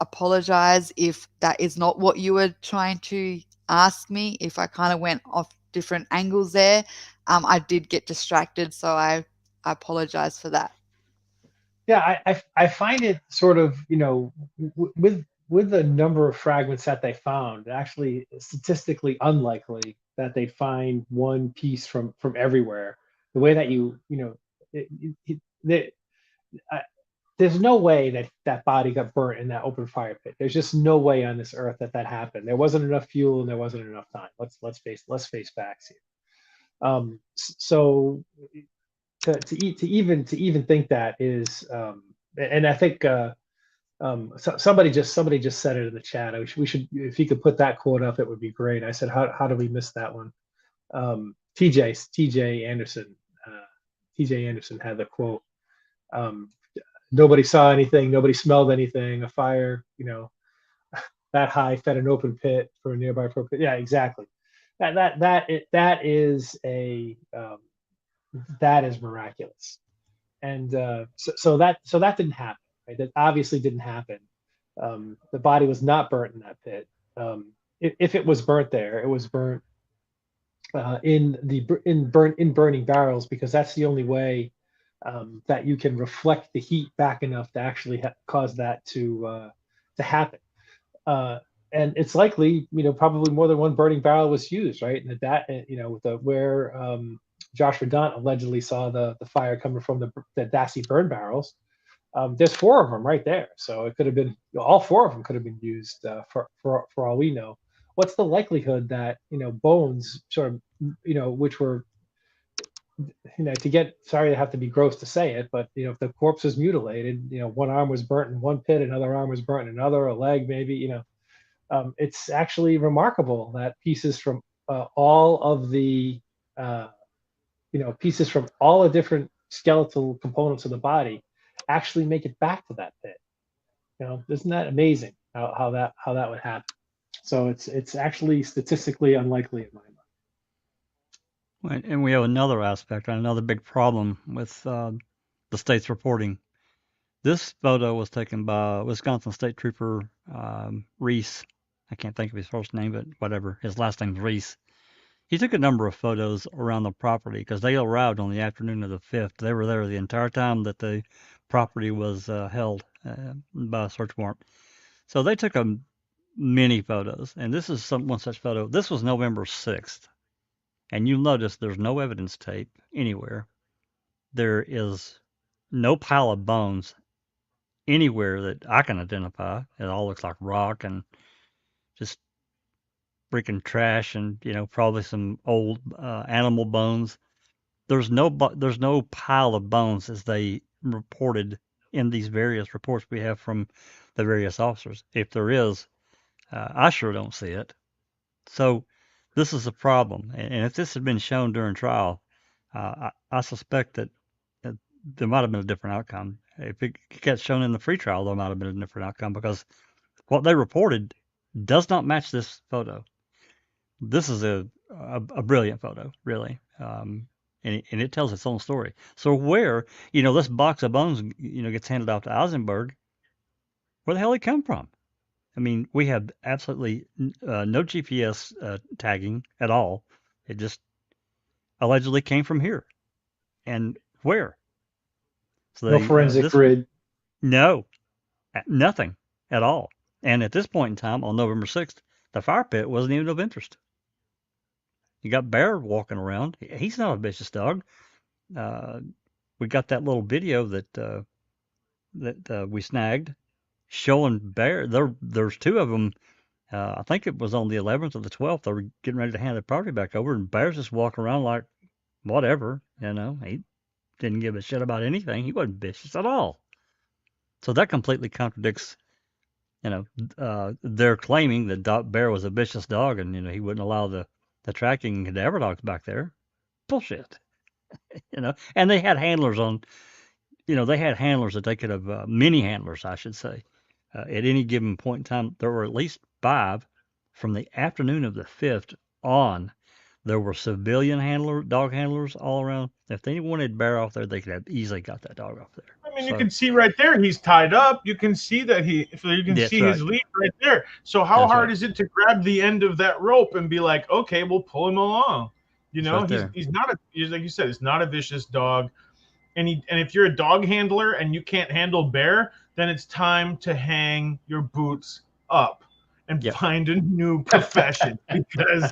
[SPEAKER 3] Apologize if that is not what you were trying to ask me, if I kind of went off different angles there. I did get distracted, so I apologize for that.
[SPEAKER 2] Yeah, I find it sort of, you know, with the number of fragments that they found, actually statistically unlikely that they'd find one piece from everywhere. The way that you know, there's no way that body got burnt in that open fire pit. There's just no way on this earth that happened. There wasn't enough fuel and there wasn't enough time. Let's face facts here. So to even think that is, and I think somebody just said it in the chat. We should, if you could put that quote up, it would be great. I said, how did we miss that one? TJ Anderson had the quote. Nobody saw anything, nobody smelled anything. A fire, you know, that high fed an open pit for a nearby pit. Yeah, exactly. That is miraculous. And so that didn't happen. Right? That obviously didn't happen. The body was not burnt in that pit. If it was burnt there, it was burnt in burning barrels, because that's the only way that you can reflect the heat back enough to actually cause that to happen. And it's likely, you know, probably more than one burning barrel was used, right? And that, you know, where Josh Verdant allegedly saw the fire coming from the Dassey burn barrels. There's 4 of them right there, so it could have been, all 4 of them could have been used for all we know. What's the likelihood that, you know, bones sort of, you know, which were, you know, sorry to have to be gross to say it, but, you know, if the corpse was mutilated, you know, one arm was burnt in one pit, another arm was burnt in another, a leg maybe, you know, it's actually remarkable that pieces from all of the, you know, pieces from all the different skeletal components of the body actually make it back to that pit. You know, isn't that amazing how that would happen? So it's actually statistically unlikely in my mind.
[SPEAKER 4] And we have another aspect, another big problem with the state's reporting. This photo was taken by Wisconsin State Trooper Reese. I can't think of his first name, but whatever. His last name's Reese. He took a number of photos around the property because they arrived on the afternoon of the 5th. They were there the entire time that the property was held by a search warrant. So they took many photos, and this is one such photo. This was November 6th, and you'll notice there's no evidence tape anywhere. There is no pile of bones anywhere that I can identify. It all looks like rock and just freaking trash, and probably some old animal bones. There's no pile of bones as they reported in these various reports we have from the various officers. If there is, I sure don't see it. So this is a problem, and if this had been shown during trial, I suspect that there might have been a different outcome. If it gets shown in the free trial, there might have been a different outcome because what they reported does not match this photo. This is a brilliant photo, really, and it tells its own story. So where this box of bones gets handed off to Eisenberg, where the hell did it come from? I mean, we have absolutely no GPS tagging at all. It just allegedly came from here, and where? So
[SPEAKER 2] No forensic grid.
[SPEAKER 4] No, nothing at all. And at this point in time, on November 6th, the fire pit wasn't even of interest. You got Bear walking around. He's not a vicious dog. We got that little video that we snagged showing Bear. There's two of them. I think it was on the 11th or the 12th. They were getting ready to hand the property back over, and Bear's just walking around like whatever. He didn't give a shit about anything. He wasn't vicious at all. So that completely contradicts, they're claiming that Bear was a vicious dog, and he wouldn't allow the tracking cadaver dogs back there. Bullshit. And they had handlers on. They had handlers that they could have, mini handlers, I should say. At any given point in time, there were at least 5 from the afternoon of the 5th on. There were civilian dog handlers all around. If they wanted Bear off there, they could have easily got that dog off there.
[SPEAKER 1] I mean, you can see right there, he's tied up. You can see that you can see his lead right there. So how hard is it to grab the end of that rope and be like, okay, we'll pull him along? He's not like you said, it's not a vicious dog. And if you're a dog handler and you can't handle Bear, then it's time to hang your boots up and find a new profession because.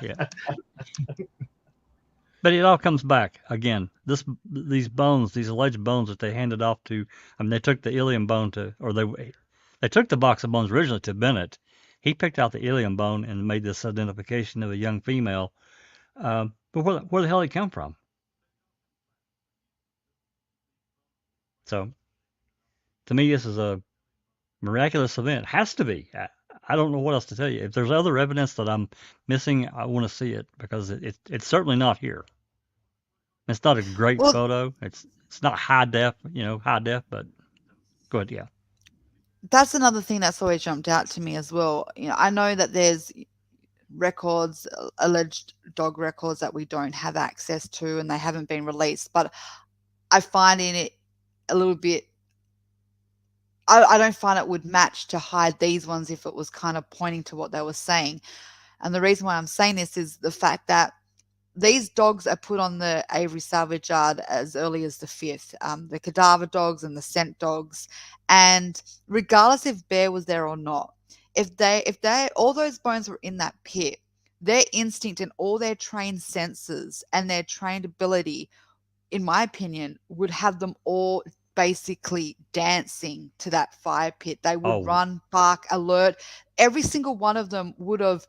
[SPEAKER 4] But it all comes back again. These bones, these alleged bones that they handed off to. I mean, they took the ilium bone they took the box of bones originally to Bennett. He picked out the ilium bone and made this identification of a young female. But where the hell did it come from? So, to me, this is a miraculous event. It has to be. I don't know what else to tell you. If there's other evidence that I'm missing, I want to see it because it's certainly not here. It's not a great photo. It's not high def, but go ahead, yeah.
[SPEAKER 3] That's another thing that's always jumped out to me as well. I know that there's records, alleged dog records that we don't have access to and they haven't been released, but I find in it a little bit, I don't find it would match to hide these ones if it was kind of pointing to what they were saying. And the reason why I'm saying this is the fact that these dogs are put on the Avery salvage yard as early as the 5th, the cadaver dogs and the scent dogs. And regardless if Bear was there or not, if they all those bones were in that pit, their instinct and all their trained senses and their trained ability, in my opinion, would have them all basically dancing to that fire pit. They would run, bark, alert. Every single one of them would have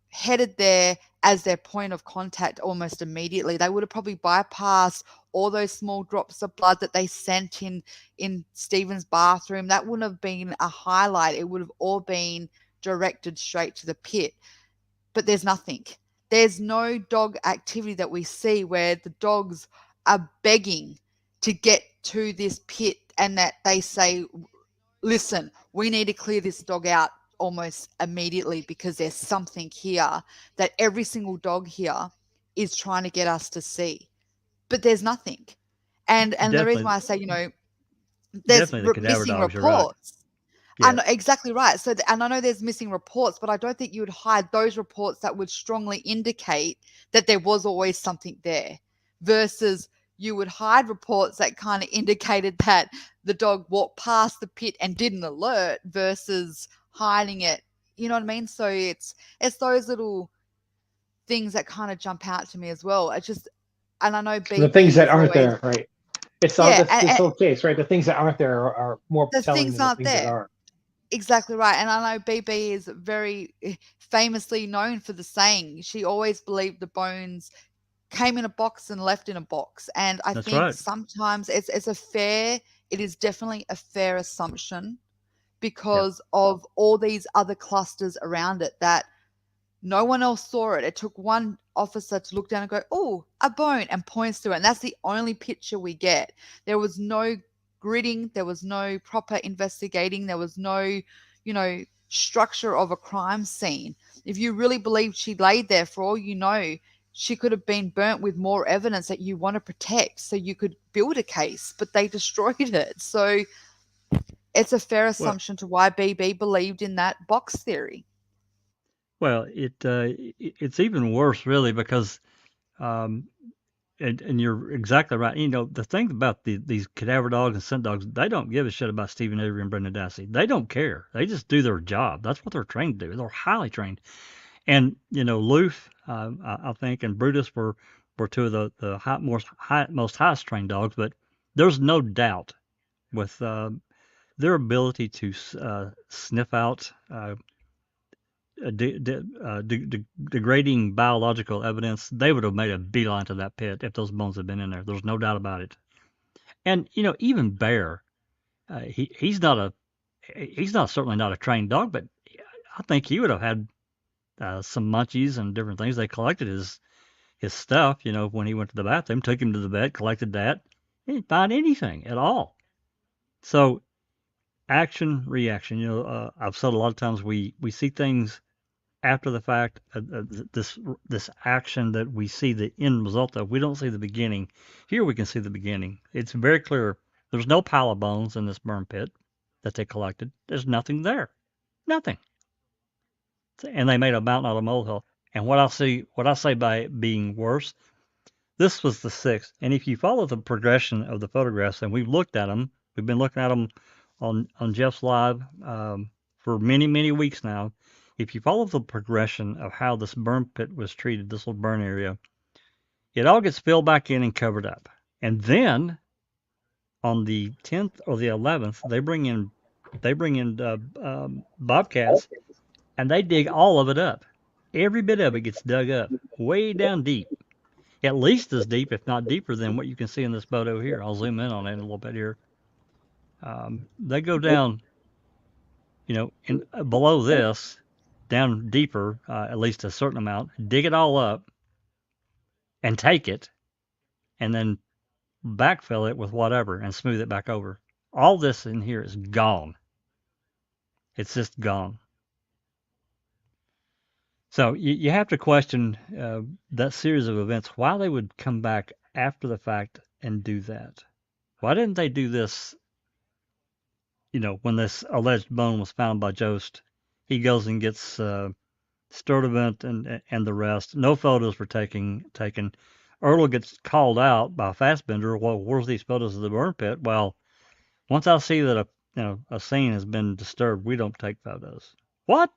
[SPEAKER 3] headed there as their point of contact almost immediately. They would have probably bypassed all those small drops of blood that they sent in Stephen's bathroom. That wouldn't have been a highlight. It would have all been directed straight to the pit. But there's nothing. There's no dog activity that we see where the dogs are begging to get to this pit and that they say, listen, we need to clear this dog out almost immediately because there's something here that every single dog here is trying to get us to see, but there's nothing. And the reason why I say, there's
[SPEAKER 4] Definitely the cadaver
[SPEAKER 3] missing
[SPEAKER 4] dogs. You're right.
[SPEAKER 3] reports.
[SPEAKER 4] Yeah.
[SPEAKER 3] And exactly right. So, and I know there's missing reports, but I don't think you would hide those reports that would strongly indicate that there was always something there, versus you would hide reports that kind of indicated that the dog walked past the pit and didn't alert, versus hiding it. You know what I mean? So it's those little things that kind of jump out to me as well. It's just, and I know
[SPEAKER 2] The things that aren't
[SPEAKER 3] always,
[SPEAKER 2] there, right? It's all
[SPEAKER 3] yeah,
[SPEAKER 2] this whole case, right? The things that aren't there are more
[SPEAKER 3] the
[SPEAKER 2] telling
[SPEAKER 3] things
[SPEAKER 2] than the
[SPEAKER 3] aren't
[SPEAKER 2] things that
[SPEAKER 3] there.
[SPEAKER 2] are.
[SPEAKER 3] Exactly right. And I know BB is very famously known for the saying, she always believed the bones came in a box and left in a box. And I
[SPEAKER 4] That's
[SPEAKER 3] think
[SPEAKER 4] right.
[SPEAKER 3] sometimes it is definitely a fair assumption, because of all these other clusters around it that no one else saw it. It took one officer to look down and go, "Oh, a bone," and points to it. And that's the only picture we get. There was no gridding. There was no proper investigating. There was no, structure of a crime scene. If you really believed she laid there, for all you know, she could have been burnt with more evidence that you want to protect so you could build a case, but they destroyed it. So it's a fair assumption to why BB believed in that box theory.
[SPEAKER 4] Well, it's even worse, really, because and you're exactly right. The thing about these cadaver dogs and scent dogs, they don't give a shit about Stephen Avery and Brendan Dassey. They don't care. They just do their job. That's what they're trained to do. They're highly trained. And Loof, I think, and Brutus were two of the most highest trained dogs. But there's no doubt with their ability to sniff out degrading biological evidence, they would have made a beeline to that pit if those bones had been in there. There's no doubt about it. And even Bear, he's certainly not a trained dog, but I think he would have had some munchies and different things. They collected his stuff, when he went to the bathroom, took him to the vet, collected that. He didn't find anything at all. So action, reaction. I've said a lot of times we see things after the fact, this action that we see the end result of. We don't see the beginning. Here we can see the beginning. It's very clear. There's no pile of bones in this burn pit that they collected. There's nothing there. Nothing. And they made a mountain out of a molehill. And what I say by it being worse, this was the 6th. And if you follow the progression of the photographs, and we've looked at them, we've been looking at them on Jeff's Live for many, many weeks now. If you follow the progression of how this burn pit was treated, this little burn area, it all gets filled back in and covered up. And then on the 10th or the 11th, they bring in bobcats, and they dig all of it up. Every bit of it gets dug up, way down deep, at least as deep, if not deeper, than what you can see in this photo here. I'll zoom in on it a little bit here. They go down, below this, down deeper, at least a certain amount, dig it all up, and take it, and then backfill it with whatever and smooth it back over. All this in here is gone. It's just gone. So you have to question that series of events, why they would come back after the fact and do that. Why didn't they do this, when this alleged bone was found by Jost? He goes and gets Sturdivant and the rest. No photos were taken. Earl gets called out by Fassbender. Well, where's these photos of the burn pit? Well, once I see that a scene has been disturbed, we don't take photos. What?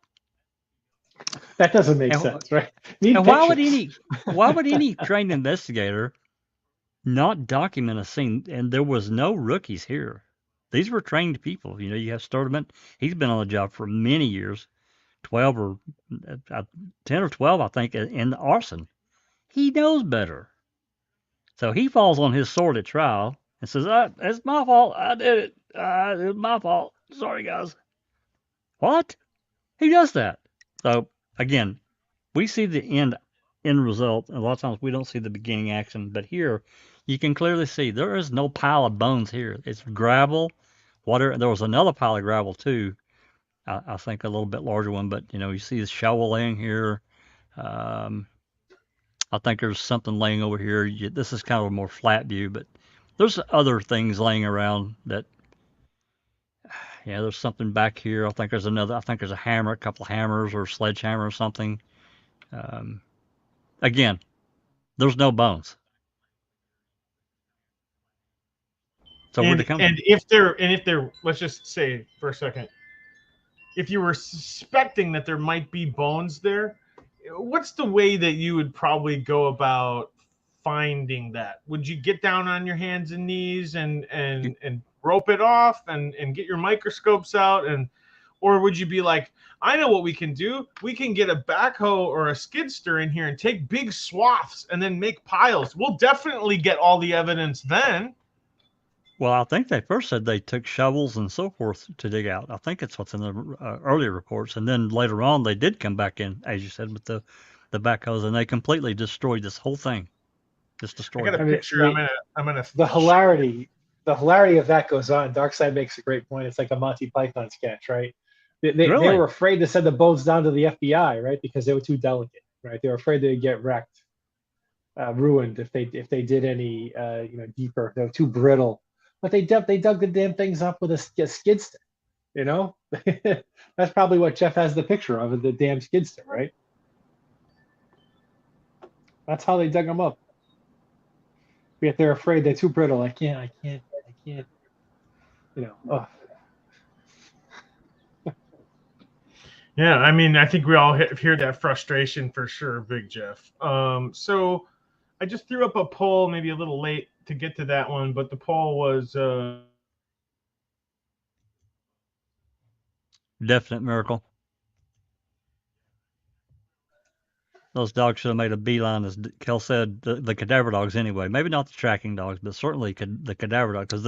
[SPEAKER 2] That doesn't make sense, right?
[SPEAKER 4] And why would any trained investigator not document a scene? And there was no rookies here. These were trained people. You have Sturdivant. He's been on the job for many years, 10 or 12, I think, in arson. He knows better. So he falls on his sword at trial and says, it's my fault. I did it. It was my fault. Sorry, guys. What? Who does that? So, again, we see the end result, and a lot of times we don't see the beginning action. But here, you can clearly see there is no pile of bones here. It's gravel, water. There was another pile of gravel, too. I think a little bit larger one, but, you see the shovel laying here. I think there's something laying over here. This is kind of a more flat view, but there's other things laying around that, yeah, there's something back here. I think there's a hammer, a couple of hammers or a sledgehammer or something. Again, there's no bones. So where'd they come from?
[SPEAKER 1] And if they're, let's just say for a second, if you were suspecting that there might be bones there, what's the way that you would probably go about finding that? Would you get down on your hands and knees and rope it off and get your microscopes out, and or would you be like, I know what we can do. We can get a backhoe or a skidster in here and take big swaths and then make piles. We'll definitely get all the evidence then.
[SPEAKER 4] Well, I think they first said they took shovels and so forth to dig out. I think it's what's in the earlier reports. And then later on, they did come back in, as you said, with the backhoes, and they completely destroyed this whole thing. Just destroyed it.
[SPEAKER 1] I got a picture. I'm gonna.
[SPEAKER 2] The hilarity of that goes on. Darkside makes a great point. It's like a Monty Python sketch, right? They were afraid to send the bones down to the FBI, right? Because they were too delicate, right? They were afraid they'd get wrecked, ruined if they did any deeper. They were too brittle. But they dug the damn things up with a skid stick, you know? That's probably what Jeff has the picture of the damn skid stick, right? That's how they dug them up. Yet they're afraid they're too brittle. I can't. You know. Oh.
[SPEAKER 1] Yeah, I mean, I think we all hear that frustration for sure, Big Jeff. So I just threw up a poll, maybe a little late to get to that one, but the poll was
[SPEAKER 4] definite miracle. Those dogs should have made a beeline, as Kel said, the cadaver dogs anyway. Maybe not the tracking dogs, but certainly the cadaver dogs, because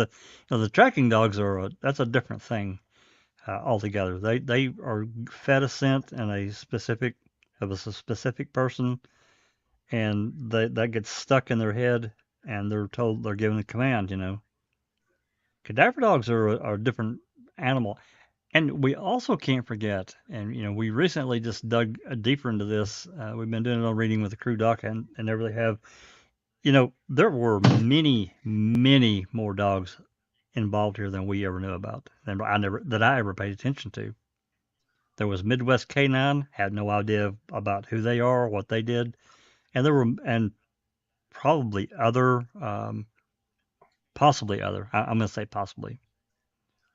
[SPEAKER 4] the tracking dogs that's a different thing altogether. They are fed a scent and a specific person, and that gets stuck in their head, and they're told, they're given a command. Cadaver dogs are a different animal. And we also can't forget, and we recently just dug deeper into this. We've been doing it on Reading with the Crew Doc, and they really have. There were many, many more dogs involved here than we ever knew about, and I ever paid attention to. There was Midwest Canine, had no idea about who they are, what they did, and probably other, possibly other. I'm going to say possibly,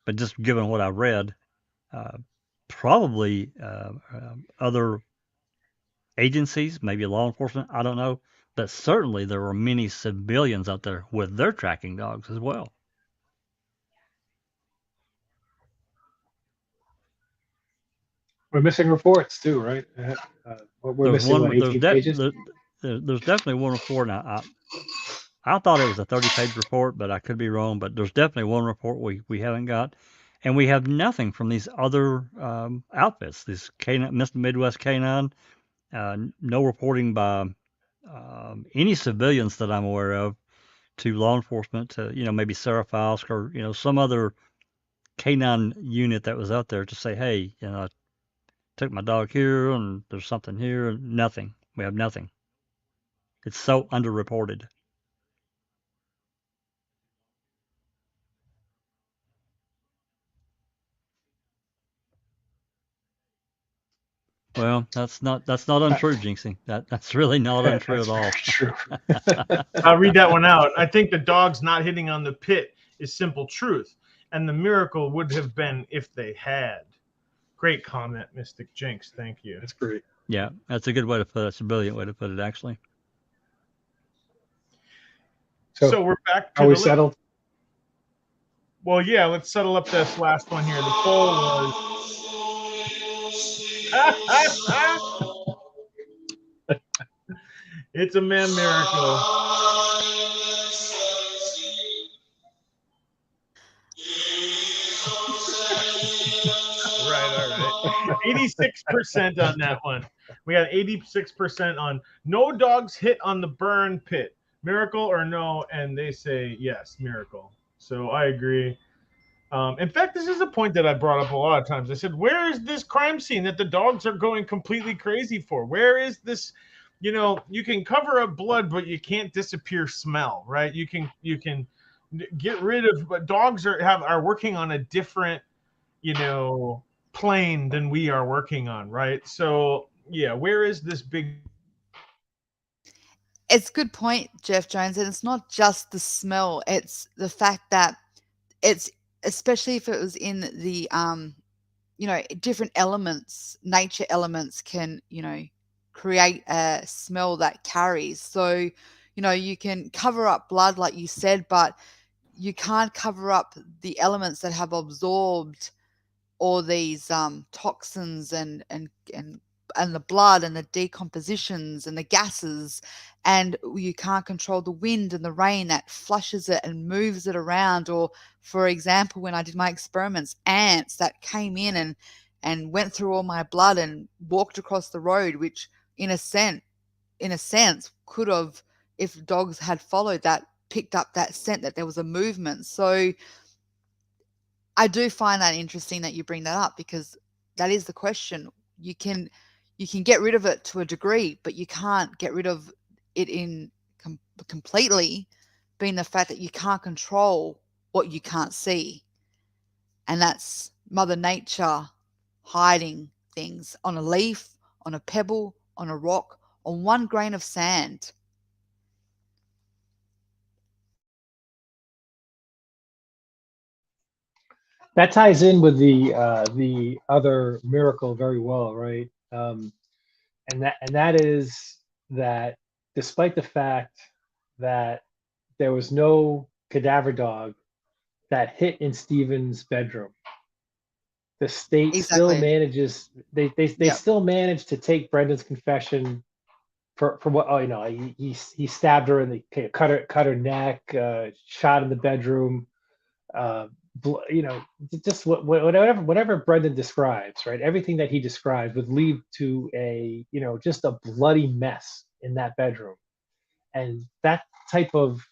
[SPEAKER 4] but just given what I read. Probably other agencies, maybe law enforcement, I don't know. But certainly there were many civilians out there with their tracking dogs as well.
[SPEAKER 2] We're missing reports too, right? We're missing 18 pages?
[SPEAKER 4] There's definitely one report. Now, I thought it was a 30-page report, but I could be wrong. But there's definitely one report we haven't got. And we have nothing from these other outfits, this Midwest Canine. No reporting by any civilians that I'm aware of to law enforcement, to maybe Sarah Fisk or some other canine unit that was out there to say, hey, I took my dog here and there's something here. Nothing. We have nothing. It's so underreported. Well, that's not untrue, Jinxie. That's really not untrue at all.
[SPEAKER 2] True.
[SPEAKER 1] I'll read that one out. I think the dogs not hitting on the pit is simple truth, and the miracle would have been if they had. Great comment, Mystic Jinx. Thank you.
[SPEAKER 2] That's great.
[SPEAKER 4] Yeah, that's a good way to put it. That's a brilliant way to put it, actually.
[SPEAKER 1] So we're back to
[SPEAKER 2] are we settled?
[SPEAKER 1] Well, yeah, let's settle up this last one here. The poll was it's a MAM miracle. Right. 86% on that one. We got 86% on no dogs hit on the burn pit. Miracle or no? And they say yes, miracle. So I agree. In fact, this is a point that I brought up a lot of times. I said, where is this crime scene that the dogs are going completely crazy for? Where is this you know, you can cover up blood, but you can't disappear smell, right? You can get rid of, but dogs are working on a different, you know, plane than we are working on, right? So yeah, where is this big?
[SPEAKER 3] It's a good point, Jeff Jones, and it's not just the smell, it's the fact that it's, especially if it was in the you know, different elements, nature elements can, you know, create a smell that carries. So, you know, you can cover up blood like you said, but you can't cover up the elements that have absorbed all these toxins and the blood and the decompositions and the gases, and you can't control the wind and the rain that flushes it and moves it around. Or for example, when I did my experiments, ants that came in and went through all my blood and walked across the road, which in a sense could have, if dogs had followed that, picked up that scent that there was a movement. So I do find that interesting that you bring that up, because that is the question. You can get rid of it to a degree, but you can't get rid of it completely, being the fact that you can't control what you can't see. And that's Mother Nature hiding things on a leaf, on a pebble, on a rock, on one grain of sand.
[SPEAKER 2] That ties in with the other miracle very well, right? And that is that despite the fact that there was no cadaver dog that hit in Stephen's bedroom, the state still
[SPEAKER 3] Exactly.
[SPEAKER 2] manages. They
[SPEAKER 3] Yep.
[SPEAKER 2] still manage to take Brendan's confession for what, oh, you know, he stabbed her and they cut her neck, shot in the bedroom, you know, just whatever Brendan describes, right? Everything that he describes would lead to a, you know, just a bloody mess in that bedroom, and that type of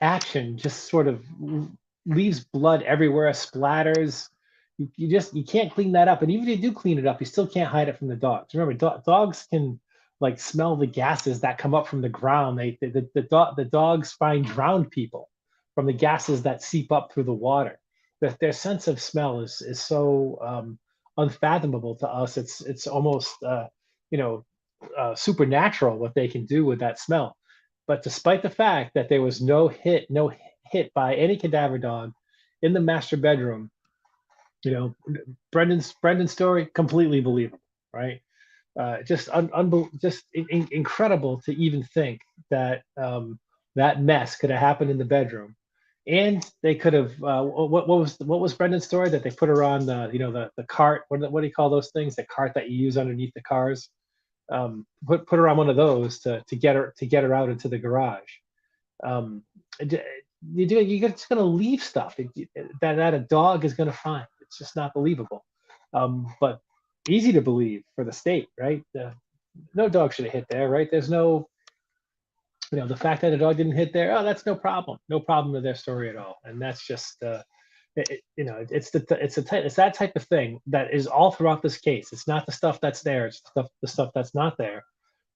[SPEAKER 2] action just sort of leaves blood everywhere, splatters. You can't clean that up, and even if you do clean it up, you still can't hide it from the dogs. Remember, dogs can like smell the gases that come up from the ground. The dogs find drowned people from the gases that seep up through the water. Their sense of smell is so unfathomable to us. It's almost you know supernatural what they can do with that smell. But despite the fact that there was no hit by any cadaver dog in the master bedroom, you know, Brendan's story completely believable, right? Just incredible to even think that that mess could have happened in the bedroom, and they could have. What was Brendan's story that they put her on the, you know, the cart? What do you call those things? The cart that you use underneath the cars. Put her on one of those to get her out into the garage. Um, you're just going to leave stuff that a dog is going to find. It's just not believable. But easy to believe for the state, right? No dog should have hit there, right? There's no, you know, the fact that a dog didn't hit there, oh, that's no problem to their story at all. And that's just you know, it's that type of thing that is all throughout this case. It's not the stuff that's there, it's the stuff that's not there,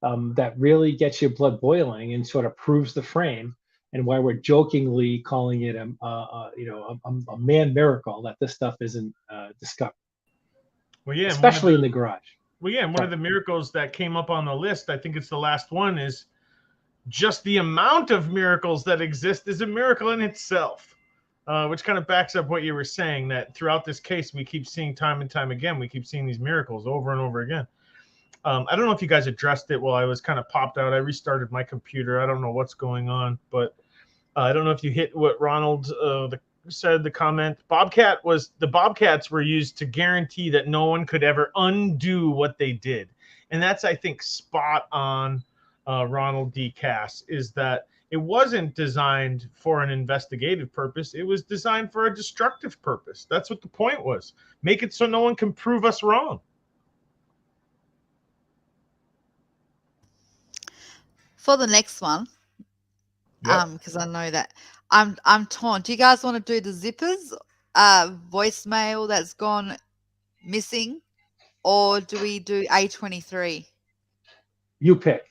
[SPEAKER 2] that really gets your blood boiling and sort of proves the frame, and why we're jokingly calling it you know, a man miracle that this stuff isn't discovered,
[SPEAKER 1] Well, yeah,
[SPEAKER 2] especially in the garage.
[SPEAKER 1] Well, yeah, and one of the miracles that came up on the list, I think it's the last one, is just the amount of miracles that exist is a miracle in itself, which kind of backs up what you were saying, that throughout this case, we keep seeing time and time again, we keep seeing these miracles over and over again. I don't know if you guys addressed it while I was kind of popped out. I restarted my computer. I don't know what's going on, but I don't know if you hit what Ronald said, the comment. The Bobcats were used to guarantee that no one could ever undo what they did. And that's, I think, spot on, Ronald D. Cass, is that it wasn't designed for an investigative purpose. It was designed for a destructive purpose. That's what the point was. Make it so no one can prove us wrong.
[SPEAKER 3] For the next one,
[SPEAKER 1] Yep.
[SPEAKER 3] because I know that I'm torn. Do you guys want to do the zippers voicemail that's gone missing, or do we do A23?
[SPEAKER 2] You pick.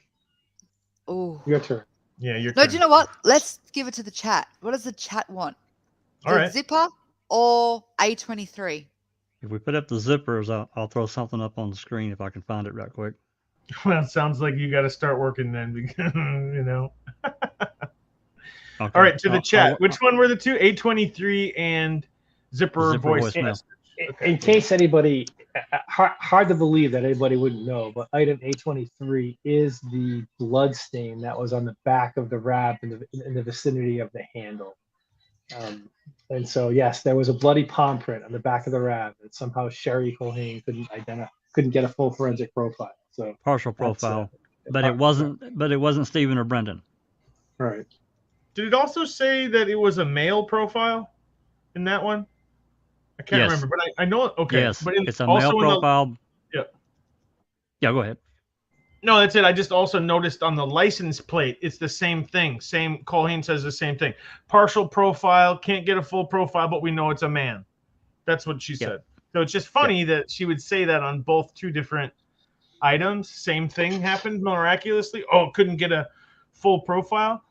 [SPEAKER 3] Oh.
[SPEAKER 2] Your turn.
[SPEAKER 1] Yeah, your
[SPEAKER 3] No,
[SPEAKER 1] turn.
[SPEAKER 3] do you know what? Let's give it to the chat. What does the chat want?
[SPEAKER 1] All
[SPEAKER 3] The
[SPEAKER 1] right.
[SPEAKER 3] zipper or A23?
[SPEAKER 4] If we put up the zippers, I'll throw something up on the screen if I can find it right quick.
[SPEAKER 1] Well, it sounds like you got to start working then, because, you know.
[SPEAKER 4] Okay.
[SPEAKER 1] All right, to the chat. Which one were the two? A23 and zipper voice
[SPEAKER 4] voicemail.
[SPEAKER 1] message. Okay.
[SPEAKER 2] In case anybody, hard to believe that anybody wouldn't know, but item A23 is the blood stain that was on the back of the wrap in the vicinity of the handle. And so, yes, there was a bloody palm print on the back of the wrap that somehow Sherry Colhane couldn't get a full forensic profile. So
[SPEAKER 4] Partial profile, but it wasn't Stephen or Brendan.
[SPEAKER 2] Right.
[SPEAKER 1] Did it also say that it was a male profile in that one? I can't remember, but I know. Okay,
[SPEAKER 4] yes,
[SPEAKER 1] but
[SPEAKER 4] it's a male profile.
[SPEAKER 1] Yeah.
[SPEAKER 4] Yeah, go ahead.
[SPEAKER 1] No, that's it. I just also noticed on the license plate, it's the same thing. Same. Colhane says the same thing. Partial profile, can't get a full profile, but we know it's a man. That's what she said. So it's just funny that she would say that on both two different items. Same thing happened miraculously. Oh, couldn't get a full profile.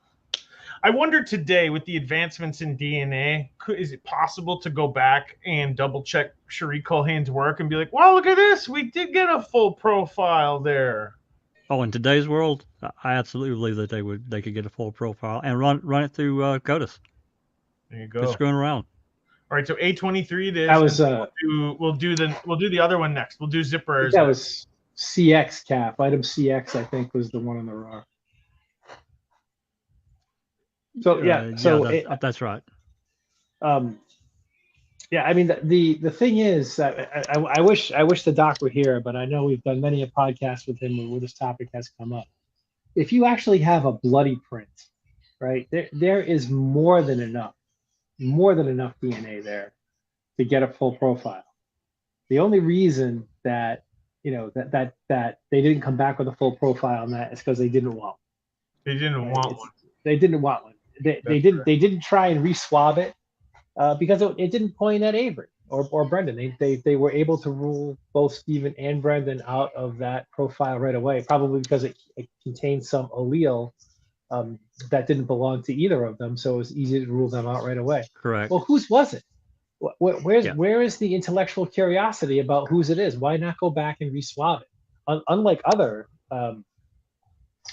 [SPEAKER 1] I wonder today, with the advancements in DNA, is it possible to go back and double check Cherie Colhane's work and be like, "Well, look at this, we did get a full profile there."
[SPEAKER 4] Oh, in today's world, I absolutely believe that they could get a full profile and run it through CODIS.
[SPEAKER 1] There you go.
[SPEAKER 4] Just screwing around.
[SPEAKER 1] All right, so A23 it is.
[SPEAKER 2] That was
[SPEAKER 1] we'll do the other one next. We'll do zippers.
[SPEAKER 2] That was CX cap. Item CX, I think, was the one on the raw. So
[SPEAKER 4] that's right.
[SPEAKER 2] Yeah, I mean the thing is, I wish the doc were here, but I know we've done many a podcast with him where this topic has come up. If you actually have a bloody print, right, there is more than enough DNA there to get a full profile. The only reason that that they didn't come back with a full profile on that is because they didn't want one.
[SPEAKER 1] They didn't want one.
[SPEAKER 2] They didn't want one. They didn't try and re-swab it because it didn't point at Avery or Brendan. They were able to rule both Stephen and Brendan out of that profile right away, probably because it contained some allele that didn't belong to either of them, so it was easy to rule them out right away.
[SPEAKER 4] Correct.
[SPEAKER 2] Well, whose was it? Where is the intellectual curiosity about whose it is? Why not go back and re-swab it? Unlike other,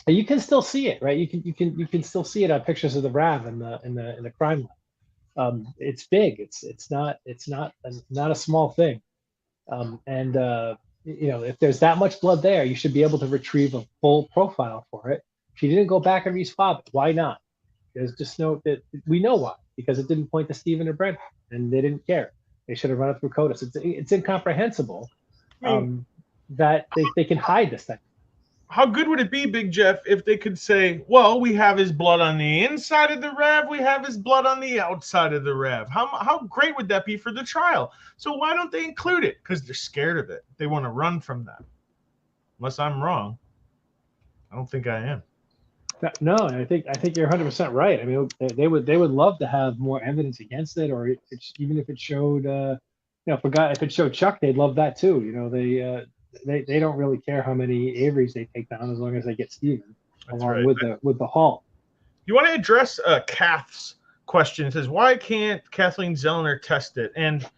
[SPEAKER 2] you can still see it, right? You can still see it on pictures of the RAV in the crime lab. It's big. It's not a small thing. If there's that much blood there, you should be able to retrieve a full profile for it. If you didn't go back and re-swab it, why not? There's just we know why, because it didn't point to Stephen or Brent, and they didn't care. They should have run it through CODIS. It's incomprehensible that they can hide this thing.
[SPEAKER 1] How good would it be, Big Jeff, if they could say, well, we have his blood on the inside of the RAV, we have his blood on the outside of the RAV. How great would that be for the trial? So why don't they include it? Because they're scared of it. They want to run from that. Unless I'm wrong. I don't think I am.
[SPEAKER 2] No, I think you're 100% right. I mean, they would love to have more evidence against it, or even if it showed, if it showed Chuck, they'd love that too. They don't really care how many Averys they take down as long as they get Stephen along with the Hall.
[SPEAKER 1] You want to address Kath's question? It says, why can't Kathleen Zellner test it? And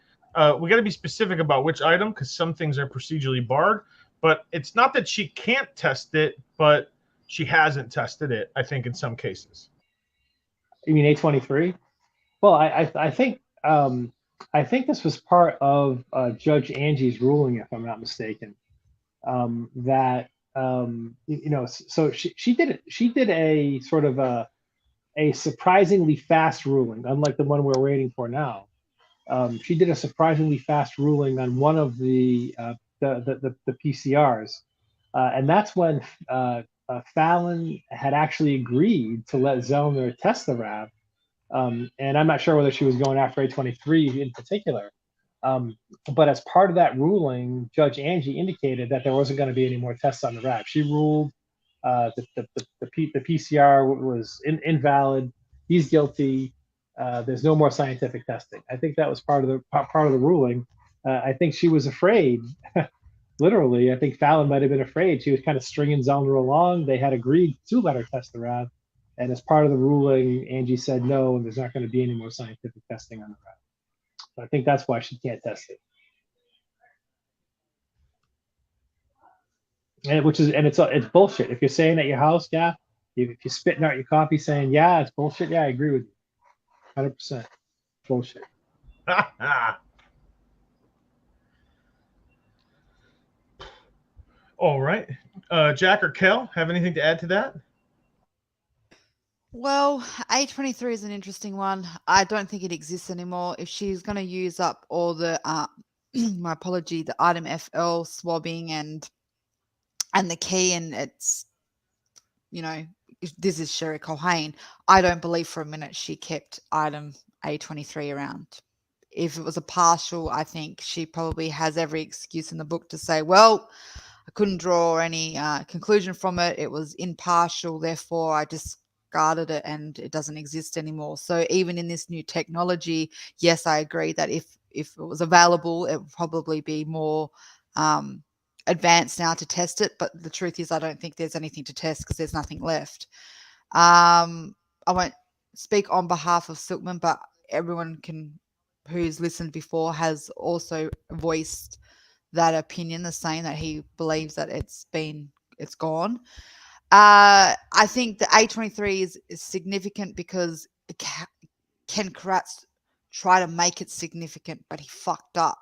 [SPEAKER 1] we got to be specific about which item, because some things are procedurally barred. But it's not that she can't test it, but she hasn't tested it, I think, in some cases.
[SPEAKER 2] You mean A23? Well, I think this was part of Judge Angie's ruling, if I'm not mistaken. So she did a sort of a surprisingly fast ruling, unlike the one we're waiting for now. She did a surprisingly fast ruling on one of the PCRs, and that's when Fallon had actually agreed to let Zellner test the RAV, and I'm not sure whether she was going after A23 in particular. But as part of that ruling, Judge Angie indicated that there wasn't going to be any more tests on the RAV. She ruled the PCR was invalid. He's guilty. There's no more scientific testing. I think that was part of the ruling. I think she was afraid literally, I think Fallon might have been afraid. She was kind of stringing Zellner along. They had agreed to let her test the rat. And as part of the ruling, Angie said no, and there's not going to be any more scientific testing on the rat. So I think that's why she can't test it. And it's bullshit. If you're saying at your house, yeah, if you're spitting out your coffee saying, yeah, it's bullshit, yeah, I agree with you. 100% bullshit.
[SPEAKER 1] All right. Jack or Kel, have anything to add to that?
[SPEAKER 3] Well, A23 is an interesting one. I don't think it exists anymore. If she's going to use up all the, my apology, the item FL swabbing and the key, and it's, you know, if this is Sherry Culhane, I don't believe for a minute she kept item A23 around. If it was a partial, I think she probably has every excuse in the book to say, well, I couldn't draw any conclusion from it. It was impartial, therefore I discarded it and it doesn't exist anymore. So even in this new technology, yes, I agree that if it was available, it would probably be more advanced now to test it. But the truth is, I don't think there's anything to test because there's nothing left. I won't speak on behalf of Silkman, but everyone who's listened before has also voiced that opinion, the saying that he believes that it's gone. I think the A23 is significant because Ken Kratz tried to make it significant, but he fucked up.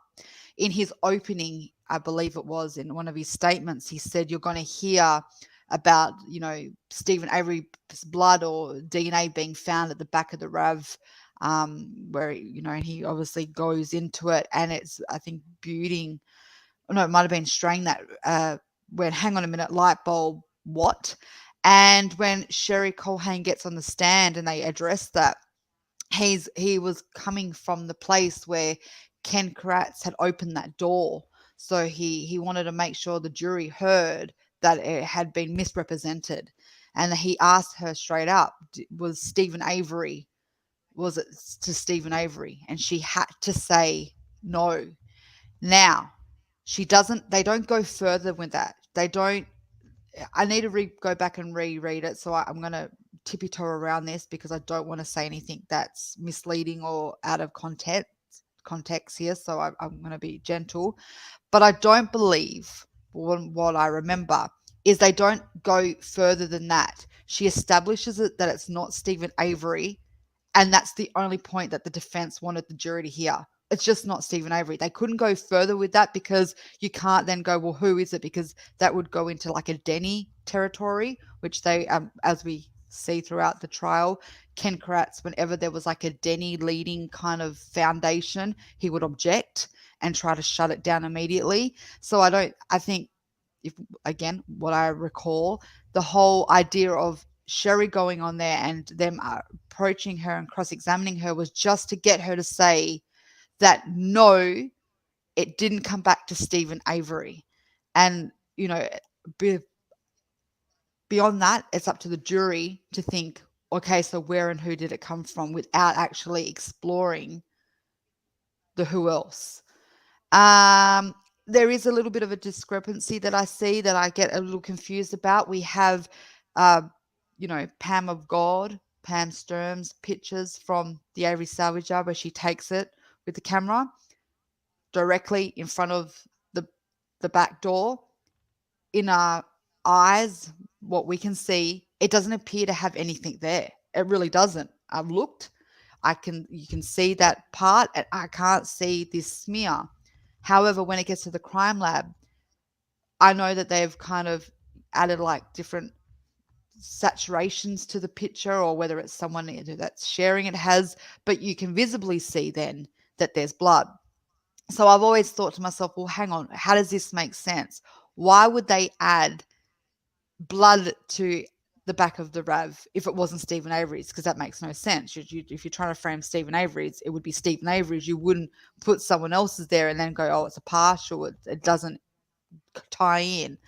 [SPEAKER 3] In his opening, I believe it was in one of his statements, he said, you're going to hear about, Stephen Avery's blood or DNA being found at the back of the RAV, where, he obviously goes into it. And it's, I think, it might have been straying that when, hang on a minute, light bulb, what? And when Sherry Culhane gets on the stand and they address that, he was coming from the place where Ken Kratz had opened that door. So he wanted to make sure the jury heard that it had been misrepresented. And he asked her straight up, was it to Stephen Avery? And she had to say no. Now, they don't go further with that. I need to go back and reread it. So I'm going to tippy-toe around this because I don't want to say anything that's misleading or out of context here. So I'm going to be gentle. But I don't believe, what I remember, is they don't go further than that. She establishes it that it's not Stephen Avery, and that's the only point that the defense wanted the jury to hear. It's just not Stephen Avery. They couldn't go further with that because you can't then go, well, who is it? Because that would go into like a Denny territory, which they, as we see throughout the trial, Ken Kratz, whenever there was like a Denny leading kind of foundation, he would object and try to shut it down immediately. So I think, if again, what I recall, the whole idea of Sherry going on there and them approaching her and cross-examining her was just to get her to say that no, it didn't come back to Stephen Avery. And, beyond that, it's up to the jury to think, okay, so where and who did it come from, without actually exploring the who else. There is a little bit of a discrepancy that I see that I get a little confused about. We have, Pam of God, Pam Sturm's pictures from the Avery salvage yard where she takes it with the camera directly in front of the back door. In our eyes, what we can see, it doesn't appear to have anything there. It really doesn't. I've looked. You can see that part, and I can't see this smear. However, when it gets to the crime lab, I know that they've kind of added like different saturations to the picture, or whether it's someone that's sharing it has, but you can visibly see then that there's blood. So I've always thought to myself, well, hang on, how does this make sense? Why would they add blood to the back of the RAV if it wasn't Stephen Avery's? Because that makes no sense. If you're trying to frame Stephen Avery's, it would be Stephen Avery's. You wouldn't put someone else's there and then go, oh, it's a partial. It doesn't tie in.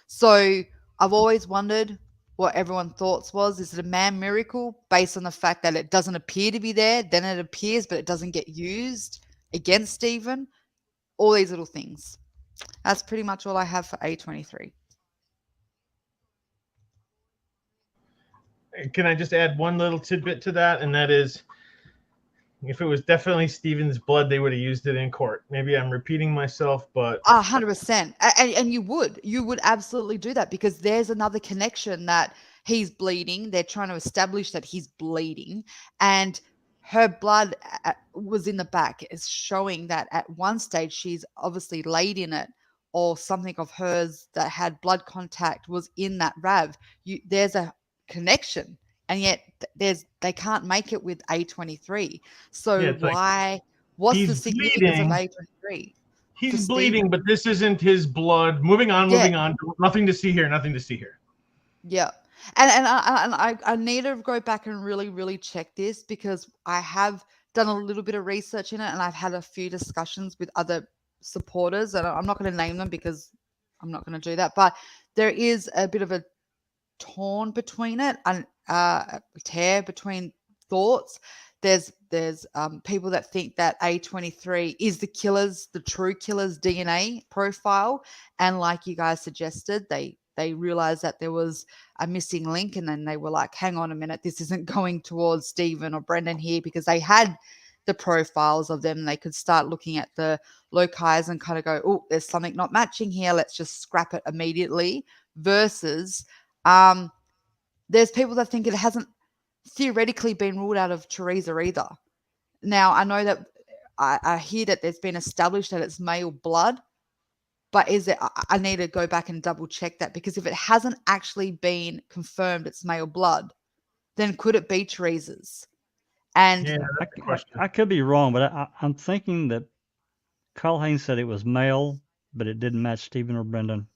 [SPEAKER 3] So I've always wondered what everyone's thoughts was. Is it a MAM miracle based on the fact that it doesn't appear to be there, then it appears, but it doesn't get used against Stephen? All these little things. That's pretty much all I have for A23.
[SPEAKER 1] Can I just add one little tidbit to that? And that is, if it was definitely Stephen's blood, they would have used it in court. Maybe I'm repeating myself, but
[SPEAKER 3] 100%. And you would absolutely do that, because there's another connection that he's bleeding. They're trying to establish that he's bleeding, and her blood was in the back. It's showing that at one stage she's obviously laid in it, or something of hers that had blood contact was in that RAV. There's a connection, and yet they can't make it with A23. So
[SPEAKER 1] yeah,
[SPEAKER 3] why? What's the
[SPEAKER 1] he's
[SPEAKER 3] significance of
[SPEAKER 1] bleeding.
[SPEAKER 3] A23?
[SPEAKER 1] He's
[SPEAKER 3] for
[SPEAKER 1] bleeding,
[SPEAKER 3] Stephen?
[SPEAKER 1] but this isn't his blood. Moving on,
[SPEAKER 3] Yeah.
[SPEAKER 1] moving on. Nothing to see here. Nothing to see here.
[SPEAKER 3] Yeah. And I need to go back and really, really check this, because I have done a little bit of research in it, and I've had a few discussions with other supporters, and I'm not going to name them because I'm not going to do that. But there is a bit of a torn between it, and a tear between thoughts. There's people that think that A23 is the true killer's DNA profile, and like you guys suggested, they realized that there was a missing link, and then they were like, hang on a minute, this isn't going towards Stephen or Brendan here, because they had the profiles of them. They could start looking at the loci and kind of go, oh, there's something not matching here, let's just scrap it immediately. Versus there's people that think it hasn't theoretically been ruled out of Teresa either. Now, I know that I hear that there's been established that it's male blood, but is it? I need to go back and double check that, because if it hasn't actually been confirmed it's male blood, then could it be Teresa's? And
[SPEAKER 1] Yeah, that's the question.
[SPEAKER 4] I could be wrong, but I'm thinking that Colleen said it was male, but it didn't match Stephen or Brendan.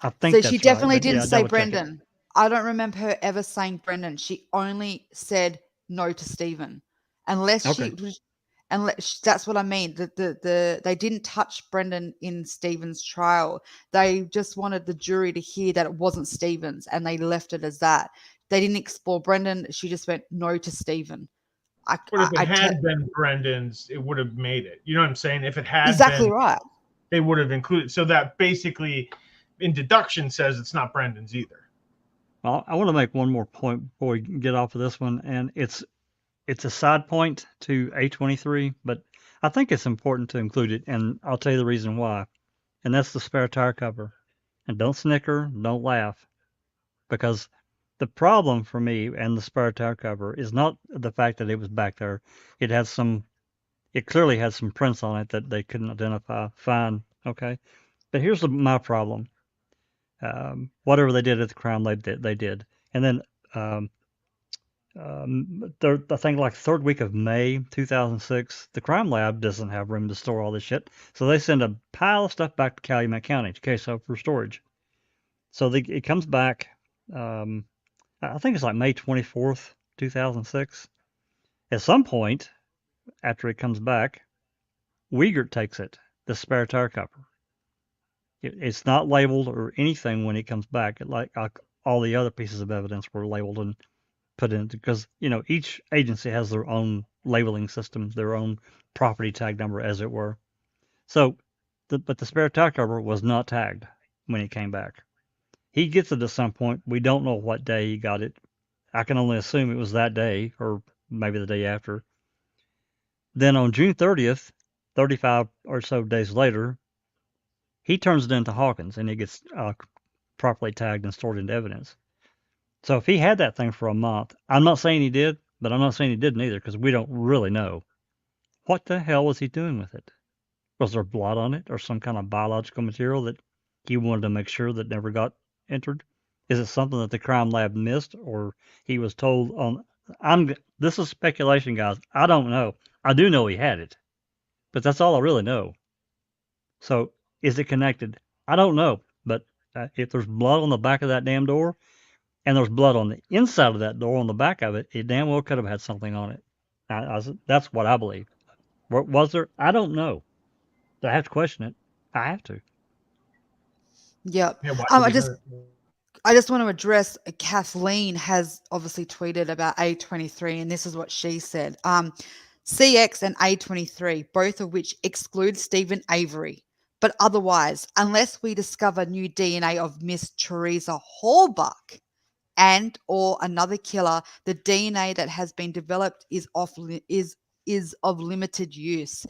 [SPEAKER 4] I think
[SPEAKER 3] so
[SPEAKER 4] that's
[SPEAKER 3] she
[SPEAKER 4] right,
[SPEAKER 3] definitely
[SPEAKER 4] but
[SPEAKER 3] didn't
[SPEAKER 4] yeah,
[SPEAKER 3] say
[SPEAKER 4] double check it.
[SPEAKER 3] Brendan. I don't remember her ever saying Brendan. She only said no to Stephen, unless
[SPEAKER 4] Okay.
[SPEAKER 3] that's what I mean. They didn't touch Brendan in Stephen's trial. They just wanted the jury to hear that it wasn't Stephen's, and they left it as that. They didn't explore Brendan. She just went no to Stephen.
[SPEAKER 1] But if it had been Brendan's, it would have made it. You know what I'm saying? If it had
[SPEAKER 3] exactly
[SPEAKER 1] been,
[SPEAKER 3] right.
[SPEAKER 1] they would have included. So that basically, in deduction, says it's not Brendan's either.
[SPEAKER 4] Well, I want to make one more point before we get off of this one, and it's a side point to A23, but I think it's important to include it, and I'll tell you the reason why. And that's the spare tire cover. And don't snicker, don't laugh, because the problem for me and the spare tire cover is not the fact that it was back there. It clearly had some prints on it that they couldn't identify. Fine, okay. But here's my problem. Whatever they did at the crime lab, they did. And then I think like third week of May 2006, the crime lab doesn't have room to store all this shit, so they send a pile of stuff back to Calumet County to Queso for storage. So it comes back. I think it's like May 24th, 2006. At some point after it comes back, Wiegert takes it, the spare tire cover. It's not labeled or anything when it comes back. Like all the other pieces of evidence were labeled and put in, because each agency has their own labeling system, their own property tag number, as it were. So, but the spare tire cover was not tagged when it came back. He gets it at some point. We don't know what day he got it. I can only assume it was that day or maybe the day after. Then on June 30th, 35 or so days later, he turns it into Hawkins, and it gets properly tagged and stored into evidence. So if he had that thing for a month, I'm not saying he did, but I'm not saying he didn't either, because we don't really know. What the hell was he doing with it? Was there blood on it or some kind of biological material that he wanted to make sure that never got entered? Is it something that the crime lab missed, or he was told on? This is speculation, guys. I don't know. I do know he had it, but that's all I really know. So is it connected? I don't know. But if there's blood on the back of that damn door, and there's blood on the inside of that door on the back of it, it damn well could have had something on it. That's what I believe. Was there? I don't know. I have to question it. I have to.
[SPEAKER 3] Yep.
[SPEAKER 1] Yeah,
[SPEAKER 3] I just want to address Kathleen has obviously tweeted about A23, and this is what she said. CX and A23, both of which exclude Stephen Avery, But otherwise, unless we discover new DNA of Miss Teresa halbach and or another killer, the DNA that has been developed is of limited use.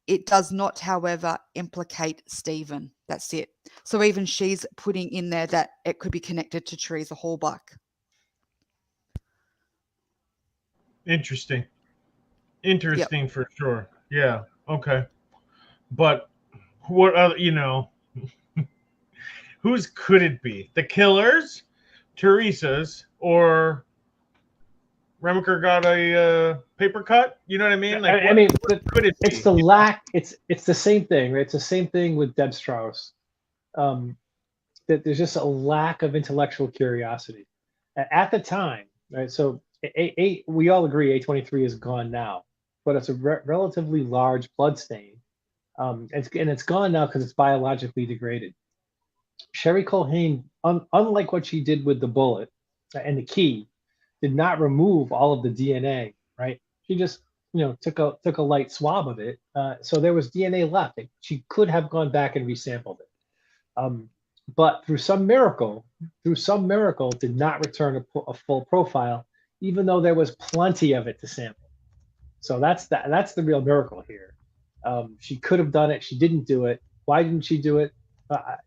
[SPEAKER 3] It does not, however, implicate Stephen. That's it. So even she's putting in there that it could be connected to Teresa halbach.
[SPEAKER 1] Interesting
[SPEAKER 3] Yep.
[SPEAKER 1] for sure. Yeah, okay. But what other, whose could it be? The killers, Teresa's, or Remaker got a paper cut? You know what I mean? Like,
[SPEAKER 2] I mean,
[SPEAKER 1] what could it
[SPEAKER 2] it's
[SPEAKER 1] be?
[SPEAKER 2] the lack. It's the same thing, right? It's the same thing with Deb Strauss. That there's just a lack of intellectual curiosity at the time, right? So we all agree A23 is gone now, but it's a relatively large blood stain, and it's gone now because it's biologically degraded. Sherry Culhane, unlike what she did with the bullet and the key, did not remove all of the DNA, right? She just, took a light swab of it. So there was DNA left. She could have gone back and resampled it. But through some miracle, did not return a full profile, even though there was plenty of it to sample. So that's the real miracle here. She could have done it. She didn't do it. Why didn't she do it?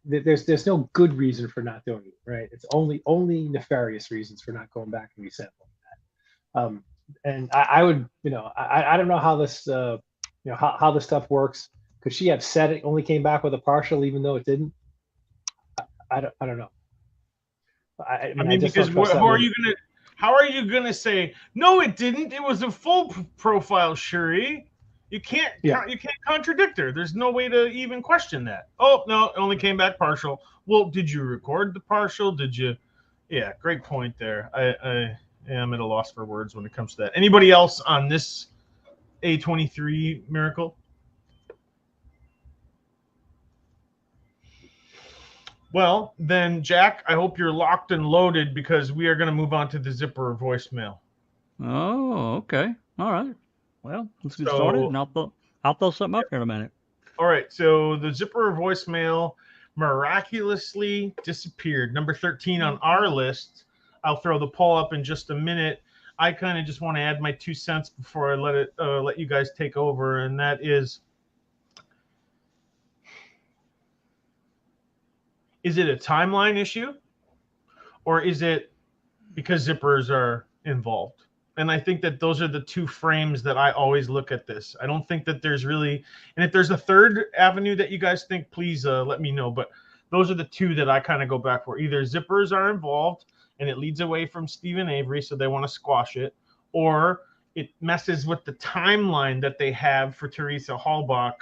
[SPEAKER 2] There's no good reason for not doing it, right? It's only nefarious reasons for not going back and resampling that. And I would, I don't know how this, how this stuff works. Could she have said it only came back with a partial, even though it didn't? I don't know. I
[SPEAKER 1] mean,
[SPEAKER 2] just
[SPEAKER 1] because
[SPEAKER 2] don't trust that woman.
[SPEAKER 1] how are you gonna say no? It didn't. It was a full profile, Shuri. You can't contradict her. There's no way to even question that. Oh no, it only came back partial. Well, did you record the partial? Did you? Yeah, great point there. I am at a loss for words when it comes to that. Anybody else on this A23 miracle? Well, then, Jack, I hope you're locked and loaded because we are going to move on to the zipper voicemail.
[SPEAKER 4] Oh, okay. All right. Well, let's get started, and I'll throw something up here in a minute.
[SPEAKER 1] All right. So the zipper voicemail miraculously disappeared. Number 13 on our list. I'll throw the poll up in just a minute. I kind of just want to add my 2 cents before I let you guys take over, and that is it a timeline issue, or is it because zippers are involved? And I think that those are the two frames that I always look at this. I don't think that there's really, and if there's a third avenue that you guys think, please let me know. But those are the two that I kind of go back for. Either zippers are involved and it leads away from Stephen Avery, so they want to squash it, or it messes with the timeline that they have for Teresa halbach,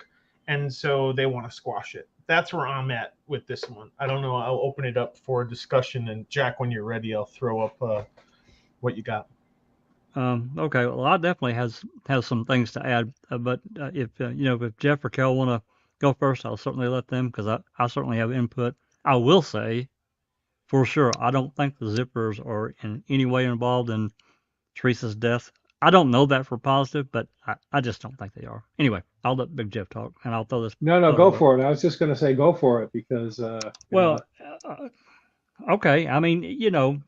[SPEAKER 1] and so they want to squash it. That's where I'm at with this one. I don't know. I'll open it up for discussion, and Jack, when you're ready, I'll throw up what you got.
[SPEAKER 4] Okay. Well, I definitely has some things to add, but if Jeff or Kel want to go first, I'll certainly let them because I certainly have input. I will say, for sure, I don't think the zippers are in any way involved in Teresa's death. I don't know that for positive, but I just don't think they are. Anyway, I'll let Big Jeff talk, and I'll throw this.
[SPEAKER 2] No, go for it. I was just going to say go for it because.
[SPEAKER 4] Okay. I mean,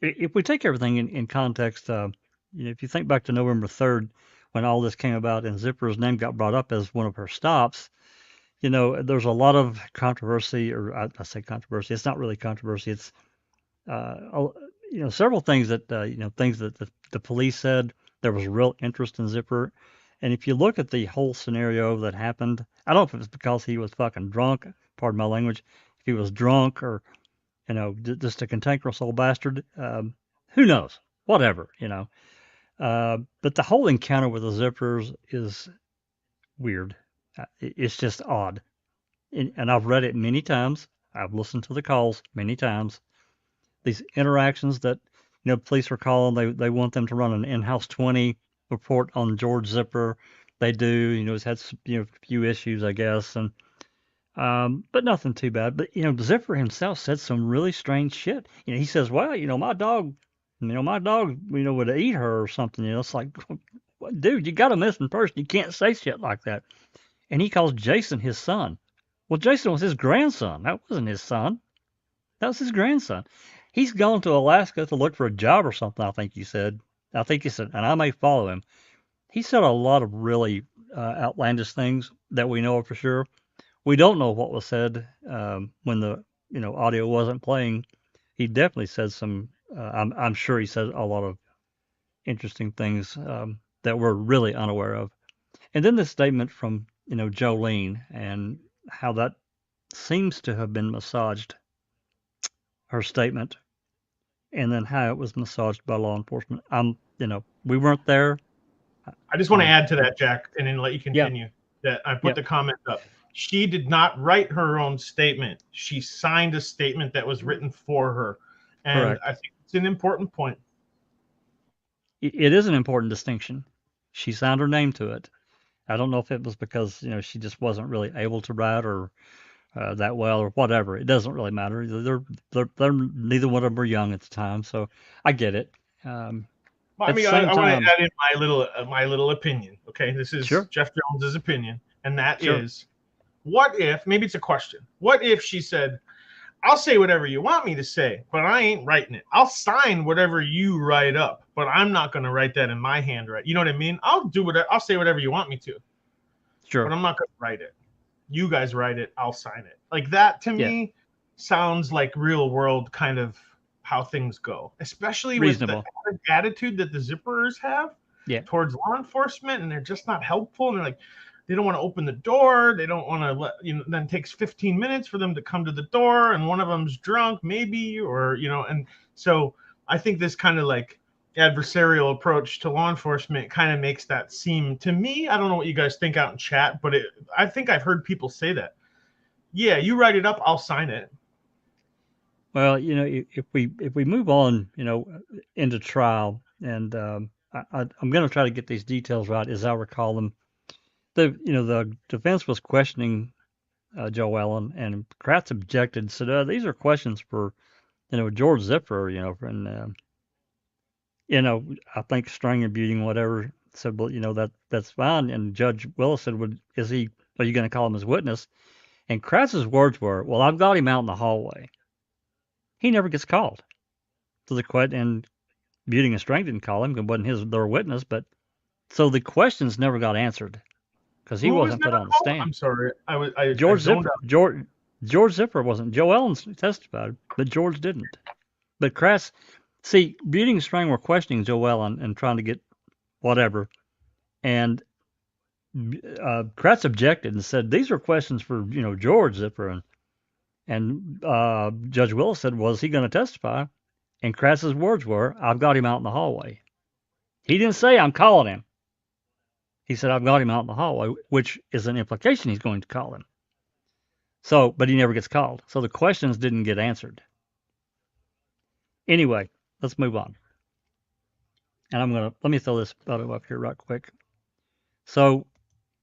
[SPEAKER 4] if we take everything in context, if you think back to November 3rd, when all this came about and Zipper's name got brought up as one of her stops, there's a lot of controversy, or I say controversy. It's not really controversy. It's several things that things that the police said there was real interest in Zipper, and if you look at the whole scenario that happened, I don't know if it was because he was fucking drunk, pardon my language, if he was drunk or just a cantankerous old bastard, who knows, whatever, but the whole encounter with the Zippers is weird. It's just odd, and I've read it many times. I've listened to the calls many times. These interactions that police are calling, they want them to run an in-house 20 report on George Zipper. They do, he's had a few issues, I guess, and but nothing too bad. But Zipper himself said some really strange shit. He says, "Well, my dog, would eat her or something." It's like, dude, you got a missing person. You can't say shit like that. and he calls Jason his son. Well, Jason was his grandson. That wasn't his son. That was his grandson. He's gone to Alaska to look for a job or something, I think he said. I think he said, and I may follow him. He said a lot of really outlandish things that we know for sure. We don't know what was said when the audio wasn't playing. He definitely said some. I'm sure he said a lot of interesting things that we're really unaware of. And then the statement from Jolene and how that seems to have been massaged. Her statement, and then how it was massaged by law enforcement. We weren't there.
[SPEAKER 1] I just want to add to that, Jack, and then let you continue.
[SPEAKER 4] Yeah.
[SPEAKER 1] That I put the comment up. She did not write her own statement. She signed a statement that was written for her. And
[SPEAKER 4] Correct.
[SPEAKER 1] I think it's an important point.
[SPEAKER 4] It is an important distinction. She signed her name to it. I don't know if it was because she just wasn't really able to write or that well or whatever. It doesn't really matter. They're neither one of them were young at the time, so I get it.
[SPEAKER 1] Well, I want to add in my little opinion. Okay, this is Jeff Jones's opinion, and that is, what if, maybe it's a question. What if she said, "I'll say whatever you want me to say, but I ain't writing it. I'll sign whatever you write up, but I'm not going to write that in my handwriting." You know what I mean? I'll say whatever you want me to.
[SPEAKER 4] Sure.
[SPEAKER 1] But I'm not going to write it. You guys write it, I'll sign it. Like that to me sounds like real world kind of how things go, especially
[SPEAKER 4] reasonable.
[SPEAKER 1] With the attitude that the zipperers have towards law enforcement, and they're just not helpful. And they're like, they don't want to open the door. They don't want to let then it takes 15 minutes for them to come to the door, and one of them's drunk maybe, or and so I think this kind of like adversarial approach to law enforcement kind of makes that seem, to me, I don't know what you guys think out in chat, but I think I've heard people say that. Yeah, you write it up, I'll sign it.
[SPEAKER 4] Well, if we move on, into trial, and I'm going to try to get these details right as I recall them. The defense was questioning Joellen, and Kratz objected, said these are questions for George Zipper, and I think string and beauty, whatever, said, well, that's fine. And Judge Willis said, are you going to call him as witness? And Kratz's words were, well, I've got him out in the hallway. He never gets called. So and Beauty and String didn't call him, it wasn't their witness, but so the questions never got answered because he wasn't put on the stand.
[SPEAKER 1] I'm sorry.
[SPEAKER 4] George Zipper wasn't. Joe Ellens testified, but George didn't. But Kratz, see, Beauty and String were questioning Joel and trying to get whatever. And Kratz objected and said, these are questions for, George Zipper. And Judge Willis said, was he going to testify? And Kratz's words were, I've got him out in the hallway. He didn't say, I'm calling him. He said, I've got him out in the hallway, which is an implication he's going to call him. So, but he never gets called. So the questions didn't get answered. Anyway, let's move on. And let me throw this photo up here right quick. So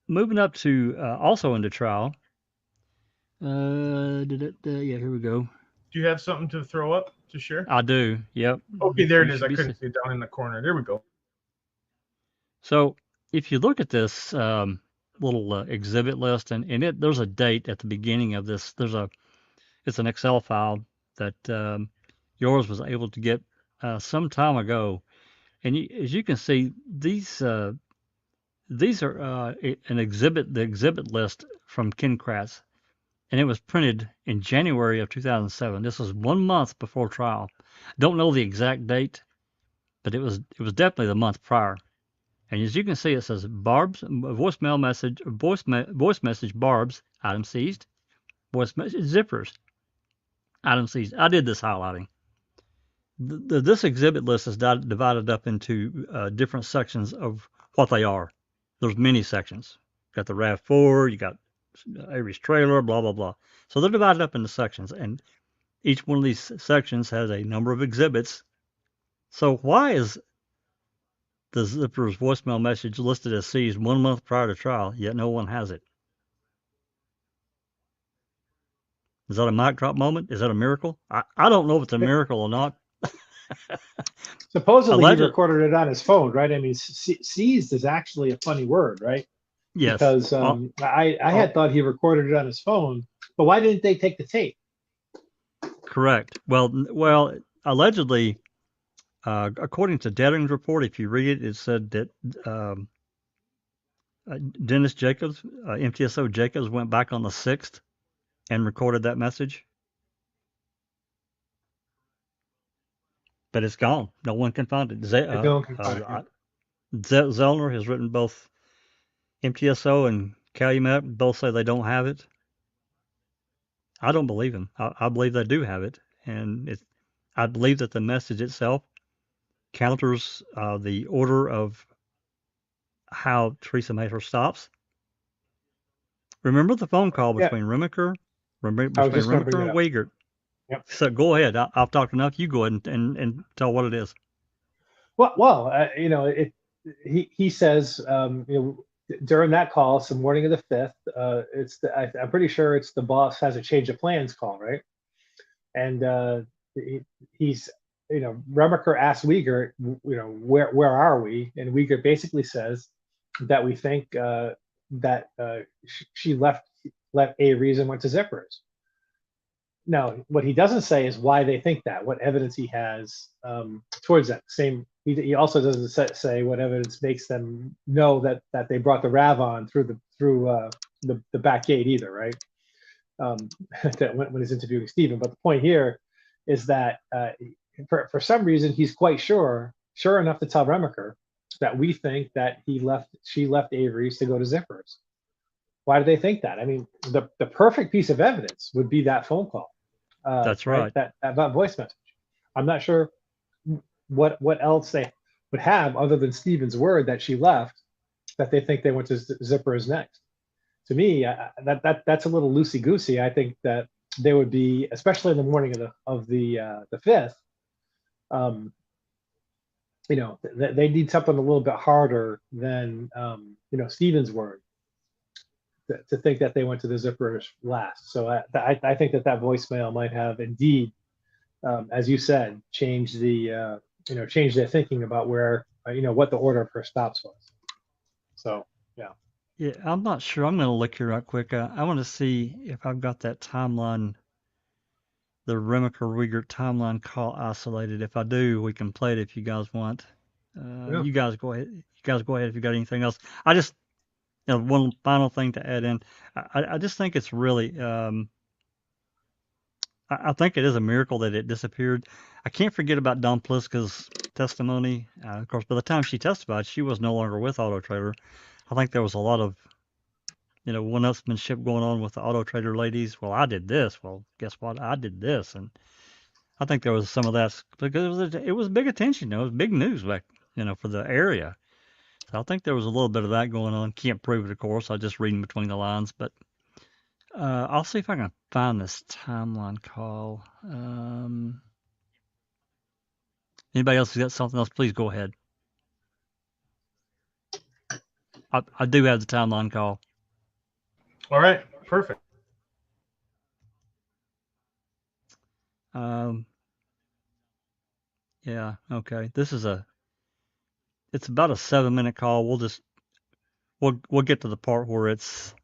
[SPEAKER 4] moving up to, also into trial. Yeah, here we go.
[SPEAKER 1] Do you have something to throw up to share?
[SPEAKER 4] I do. Yep.
[SPEAKER 1] Okay, there it is. I couldn't see it down in the corner. There we go.
[SPEAKER 4] So if you look at this little exhibit list, and there's a date at the beginning of this. It's an Excel file that yours was able to get some time ago, and as you can see, these are the exhibit list from Ken Kratz, and it was printed in January of 2007. This was 1 month before trial. Don't know the exact date, but it was definitely the month prior. And as you can see, it says Barb's voice message Barb's item seized, voice message Zippers item seized. I did this highlighting. This exhibit list is divided up into different sections of what they are. There's many sections. Got the RAV4, you got Avery's trailer, blah, blah, blah. So they're divided up into sections, and each one of these sections has a number of exhibits. So why is the Zipper's voicemail message listed as seized 1 month prior to trial, yet no one has it? Is that a mic drop moment? Is that a miracle? I don't know if it's a miracle or not.
[SPEAKER 2] Supposedly he recorded it on his phone, right? I mean, seized is actually a funny word, right?
[SPEAKER 4] Yes.
[SPEAKER 2] Because I had thought he recorded it on his phone, but why didn't they take the tape?
[SPEAKER 4] Correct. Well, allegedly, according to Dettering's report, if you read it, it said that Dennis Jacobs, MTSO Jacobs, went back on the 6th and recorded that message. But it's gone. No one can find it.
[SPEAKER 2] No one can find it.
[SPEAKER 4] Zellner has written both MTSO and Calumet. Both say they don't have it. I don't believe him. I believe they do have it. And I believe that the message itself counters the order of how Teresa made her stops. Remember the phone call between Remaker? Between Remaker and Wiegert.
[SPEAKER 2] Yep.
[SPEAKER 4] So go ahead. I've talked enough. You go ahead and tell what it is.
[SPEAKER 2] Well, he says, during that call, it's the morning of the 5th. I'm pretty sure it's the boss has a change of plans call, right? And he's, Remaker asks Wiegert, where are we? And Wiegert basically says that we think that she left Avery's and went to Zippers. Now, what he doesn't say is why they think that, what evidence he has towards that. He also doesn't say what evidence makes them know that they brought the RAV on through the back gate either, right? When he's interviewing Stephen. But the point here is that for some reason he's quite sure enough to tell Remaker that we think that she left Avery's to go to Zippers. Why do they think that? I mean, the perfect piece of evidence would be that phone call.
[SPEAKER 4] That's right.
[SPEAKER 2] That voice message. I'm not sure what else they would have other than Stephen's word that she left, that they think they went to Zippers next. To me, that's a little loosey goosey. I think that they would be, especially in the morning of the 5th. They need something a little bit harder than Stephen's word to think that they went to the Zippers last. So I think that voicemail might have indeed, as you said, changed their thinking about where what the order of her stops was. So
[SPEAKER 4] yeah, I'm not sure. I'm going to look here right quick. I want to see if I've got that timeline, the Remaker Wiegert timeline call isolated. If I do, we can play it if you guys want. You guys go ahead. If you got anything else. I just one final thing to add in. I just think it's really. I think it is a miracle that it disappeared. I can't forget about Don Pliska's testimony. Of course, by the time she testified, she was no longer with Auto Trader. I think there was a lot of, one-upsmanship going on with the Auto Trader ladies. Well, I did this. Well, guess what? I did this. And I think there was some of that because it was big attention. It was big news back, for the area. So I think there was a little bit of that going on. Can't prove it, of course. I just reading between the lines, but I'll see if I can find this timeline call. Anybody else who's got something else, please go ahead. I do have the timeline call.
[SPEAKER 1] All right, perfect.
[SPEAKER 4] Yeah, okay. It's about a 7-minute call. We'll get to the part where it's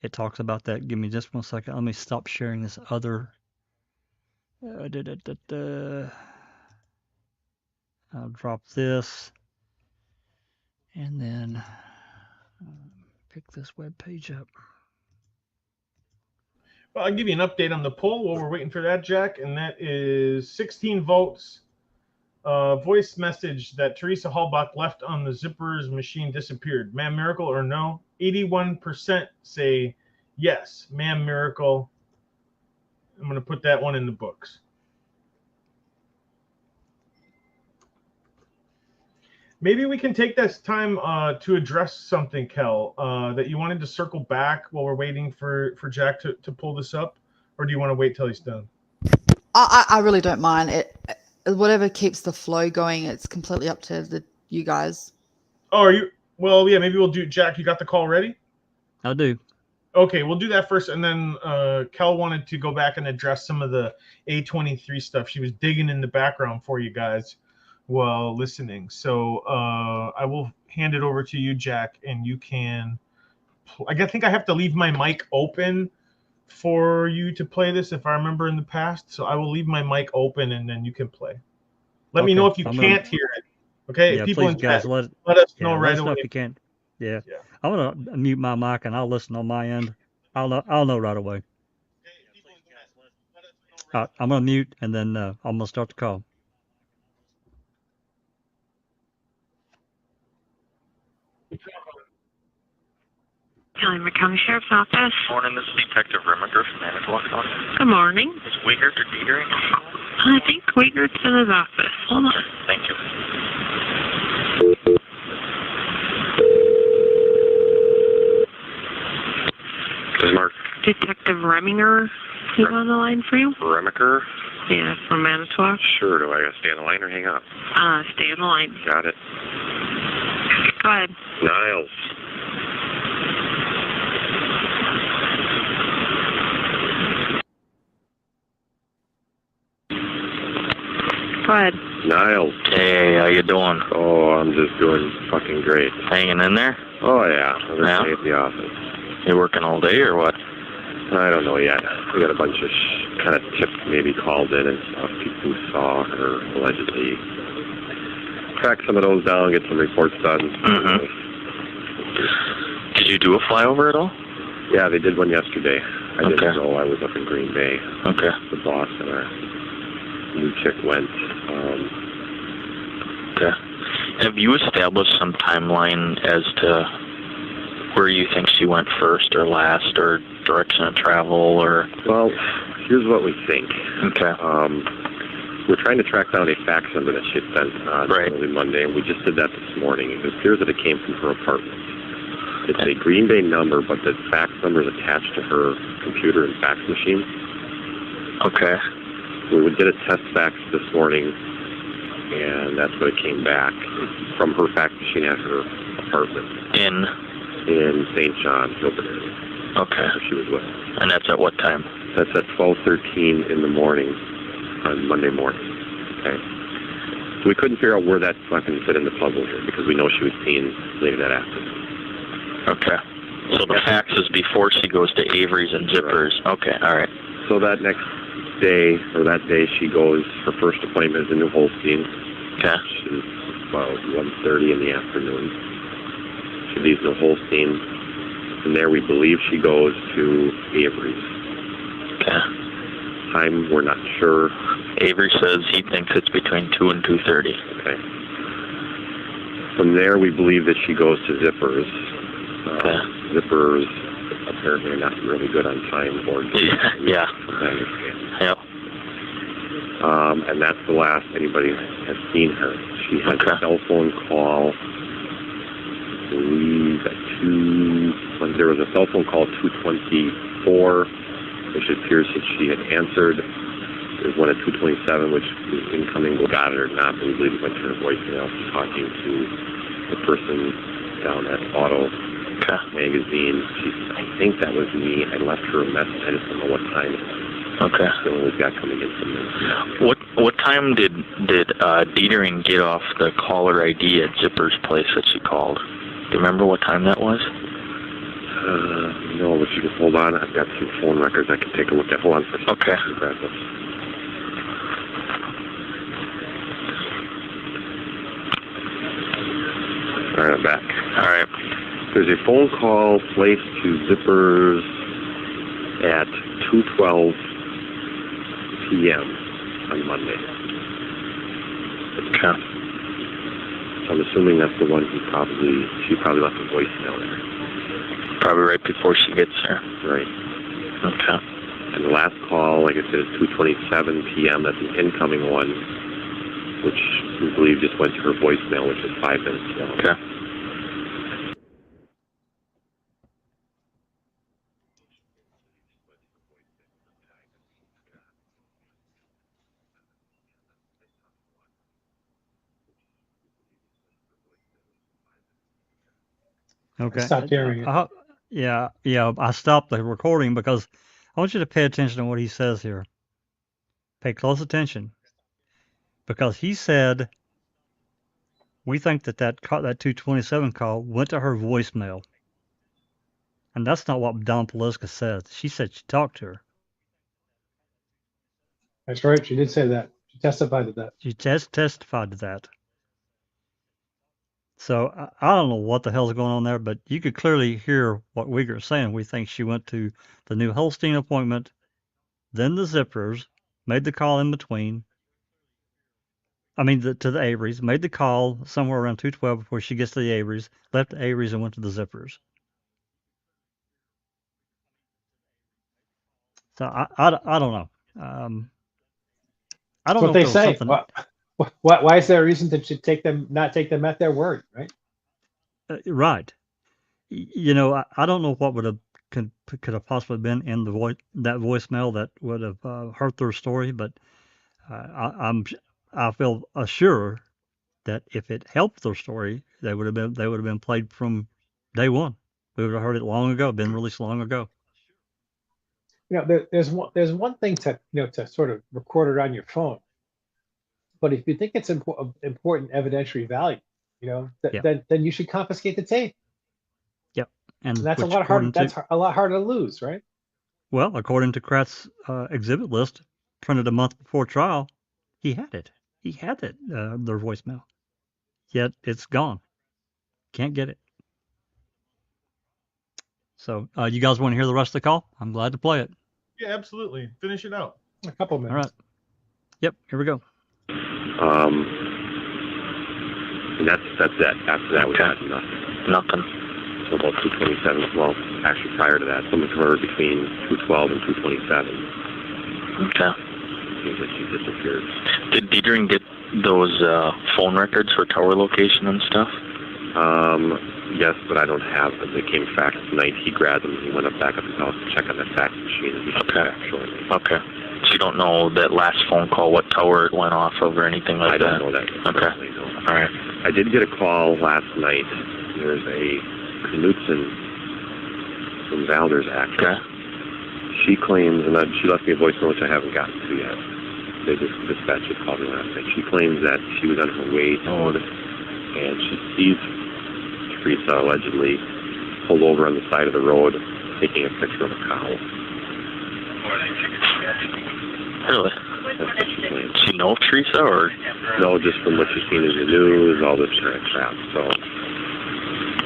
[SPEAKER 4] it talks about that. Give me just 1 second. Let me stop sharing this other. I'll drop this and then pick this web page up.
[SPEAKER 1] Well, I'll give you an update on the poll while we're waiting for that, Jack, and that is 16 votes. Voice message that Teresa Halbach left on the Zippers machine disappeared. MAM Miracle or no? 81% say yes, MAM Miracle. I'm going to put that one in the books. Maybe we can take this time to address something, Kel, that you wanted to circle back while we're waiting for Jack to pull this up, or do you want to wait till he's done?
[SPEAKER 3] I really don't mind it. Whatever keeps the flow going, it's completely up to you guys.
[SPEAKER 1] Oh, are you? Well, yeah, maybe we'll do. Jack, you got the call ready?
[SPEAKER 4] I do.
[SPEAKER 1] Okay, we'll do that first, and then Kel wanted to go back and address some of the A23 stuff. She was digging in the background for you guys. while listening. So I will hand it over to you, Jack, and you can. I think I have to leave my mic open for you to play this, if I remember in the past. So I will leave my mic open, and then you can play. Let me know if you can't hear it. Okay,
[SPEAKER 4] Yeah,
[SPEAKER 1] people
[SPEAKER 4] please,
[SPEAKER 1] in chat,
[SPEAKER 4] guys,
[SPEAKER 1] let us know
[SPEAKER 4] let
[SPEAKER 1] right
[SPEAKER 4] us know
[SPEAKER 1] away.
[SPEAKER 4] if you can. Yeah.
[SPEAKER 1] Yeah.
[SPEAKER 4] I'm gonna mute my mic and I'll listen on my end. I'll know right away. All right, I'm gonna mute and then I'm gonna start the call.
[SPEAKER 5] Calumet County Sheriff's Office.
[SPEAKER 6] Morning, this is Detective Remiger from Manitowoc County.
[SPEAKER 5] Good morning.
[SPEAKER 6] Is Wiegert or Dietering?
[SPEAKER 5] I think Wiegert's in his office. Hold on.
[SPEAKER 6] Thank you. This is Mark.
[SPEAKER 5] Detective Reminger is on the line for you.
[SPEAKER 6] Remiger?
[SPEAKER 5] Yeah, from Manitowoc.
[SPEAKER 6] Sure, do I gotta stay on the line or hang up?
[SPEAKER 5] Stay on the line.
[SPEAKER 6] Got it.
[SPEAKER 5] Go ahead.
[SPEAKER 6] Niles.
[SPEAKER 5] Go ahead.
[SPEAKER 6] Niles.
[SPEAKER 7] Hey, how you doing?
[SPEAKER 6] Oh, I'm just doing fucking great.
[SPEAKER 7] Hanging in there?
[SPEAKER 6] Oh, yeah. I'm gonna
[SPEAKER 7] Yeah?
[SPEAKER 6] stay at the office.
[SPEAKER 7] You working all day or what?
[SPEAKER 6] I don't know yet. We got a bunch of kind of tips maybe called in and stuff. People who saw or allegedly track some of those down, get some reports done.
[SPEAKER 7] Mm-hmm. Did you do a flyover at all?
[SPEAKER 6] Yeah, they did one yesterday. I
[SPEAKER 7] Okay.
[SPEAKER 6] didn't know. I was up in Green Bay.
[SPEAKER 7] Okay.
[SPEAKER 6] The boss and our new chick went.
[SPEAKER 7] Okay. Have you established some timeline as to where you think she went first or last, or direction of travel, or?
[SPEAKER 6] Well, here's what we think.
[SPEAKER 7] Okay.
[SPEAKER 6] We're trying to track down a fax number that she had sent
[SPEAKER 7] Right.
[SPEAKER 6] early Monday, and we just did that this morning. It appears that it came from her apartment. It's a Green Bay number, but the fax number is attached to her computer and fax machine.
[SPEAKER 7] Okay.
[SPEAKER 6] We did a test fax this morning, and that's what it came back from her fax machine at her apartment
[SPEAKER 7] In?
[SPEAKER 6] in St. John, Hilton area.
[SPEAKER 7] Okay.
[SPEAKER 6] That's where she was with.
[SPEAKER 7] And that's at what time?
[SPEAKER 6] That's at 12:13 in the morning on Monday morning. Okay. So we couldn't figure out where that fucking fit in the puzzle here because we know she was seen later that afternoon.
[SPEAKER 7] Okay. So the fax is before she goes to Avery's and Zippers.
[SPEAKER 6] Right.
[SPEAKER 7] Okay. All right.
[SPEAKER 6] So that next day, or that day, she goes, her first appointment is in New Holstein.
[SPEAKER 7] Okay.
[SPEAKER 6] She's about 1:30 in the afternoon. She leaves New Holstein. From there, we believe she goes to Avery's.
[SPEAKER 7] Okay.
[SPEAKER 6] Time, we're not sure.
[SPEAKER 7] Avery says he thinks it's between 2 and 2:30.
[SPEAKER 6] Okay. From there, we believe that she goes to Zippers.
[SPEAKER 7] Okay.
[SPEAKER 6] Zippers apparently are not really good on time or
[SPEAKER 7] Yeah.
[SPEAKER 6] I understand.
[SPEAKER 7] Yep.
[SPEAKER 6] And that's the last anybody has seen her. She had a cell phone call, I believe at there was a cell phone call at 2:24, which it appears that she had answered. There's one at 2:27, which is incoming. We got it or not, but we believe it went to her voicemail. She's talking to the person down at Auto Magazine. I think that was me. I left her a message. I just don't know what time it was.
[SPEAKER 7] Okay.
[SPEAKER 6] So we've got coming in from there.
[SPEAKER 7] What time did Dietering get off the caller ID at Zipper's place that she called? Do you remember what time that was?
[SPEAKER 6] No, but you can hold on. I've got some phone records I can take a look at. Hold on for a second.
[SPEAKER 7] Okay.
[SPEAKER 6] All right, I'm back.
[SPEAKER 7] All right.
[SPEAKER 6] There's a phone call placed to Zippers at 2:12 p.m. on Monday.
[SPEAKER 7] Okay.
[SPEAKER 6] So I'm assuming that's the one she probably left a voicemail there.
[SPEAKER 7] Probably right before she gets there.
[SPEAKER 6] Right.
[SPEAKER 7] Okay.
[SPEAKER 6] And the last call, like I said, is 2:27 p.m. That's an incoming one, which we believe just went to her voicemail, which is 5 minutes long.
[SPEAKER 7] Okay.
[SPEAKER 4] Okay.
[SPEAKER 2] Stop hearing it.
[SPEAKER 4] Yeah. I stopped the recording because I want you to pay attention to what he says here. Pay close attention. Because he said We think that that 227 call went to her voicemail. And that's not what Don Poliska said. She said she talked to her.
[SPEAKER 2] That's right. She did say that. She testified to that.
[SPEAKER 4] She testified to that. So I don't know what the hell's going on there, but you could clearly hear what Uyghur's saying. We think she went to the New Holstein appointment, then the Zippers, made the call in between. I mean, to the Averys, made the call somewhere around 2:12 before she gets to the Averys, left the Averys and went to the Zippers. So I don't know. I don't know
[SPEAKER 2] That's what they
[SPEAKER 4] if
[SPEAKER 2] say.
[SPEAKER 4] something.
[SPEAKER 2] Why is there a reason to not take them at their word, right?
[SPEAKER 4] Right. You know, I don't know what could have possibly been in that voicemail that would have hurt their story, but I feel assured that if it helped their story, they would have been played from day one. We would have heard it long ago, been released long ago.
[SPEAKER 2] You know, there's one thing to to sort of record it on your phone, but if you think it's important evidentiary value, then you should confiscate the tape.
[SPEAKER 4] Yep, and
[SPEAKER 2] that's a lot harder. That's a lot harder to lose, right?
[SPEAKER 4] Well, according to Kratz's exhibit list, printed a month before trial, he had it. He had it, their voicemail. Yet it's gone. Can't get it. So you guys want to hear the rest of the call? I'm glad to play it.
[SPEAKER 1] Yeah, absolutely. Finish it out.
[SPEAKER 2] A couple minutes.
[SPEAKER 4] All right. Yep, here we go.
[SPEAKER 6] And that's it. After that, we had nothing. So about 227. Well, actually, prior to that, somewhere between 212 and 227.
[SPEAKER 7] Okay.
[SPEAKER 6] Seems like she disappeared.
[SPEAKER 7] Did Diedring get those phone records for tower location and stuff?
[SPEAKER 6] Yes, but I don't have them. They came fax tonight. He grabbed them. He went back up his house to check on the fax machine. And he
[SPEAKER 7] okay.
[SPEAKER 6] Back shortly.
[SPEAKER 7] Okay. So you don't know that last phone call, what tower it went off of or anything like that?
[SPEAKER 6] I don't know that.
[SPEAKER 7] Okay.
[SPEAKER 6] No.
[SPEAKER 7] All right.
[SPEAKER 6] I did get a call last night. There's a Knutson from Valders, actually.
[SPEAKER 7] Okay.
[SPEAKER 6] She claims, and she left me a voicemail which I haven't gotten to yet. Dispatch just called me last night. She claims that she was on her way to and she sees Teresa allegedly pulled over on the side of the road taking a picture of a cow.
[SPEAKER 7] Really? Does she know Teresa or?
[SPEAKER 6] No, just from what she's seen in the news, all this kind of crap. So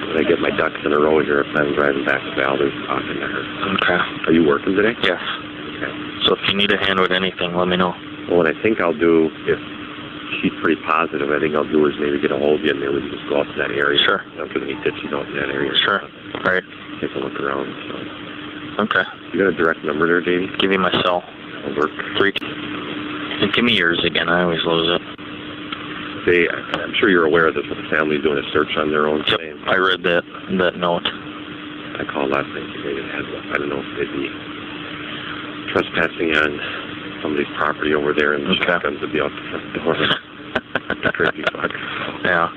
[SPEAKER 6] when I get my ducks in a row here, if I'm driving back to Valders talking to her.
[SPEAKER 7] Okay.
[SPEAKER 6] Are you working today?
[SPEAKER 7] Yes.
[SPEAKER 6] Okay.
[SPEAKER 7] So if you need a hand with anything, let me know.
[SPEAKER 6] Well, what I think I'll do, if she's pretty positive, I think I'll do is maybe get a hold of you and maybe we can just go up to that area.
[SPEAKER 7] Sure.
[SPEAKER 6] Because any ditches out in that area.
[SPEAKER 7] Sure. All right.
[SPEAKER 6] Take a look around. So.
[SPEAKER 7] Okay.
[SPEAKER 6] You got a direct number there, Davey?
[SPEAKER 7] Give me my cell.
[SPEAKER 6] I'll work.
[SPEAKER 7] 3. And give me yours again. I always lose it.
[SPEAKER 6] I'm sure you're aware of this, but the family's doing a search on their own.
[SPEAKER 7] Yep. I read that note.
[SPEAKER 6] I called last night to get a heads up. I don't know if they'd be trespassing on somebody's property over there, and the shotguns would be out the front door. Crazy fuck.
[SPEAKER 7] Yeah.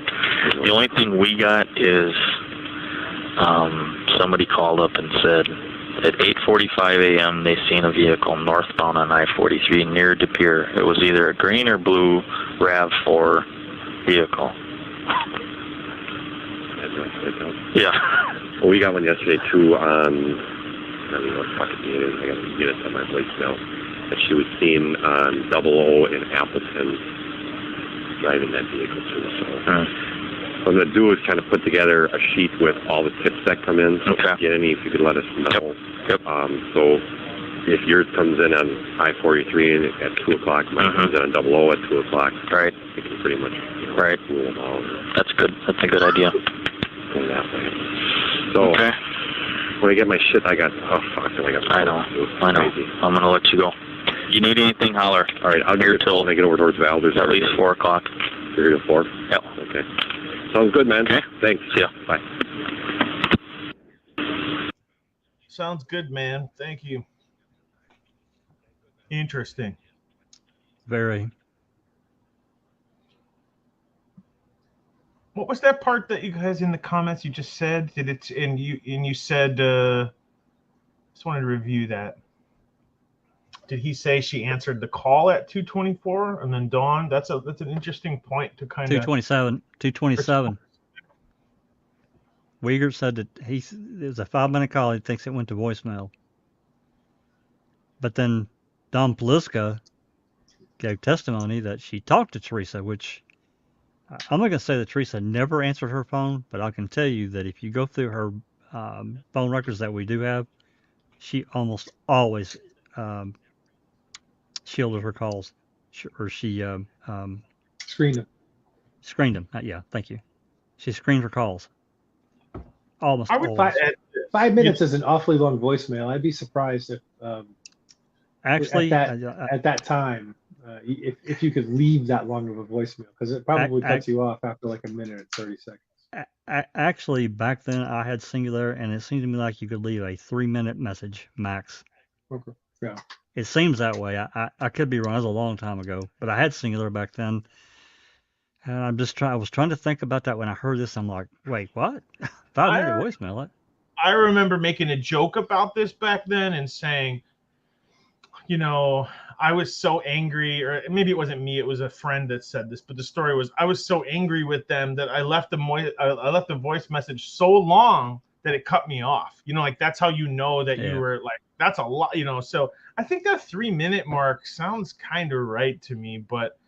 [SPEAKER 7] The only thing we got is somebody called up and said at 8:45 a.m. they seen a vehicle northbound on I-43 near De Pere. It was either a green or blue RAV4 vehicle. Yeah.
[SPEAKER 6] Well, we got one yesterday too on, I don't know what fucking it is. I got to get it on my voicemail. That she was seen on 00 in Appleton driving that vehicle too. So what I'm going to do is kind of put together a sheet with all the tips that come in. So if you get any, if you could let us know.
[SPEAKER 7] Yep.
[SPEAKER 6] So if yours comes in on I-43 at 2 o'clock, mine comes in on 00 at 2 o'clock.
[SPEAKER 7] Right.
[SPEAKER 6] We can pretty much rule them all.
[SPEAKER 7] That's good. That's a good idea.
[SPEAKER 6] Go that way. So when I get my shit, I know.
[SPEAKER 7] I'm going to let you go. You need anything, holler.
[SPEAKER 6] All right, I'll get here till
[SPEAKER 7] when
[SPEAKER 6] I get over towards Valders.
[SPEAKER 7] At least 4 o'clock.
[SPEAKER 6] You're here till 4?
[SPEAKER 7] Yep.
[SPEAKER 6] Okay. Sounds good, man.
[SPEAKER 7] Okay.
[SPEAKER 6] Thanks.
[SPEAKER 7] See ya.
[SPEAKER 6] Bye.
[SPEAKER 1] Sounds good, man. Thank you. Interesting.
[SPEAKER 4] Very.
[SPEAKER 1] What was that part that you guys in the comments you just said? Did it and you said just wanted to review that. did he say she answered the call at 2:24 and then Dawn? That's an interesting point to kind of.
[SPEAKER 4] 227. Uyghur said that it was a 5-minute call. He thinks it went to voicemail. But then Don Pliska gave testimony that she talked to Teresa, which I'm not going to say that Teresa never answered her phone, but I can tell you that if you go through her phone records that we do have, she almost always shielded her calls, or she
[SPEAKER 2] Screened them.
[SPEAKER 4] screened them. Yeah, thank you. She screened her calls. Almost
[SPEAKER 1] I would
[SPEAKER 4] always.
[SPEAKER 2] 5 minutes is an awfully long voicemail. I'd be surprised if
[SPEAKER 4] Actually,
[SPEAKER 2] at that time, if you could leave that long of a voicemail, because it probably cuts you off after like a minute and 30 seconds.
[SPEAKER 4] Actually, back then I had Singular, and it seemed to me like you could leave a 3-minute message max.
[SPEAKER 2] Okay. Yeah.
[SPEAKER 4] It seems that way. I could be wrong. That was a long time ago, but I had Singular back then, and I was trying to think about that when I heard this. I'm like, wait, what? 5-minute voicemail?
[SPEAKER 1] I remember making a joke about this back then and saying, you know, I was so angry, or maybe it wasn't me, it was a friend that said this, but the story was I was so angry with them that I left a voice message so long that it cut me off. You know, like that's how you know that you were like, that's a lot, you know. So I think that 3-minute mark sounds kind of right to me, but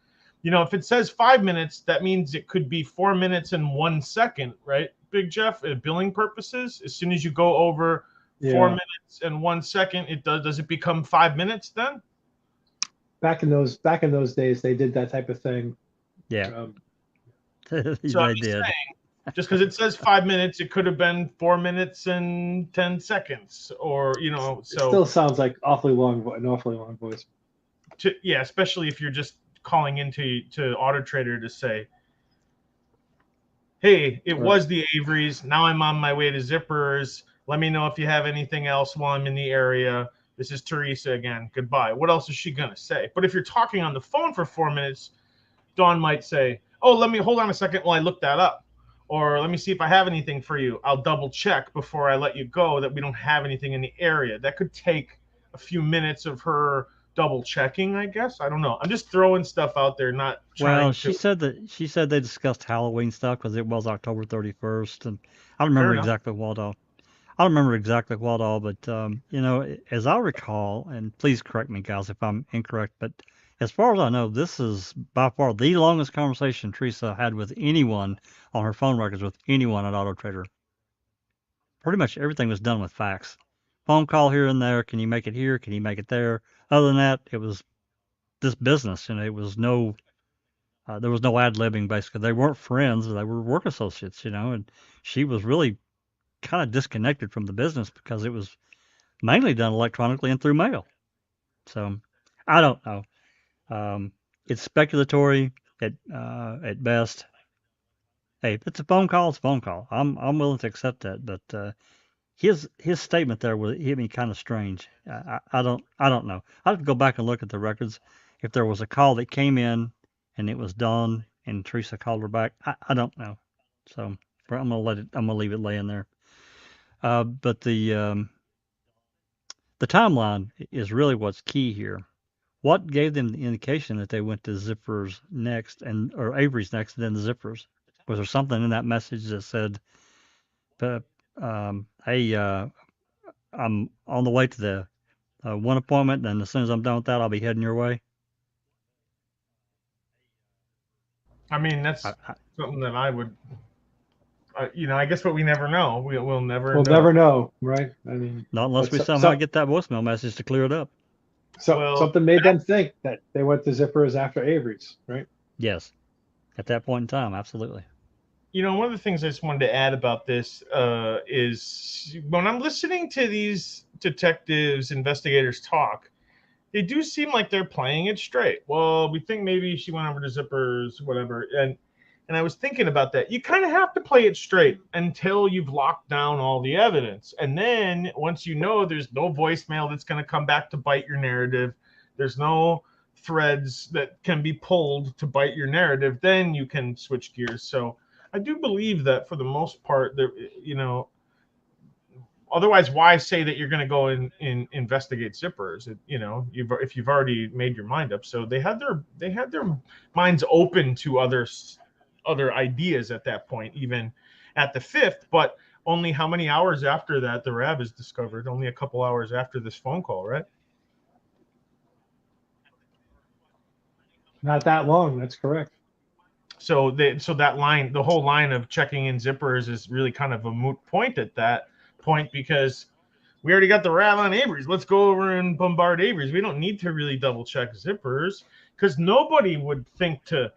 [SPEAKER 1] you know, if it says 5 minutes, that means it could be 4 minutes and 1 second, right? Big Jeff, billing purposes, as soon as you go over 4 minutes and 1 second, does it become 5 minutes then?
[SPEAKER 2] Back in those days, they did that type of thing.
[SPEAKER 4] Yeah.
[SPEAKER 1] So
[SPEAKER 4] they did.
[SPEAKER 1] Saying, just because it says 5 minutes, it could have been 4 minutes and 10 seconds, or you know. So
[SPEAKER 2] it still sounds like an awfully long voice.
[SPEAKER 1] Yeah, especially if you're just calling into Auto Trader to say, hey, it was the Averys. Now I'm on my way to Zippers. Let me know if you have anything else while I'm in the area. This is Teresa again. Goodbye. What else is she going to say? But if you're talking on the phone for 4 minutes, Dawn might say, oh, let me hold on a second while I look that up. Or let me see if I have anything for you. I'll double check before I let you go that we don't have anything in the area. That could take a few minutes of her double checking, I guess. I don't know. I'm just throwing stuff out there, not trying
[SPEAKER 4] she said they discussed Halloween stuff because it was October 31st, and I don't remember exactly what all. I don't remember exactly what all, but you know, as I recall, and please correct me, guys, if I'm incorrect, but as far as I know, this is by far the longest conversation Teresa had with anyone on her phone records with anyone at Auto Trader. Pretty much everything was done with fax. Phone call here and there. Can you make it here? Can you make it there? Other than that, it was this business, and it was no. There was no ad-libbing, basically. They weren't friends. They were work associates, you know, and she was really kind of disconnected from the business because it was mainly done electronically and through mail. So I don't know. It's speculatory at best. Hey, if it's a phone call, it's a phone call. I'm willing to accept that, but his statement there hit me kind of strange. I don't know. I have to go back and look at the records. If there was a call that came in and it was Dawn and Teresa called her back, I don't know. So I'm gonna leave it laying there. But the timeline is really what's key here. What gave them the indication that they went to Zippers next or Avery's next, and then the Zippers? Was there something in that message that said, "Hey, I'm on the way to the one appointment, and as soon as I'm done with that, I'll be heading your way"?
[SPEAKER 1] I mean, that's something that I would. You know, I guess, but we never know. We'll never
[SPEAKER 2] know, right? I mean,
[SPEAKER 4] not unless we somehow get that voicemail message to clear it up.
[SPEAKER 2] So something made them think that they went to Zippers after Avery's, right?
[SPEAKER 4] Yes, at that point in time, absolutely.
[SPEAKER 1] You know, one of the things I just wanted to add about this is when I'm listening to these detectives, investigators talk, they do seem like they're playing it straight. Well, we think maybe she went over to Zippers, whatever, and I was thinking about that. You kind of have to play it straight until you've locked down all the evidence. And then once you know there's no voicemail that's going to come back to bite your narrative, there's no threads that can be pulled to bite your narrative, then you can switch gears. So I do believe that for the most part, there, you know, otherwise, why say that you're going to go and investigate zippers? If you've already made your mind up. So they had their minds open to other ideas at that point, even at the 5th. But only how many hours after that the RAB is discovered? Only a couple hours after this phone call, right?
[SPEAKER 2] Not that long. That's correct.
[SPEAKER 1] So that line, the whole line of checking in zippers is really kind of a moot point at that point, because we already got the RAB on Avery's. Let's go over and bombard Avery's. We don't need to really double check zippers, because nobody would think to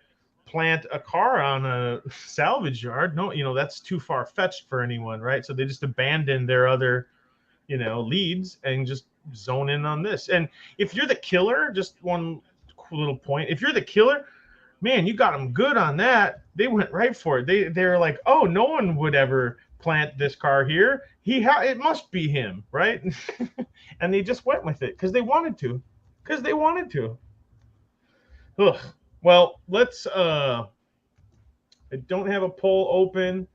[SPEAKER 1] plant a car on a salvage yard. No, that's too far fetched for anyone, right? So they just abandon their other, leads and just zone in on this. And if you're the killer, just one little point, if you're the killer, man, you got them good on that. They went right for it. They're like, oh, no one would ever plant this car here. It must be him, right? And they just went with it because they wanted to. Ugh. Well, let's. I don't have a poll open.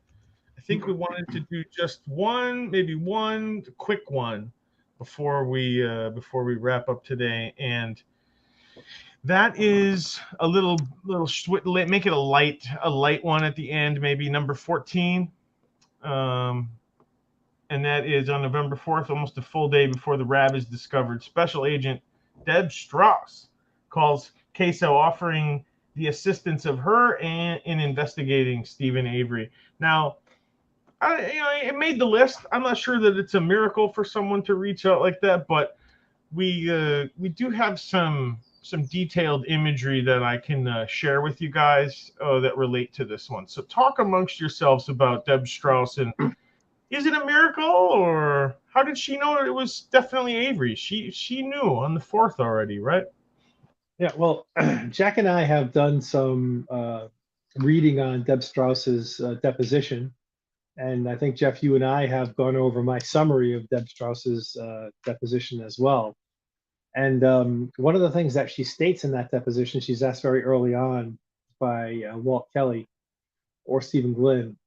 [SPEAKER 1] I think we wanted to do just maybe one quick one before we wrap up today, and that is a little make it a light one at the end, maybe number 14. And that is on November 4th, almost a full day before the RAB is discovered. Special Agent Deb Strauss calls Queso, offering the assistance of her in investigating Stephen Avery. Now, it made the list. I'm not sure that it's a miracle for someone to reach out like that, but we do have some detailed imagery that I can share with you guys that relate to this one. So talk amongst yourselves about Deb Strauss, and is it a miracle, or how did she know it was definitely Avery? She knew on the 4th already, right?
[SPEAKER 2] Yeah, well, Jack and I have done some reading on Deb Strauss's deposition. And I think, Jeff, you and I have gone over my summary of Deb Strauss's deposition as well. And one of the things that she states in that deposition, she's asked very early on by Walt Kelly or Stephen Glynn,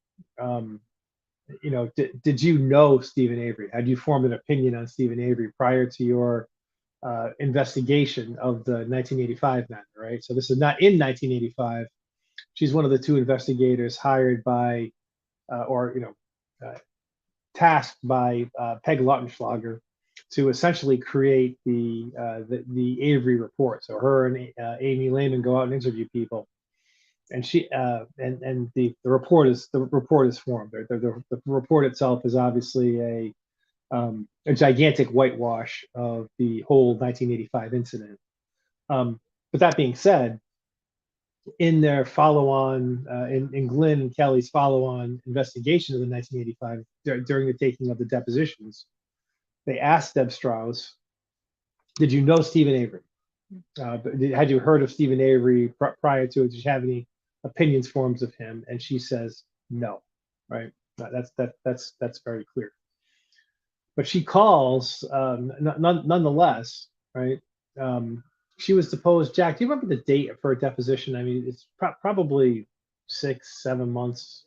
[SPEAKER 2] did you know Stephen Avery? Had you formed an opinion on Stephen Avery prior to your investigation of the 1985 matter, right? So this is not in 1985. She's one of the 2 investigators hired by, tasked by Peg Lautenschlager to essentially create the Avery report. So her and Amy Lehman go out and interview people, and she and the report is formed. The report itself is obviously a gigantic whitewash of the whole 1985 incident. But that being said, in their follow-on, in Glynn and Kelly's follow-on investigation of the 1985, during the taking of the depositions, they asked Deb Strauss, did you know Stephen Avery? Had you heard of Stephen Avery prior to it? Did you have any opinions, forms of him? And she says no, right? That's very clear. But she calls, nonetheless, right? She was deposed. Jack, do you remember the date of her deposition? I mean, it's probably 6-7 months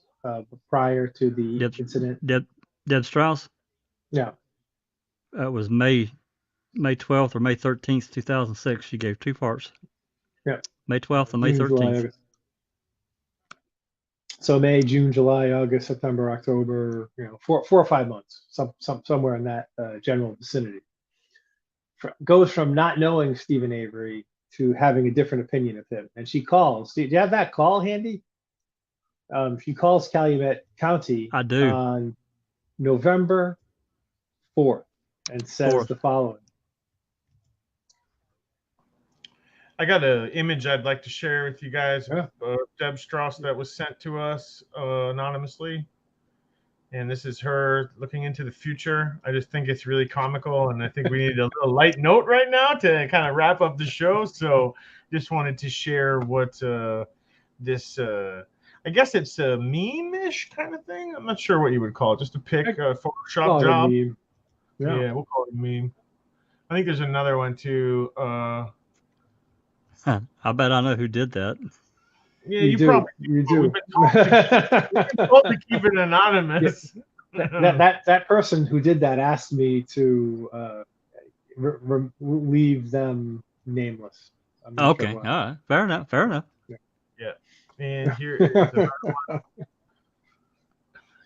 [SPEAKER 2] prior to the incident.
[SPEAKER 4] Deb Strauss?
[SPEAKER 2] Yeah.
[SPEAKER 4] It was May 12th or May 13th, 2006. She gave 2 parts.
[SPEAKER 2] Yeah.
[SPEAKER 4] May 12th and May 13th.
[SPEAKER 2] So May, June, July, August, September, October, 4 or 5 months, somewhere in that general vicinity. Goes from not knowing Stephen Avery to having a different opinion of him. And she calls. Do you have that call handy? She calls Calumet County
[SPEAKER 4] I do.
[SPEAKER 2] On November 4th and says the following.
[SPEAKER 1] I got an image I'd like to share with you guys of Deb Strauss that was sent to us anonymously. And this is her looking into the future. I just think it's really comical, and I think we need a little light note right now to kind of wrap up the show. So just wanted to share what this, I guess it's a meme-ish kind of thing. I'm not sure what you would call it. Just a pic, Photoshop job. Yeah, we'll call it a meme. I think there's another one too.
[SPEAKER 4] I bet I know who did that.
[SPEAKER 1] Yeah, you probably do. We've been told to keep it anonymous.
[SPEAKER 2] that person who did that asked me to leave them nameless. I'm not
[SPEAKER 4] Okay,
[SPEAKER 2] sure
[SPEAKER 4] all
[SPEAKER 2] why.
[SPEAKER 4] right, fair enough, fair enough.
[SPEAKER 1] Yeah. And here is the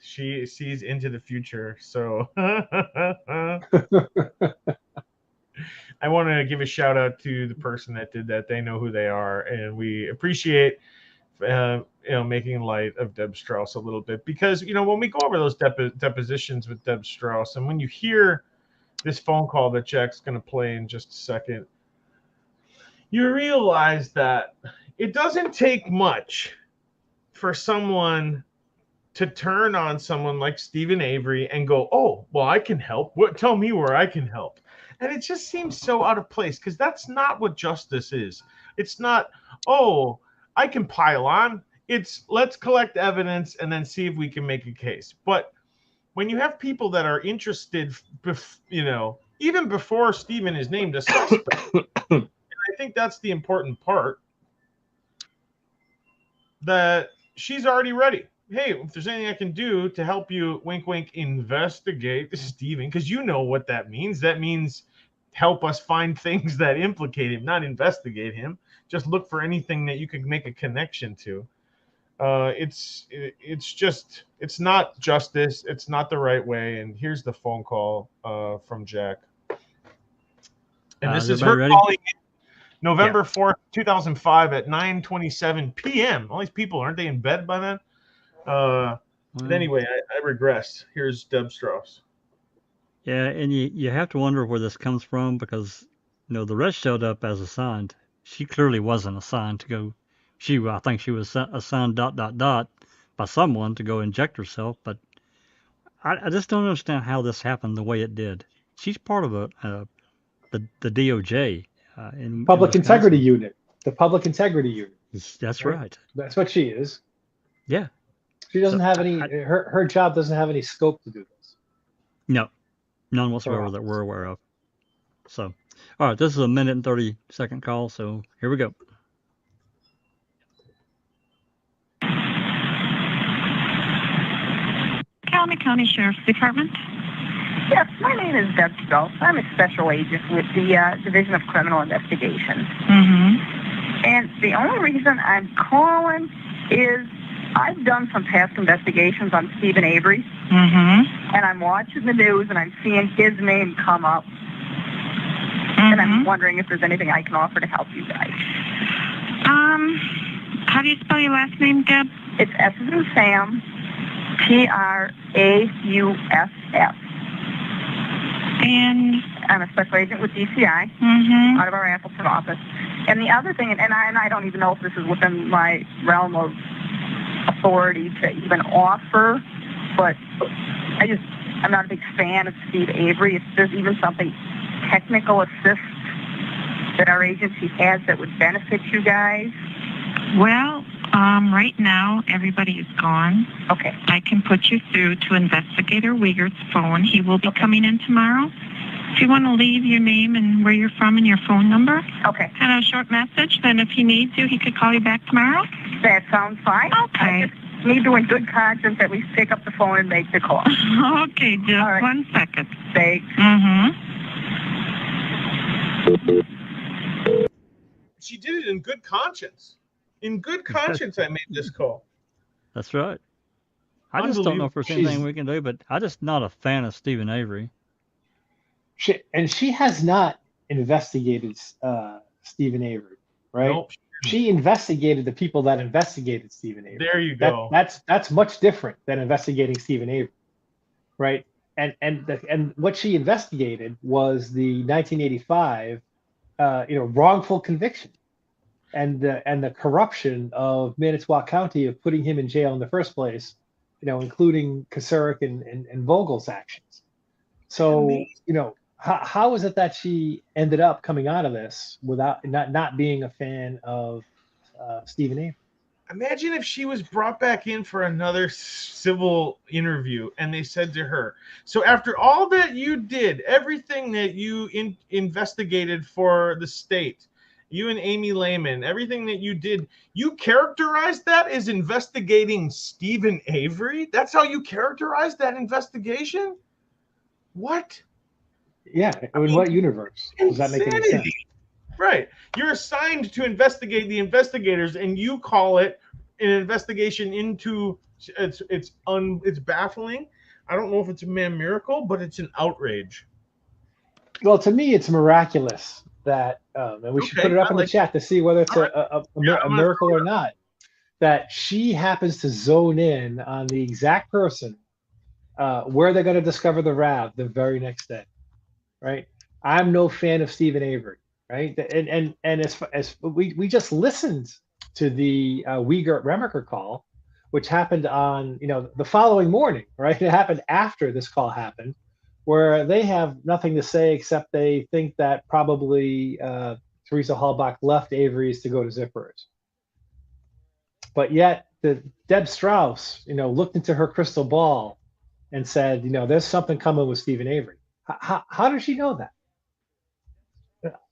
[SPEAKER 1] she sees into the future. So I want to give a shout out to the person that did that. They know who they are, and we appreciate making light of Deb Strauss a little bit, because when we go over those depositions with Deb Strauss, and when you hear this phone call that Jack's going to play in just a second, you realize that it doesn't take much for someone to turn on someone like Stephen Avery and go, "Oh, well, I can help. Tell me where I can help." And it just seems so out of place, because that's not what justice is. It's not, "Oh, I can pile on." It's, let's collect evidence and then see if we can make a case. But when you have people that are interested, even before Stephen is named a suspect, and I think that's the important part, that she's already ready. Hey, if there's anything I can do to help you, wink, wink, investigate Stephen, because you know what that means. That means help us find things that implicate him, not investigate him. Just look for anything that you could make a connection to. It's not justice. It's not the right way. And here's the phone call from Jack. And this is her calling in November 4th, 2005 at 9:27 p.m. All these people, aren't they in bed by then? But anyway, I regress. Here's Deb Strauss.
[SPEAKER 4] Yeah, and you have to wonder where this comes from, because the rest showed up as assigned. She clearly wasn't assigned to go. I think she was assigned ... by someone to go inject herself. But I just don't understand how this happened the way it did. She's part of the DOJ.
[SPEAKER 2] Public Integrity Unit. The Public Integrity Unit.
[SPEAKER 4] That's right.
[SPEAKER 2] That's what she is.
[SPEAKER 4] Yeah.
[SPEAKER 2] She doesn't have any. Her job doesn't have any scope to do this.
[SPEAKER 4] No, none whatsoever that we're aware of. So, all right, this is a 1 minute and 30-second call. So here we go.
[SPEAKER 8] Calumet County Sheriff's Department.
[SPEAKER 9] Yes, my name is Deb Strauss. I'm a special agent with the Division of Criminal Investigation.
[SPEAKER 8] Mm-hmm.
[SPEAKER 9] And the only reason I'm calling is I've done some past investigations on Stephen Avery.
[SPEAKER 8] Mm-hmm.
[SPEAKER 9] And I'm watching the news and I'm seeing his name come up.
[SPEAKER 8] Mm-hmm.
[SPEAKER 9] And I'm wondering if there's anything I can offer to help you guys.
[SPEAKER 8] How do you spell your last name, Deb?
[SPEAKER 9] It's S as in Sam, Trauss.
[SPEAKER 8] And
[SPEAKER 9] I'm a special agent with DCI out of our Appleton office. And the other thing, and I don't even know if this is within my realm of authority to even offer, but I'm not a big fan of Steve Avery. If there's even something technical assist that our agency has that would benefit you guys.
[SPEAKER 8] Well, right now everybody is gone.
[SPEAKER 9] Okay.
[SPEAKER 8] I can put you through to Investigator Wiegert's phone. He will be coming in tomorrow. If you want to leave your name and where you're from and your phone number,
[SPEAKER 9] okay,
[SPEAKER 8] and a short message, then if he needs you, he could call you back tomorrow.
[SPEAKER 9] That sounds fine.
[SPEAKER 8] Okay.
[SPEAKER 9] I just need to, in good conscience, at least pick up the phone and make the call.
[SPEAKER 8] Okay, just 1 second.
[SPEAKER 9] Thanks.
[SPEAKER 1] She did it in good conscience. In good conscience, I made this call.
[SPEAKER 4] That's right. I just don't know if there's anything we can do, but I'm just not a fan of Stephen Avery.
[SPEAKER 2] She has not investigated Stephen Avery, right?
[SPEAKER 1] Nope.
[SPEAKER 2] She investigated the people that investigated Stephen Avery.
[SPEAKER 1] There you go.
[SPEAKER 2] That's much different than investigating Stephen Avery, right? And what she investigated was the 1985, wrongful conviction, and the corruption of Manitowoc County of putting him in jail in the first place, including Kosarik and Vogel's actions. So, how is it that she ended up coming out of this without not being a fan of Stephen Avery?
[SPEAKER 1] Imagine if she was brought back in for another civil interview and they said to her, so after all that you did, everything that you investigated for the state, You and Amy Lehman, everything that you did, you characterized that as investigating Stephen Avery? That's how you characterized that investigation? What?
[SPEAKER 2] Yeah, in what universe does that make any sense?
[SPEAKER 1] Right. You're assigned to investigate the investigators, and you call it an investigation into it's baffling. I don't know if it's a man miracle, but it's an outrage.
[SPEAKER 2] Well, to me, it's miraculous that, and we should put it up in the chat to see whether it's a miracle or not, that she happens to zone in on the exact person where they're going to discover the RAV the very next day, right? I'm no fan of Stephen Avery, right? And as we just listened to the Wiegert Remacher call, which happened on, the following morning, right? It happened after this call happened, where they have nothing to say except they think that probably Teresa Halbach left Avery's to go to Zippers. But yet the Deb Strauss, looked into her crystal ball and said, there's something coming with Stephen Avery. How does she know that?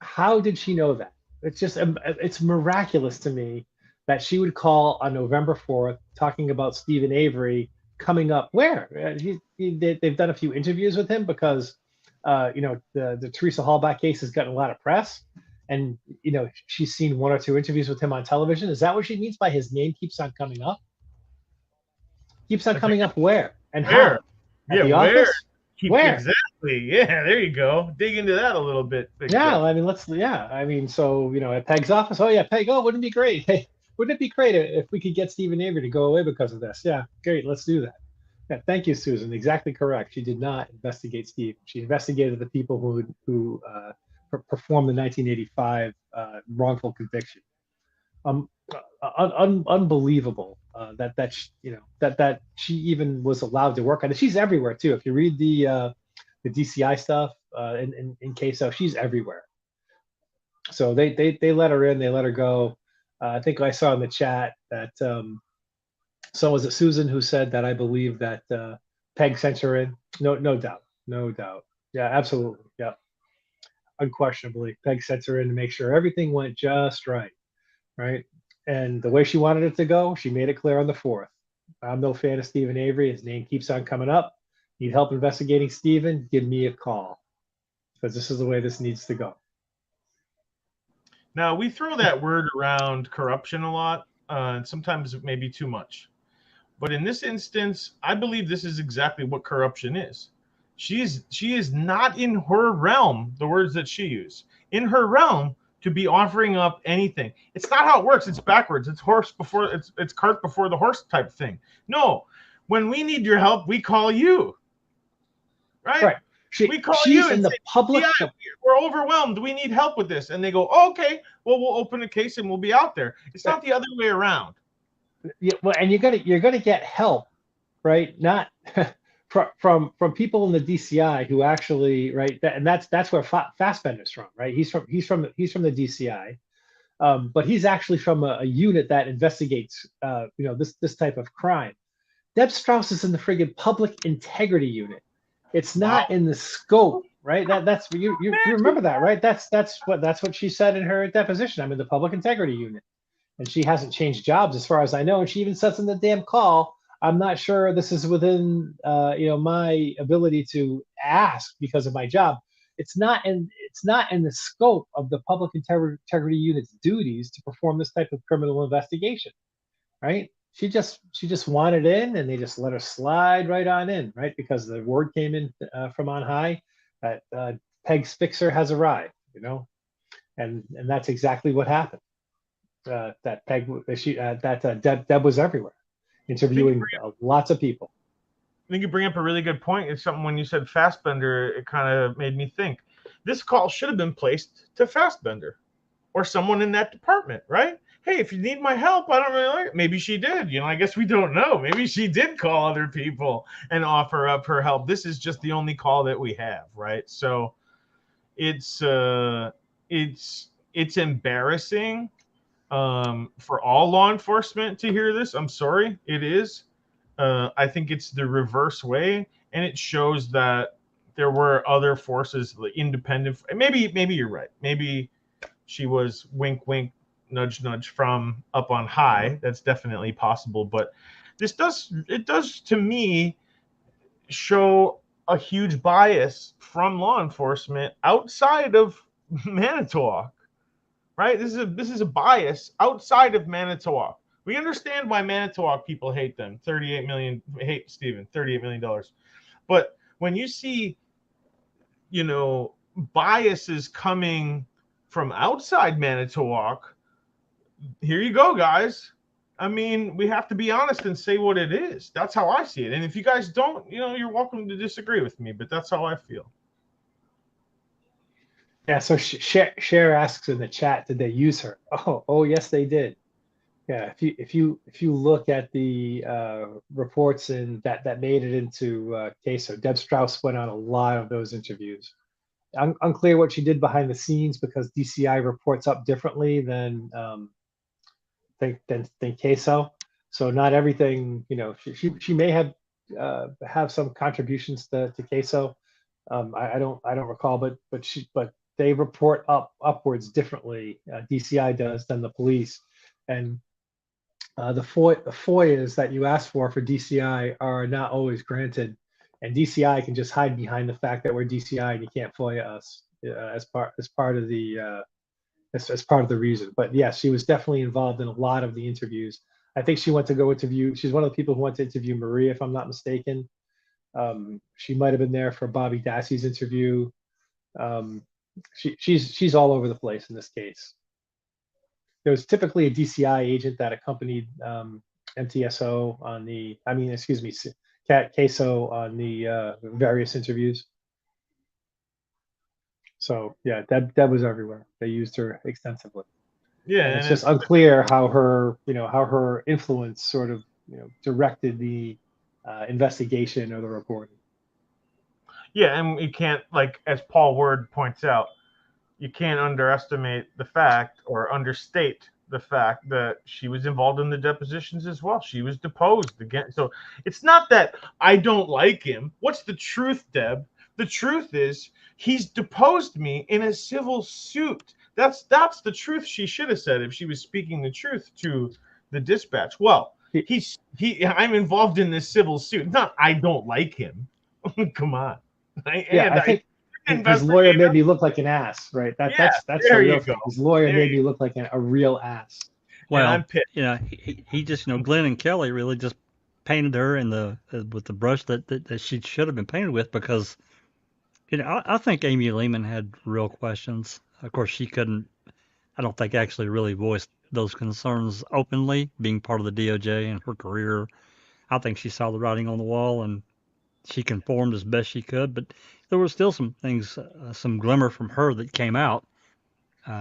[SPEAKER 2] How did she know that? It's miraculous to me that she would call on November 4th talking about Stephen Avery coming up where they've done a few interviews with him because the Teresa Halbach case has gotten a lot of press, and she's seen one or two interviews with him on television. Is that what she means by his name keeps on coming up? Keeps on coming up where and how? At the office? Where?
[SPEAKER 1] Exactly. Yeah, there you go. Dig into that a little bit.
[SPEAKER 2] Yeah, I mean, so at Peg's office. Oh yeah, Peg. Oh, wouldn't it be great? Hey, wouldn't it be great if we could get Stephen Avery to go away because of this? Yeah, great. Let's do that. Yeah, thank you, Susan. Exactly correct. She did not investigate Steve. She investigated the people who performed the 1985 wrongful conviction. Unbelievable that she even was allowed to work on it. She's everywhere too. If you read the DCI stuff in queso, she's everywhere. So they let her in, they let her go. I think I saw in the chat that so was it Susan who said that I believe that Peg sent her in? No doubt. Yeah, absolutely. Yeah, unquestionably, Peg sent her in to make sure everything went just right. And the way she wanted it to go, she made it clear on the 4th. I'm no fan of Stephen Avery. His name keeps on coming up. Need help investigating Stephen? Give me a call, because this is the way this needs to go.
[SPEAKER 1] Now, we throw that word around, corruption, a lot, and sometimes it may be too much. But in this instance, I believe this is exactly what corruption is. She is not in her realm, the words that she used, in her realm to be offering up anything. It's not how it works. It's backwards. It's it's cart before the horse type thing. No, when we need your help, we call you. Right. We call you and say, public. Yeah, we're overwhelmed. We need help with this. And they go, oh, okay, well, we'll open a case and we'll be out there. It's not the other way around.
[SPEAKER 2] Yeah, well, and you're gonna get help, right? Not from people in the DCI who actually, right? And that's where Fassbender's from, right? He's from the DCI, but he's actually from a unit that investigates, this type of crime. Deb Strauss is in the friggin' public integrity unit. It's not in the scope, right? That's you remember that, right? That's what she said in her deposition. I'm in the public integrity unit, and she hasn't changed jobs as far as I know. And she even says in the damn call, I'm not sure this is within my ability to ask because of my job. It's not in the scope of the public integrity unit's duties to perform this type of criminal investigation, right? She just wanted in, and they just let her slide right on in, right? Because the word came in from on high that Peg's fixer has arrived, and that's exactly what happened. That Deb was everywhere, interviewing lots of people.
[SPEAKER 1] I think you bring up a really good point. It's something when you said Fassbender, it kind of made me think. This call should have been placed to Fassbender or someone in that department, right? Hey, if you need my help, I don't really. Maybe she did. I guess we don't know. Maybe she did call other people and offer up her help. This is just the only call that we have, right? So it's embarrassing for all law enforcement to hear this. I'm sorry, it is. I think it's the reverse way, and it shows that there were other forces, like independent. Maybe you're right. Maybe she was wink, wink, nudge, nudge from up on high. That's definitely possible. But it does to me show a huge bias from law enforcement outside of Manitowoc, right? This is a bias outside of Manitowoc. We understand why Manitowoc people hate them. $38 million dollars. But when you see, biases coming from outside Manitowoc, here you go, guys. I mean, we have to be honest and say what it is. That's how I see it. And if you guys don't, you're welcome to disagree with me, but that's how I feel.
[SPEAKER 2] Yeah. So Cher asks in the chat, did they use her? Oh, yes, they did. Yeah. If you look at the reports that made it into CASO, Deb Strauss went on a lot of those interviews. Unclear what she did behind the scenes because DCI reports up differently than CASO. So not everything, she may have some contributions to CASO. I don't recall, but they report upwards differently. DCI does than the police, and the FOIAs that you ask for DCI are not always granted, and DCI can just hide behind the fact that we're DCI and you can't FOIA us as part of the reason. But yes, she was definitely involved in a lot of the interviews. I think she went to go interview. She's one of the people who went to interview Maria, if I'm not mistaken. She might have been there for Bobby Dassey's interview. She's all over the place in this case. There was typically a DCI agent that accompanied MTSO on CASO on the various interviews. So yeah, Deb was everywhere. They used her extensively.
[SPEAKER 1] Yeah,
[SPEAKER 2] and it's just unclear how her influence sort of directed the investigation or the reporting.
[SPEAKER 1] Yeah, and you can't, like as Paul Word points out, you can't underestimate the fact or understate the fact that she was involved in the depositions as well. She was deposed again. So it's not that I don't like him. What's the truth, Deb? The truth is he's deposed me in a civil suit. That's the truth she should have said if she was speaking the truth to the dispatch. Well, I'm involved in this civil suit. Not I don't like him. Come on.
[SPEAKER 2] I think his lawyer made me look like an ass, right? That's the real thing. His lawyer made me look like a real ass.
[SPEAKER 4] Well, he just, Glenn and Kelly really just painted her with the brush that she should have been painted with, because, I think Amy Lehman had real questions. Of course, she couldn't, I don't think, actually really voice those concerns openly, being part of the DOJ and her career. I think she saw the writing on the wall and she conformed as best she could, but there were still some things, some glimmer from her that came out.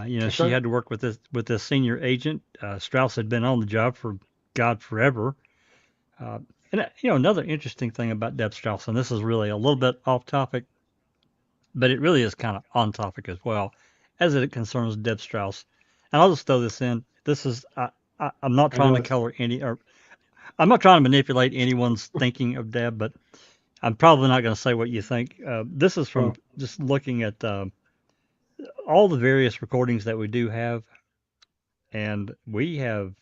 [SPEAKER 4] She had to work with this senior agent. Strauss had been on the job for forever. And another interesting thing about Deb Strauss, and this is really a little bit off topic, but it really is kind of on topic as well, as it concerns Deb Strauss. And I'll just throw this in. This is I'm not trying to color I'm not trying to manipulate anyone's thinking of Deb, but I'm probably not going to say what you think. This is from just looking at all the various recordings that we do have, and we have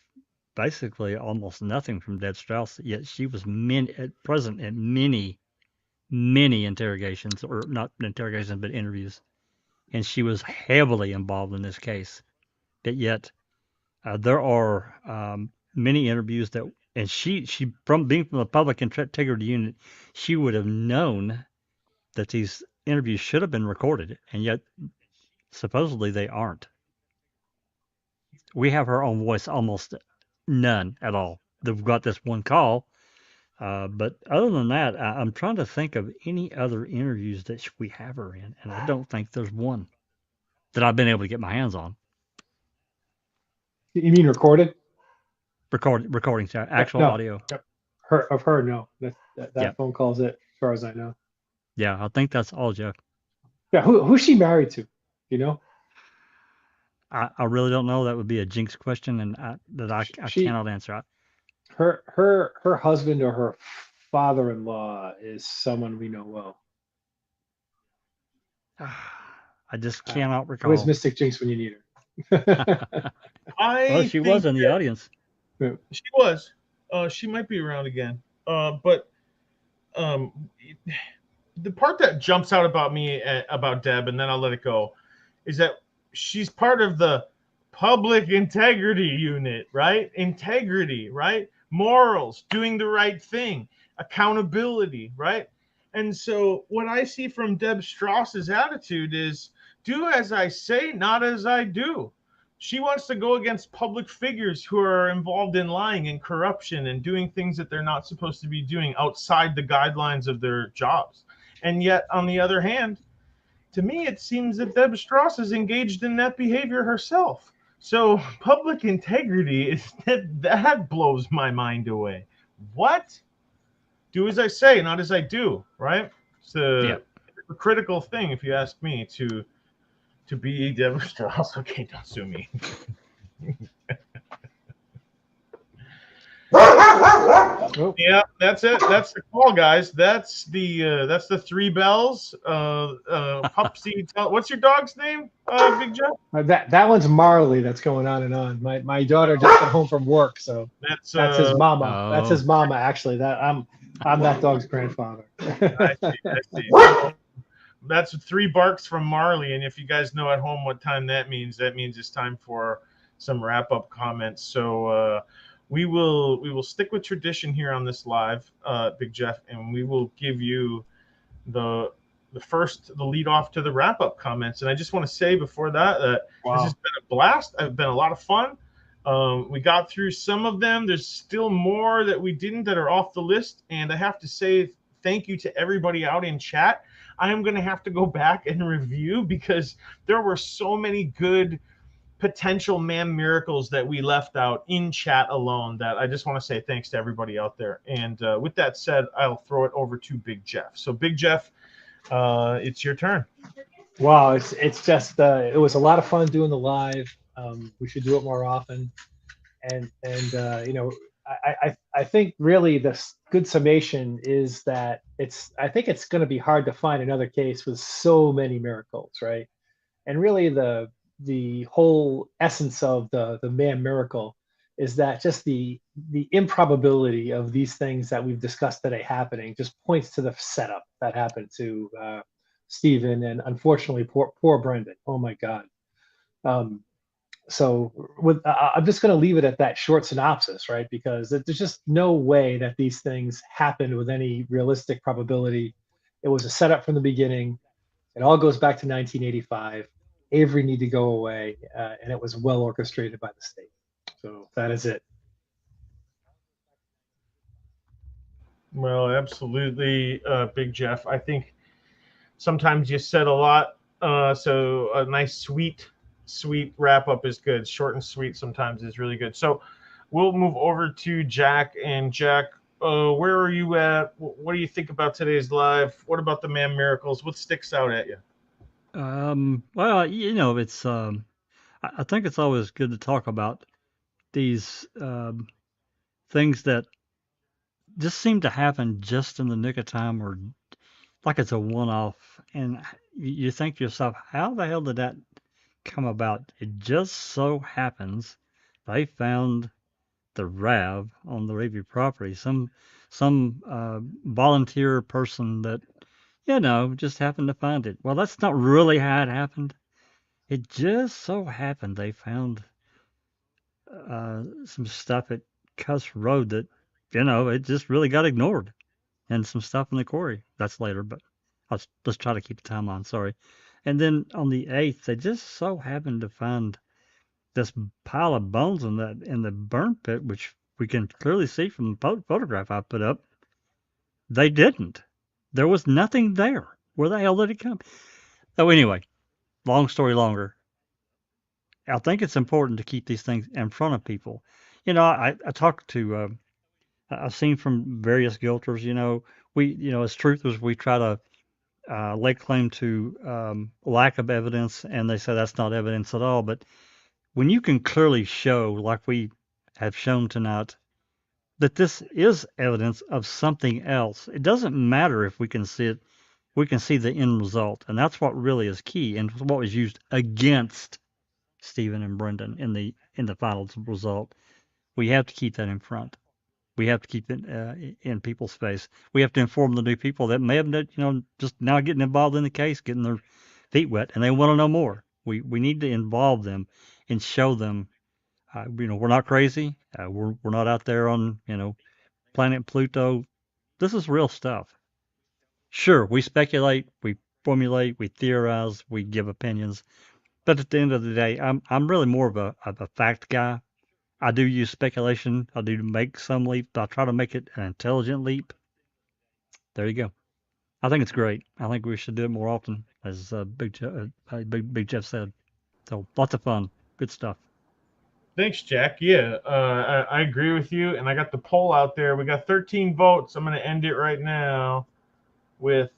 [SPEAKER 4] basically almost nothing from Deb Strauss, yet she was present at many, many interrogations, or not interrogations, but interviews, and she was heavily involved in this case. But yet there are many interviews that, and she from being from the Public Integrity Unit, she would have known that these interviews should have been recorded, and yet supposedly they aren't. We have her own voice almost none at all. They've got this one call, but other than that, I'm trying to think of any other interviews that we have her in, and I don't think there's one that I've been able to get my hands on.
[SPEAKER 2] You mean recorded?
[SPEAKER 4] Recordings, actual audio.
[SPEAKER 2] Yep. Her, no. That phone call's it, as far as I know.
[SPEAKER 4] Yeah, I think that's all, Jeff.
[SPEAKER 2] Yeah, who's she married to?
[SPEAKER 4] I really don't know. That would be a jinx question, and I cannot answer.
[SPEAKER 2] Her husband or her father-in-law is someone we know well.
[SPEAKER 4] I just cannot recall.
[SPEAKER 2] Who is Mystic Jinx when you need her?
[SPEAKER 4] Well, she was in the audience.
[SPEAKER 1] She was. She might be around again. But the part that jumps out about me about Deb, and then I'll let it go, is that she's part of the public integrity unit, right? Integrity, right? Morals, doing the right thing, accountability, right? And so what I see from Deb Strauss's attitude is do as I say, not as I do. She wants to go against public figures who are involved in lying and corruption and doing things that they're not supposed to be doing outside the guidelines of their jobs. And yet, on the other hand, to me, it seems that Deb Strauss is engaged in that behavior herself. So public integrity is that blows my mind away. What? Do as I say, not as I do, right? It's a critical thing, if you ask me, to be Deb Strauss. Okay, don't sue me. Yeah, that's it. That's the call, guys. That's the 3 bells. Pupsy, what's your dog's name, Big Jeff?
[SPEAKER 2] That one's Marley. That's going on and on. My daughter just got home from work, so that's his mama. That's his mama, actually. That I'm that dog's grandfather.
[SPEAKER 1] I see. That's 3 barks from Marley, and if you guys know at home what time that means it's time for some wrap-up comments. So we will stick with tradition here on this live, Big Jeff, and we will give you the lead off to the wrap-up comments. And I just want to say before that This has been a blast. It's been a lot of fun. We got through some of them. There's still more that we didn't that are off the list, and I have to say thank you to everybody out in chat. I am going to have to go back and review because there were so many good potential MAM miracles that we left out in chat alone that I just want to say thanks to everybody out there. And with that said, I'll throw it over to Big Jeff. So Big Jeff, it's your turn.
[SPEAKER 2] Wow, it's just it was a lot of fun doing the live. We should do it more often. And you know, I think really the good summation is that I think it's going to be hard to find another case with so many miracles, right? And really the whole essence of the MAM miracle is that just the improbability of these things that we've discussed today happening just points to the setup that happened to Stephen and unfortunately poor Brendan. Oh my God. So I'm just going to leave it at that short synopsis, right? Because there's just no way that these things happened with any realistic probability. It was a setup from the beginning. It all goes back to 1985. Avery need to go away, and it was well orchestrated by the state. So that is it.
[SPEAKER 1] Well, absolutely, Big Jeff. I think sometimes you said a lot, so a nice sweet wrap up is good. Short and sweet sometimes is really good. So we'll move over to Jack. And Jack, where are you at? What do you think about today's live? What about the MAM miracles? What sticks out at you?
[SPEAKER 4] Well, you know, it's I think it's always good to talk about these things that just seem to happen just in the nick of time, or like it's a one-off, and you think to yourself, how the hell did that come about? It just so happens they found the RAV on the Review property. Some volunteer person that, you know, just happened to find it. Well, that's not really how it happened. It just so happened they found some stuff at Cuss Road that, you know, it just really got ignored, and some stuff in the quarry. That's later, but let's try to keep the timeline. Sorry. And then on the 8th, they just so happened to find this pile of bones in the burn pit, which we can clearly see from the photograph I put up. They didn't. There was nothing there. Where the hell did it come? So anyway, long story longer. I think it's important to keep these things in front of people. You know, I talked to, I've seen from various guilters, you know, as truthers, we try to lay claim to lack of evidence, and they say that's not evidence at all. But when you can clearly show, like we have shown tonight, that this is evidence of something else, it doesn't matter if we can see it. We can see the end result, and that's what really is key, and what was used against Stephen and Brendan in the final result. We have to keep that in front. We have to keep it in people's face. We have to inform the new people that may have, just now getting involved in the case, getting their feet wet, and they want to know more. We need to involve them and show them, we're not crazy. We're not out there on, planet Pluto. This is real stuff. Sure, we speculate, we formulate, we theorize, we give opinions, but at the end of the day, I'm really more of a fact guy. I do use speculation. I do make some leap, but I try to make it an intelligent leap. There you go. I think it's great. I think we should do it more often, as Big Jeff said. So lots of fun, good stuff.
[SPEAKER 1] Thanks, Jack. Yeah, I agree with you. And I got the poll out there. We got 13 votes. I'm going to end it right now with,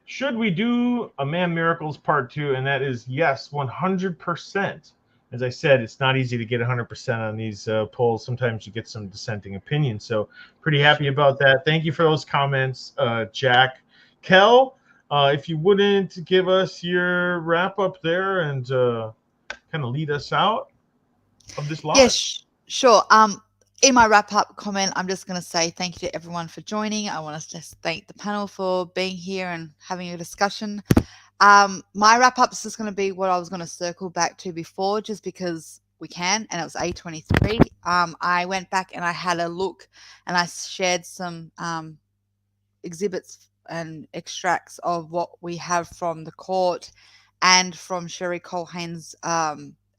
[SPEAKER 1] should we do a MAM Miracles Part 2? And that is yes, 100%. As I said, it's not easy to get 100% on these polls. Sometimes you get some dissenting opinions. So pretty happy about that. Thank you for those comments, Jack. Kel, if you wouldn't give us your wrap up there and kind of lead us out of this live.
[SPEAKER 3] Yes, sure. In my wrap up comment, I'm just going to say thank you to everyone for joining. I want to just thank the panel for being here and having a discussion. My wrap up is just going to be what I was going to circle back to before, just because we can, and it was A23. I went back and I had a look and I shared some exhibits and extracts of what we have from the court and from Sherry Colhane's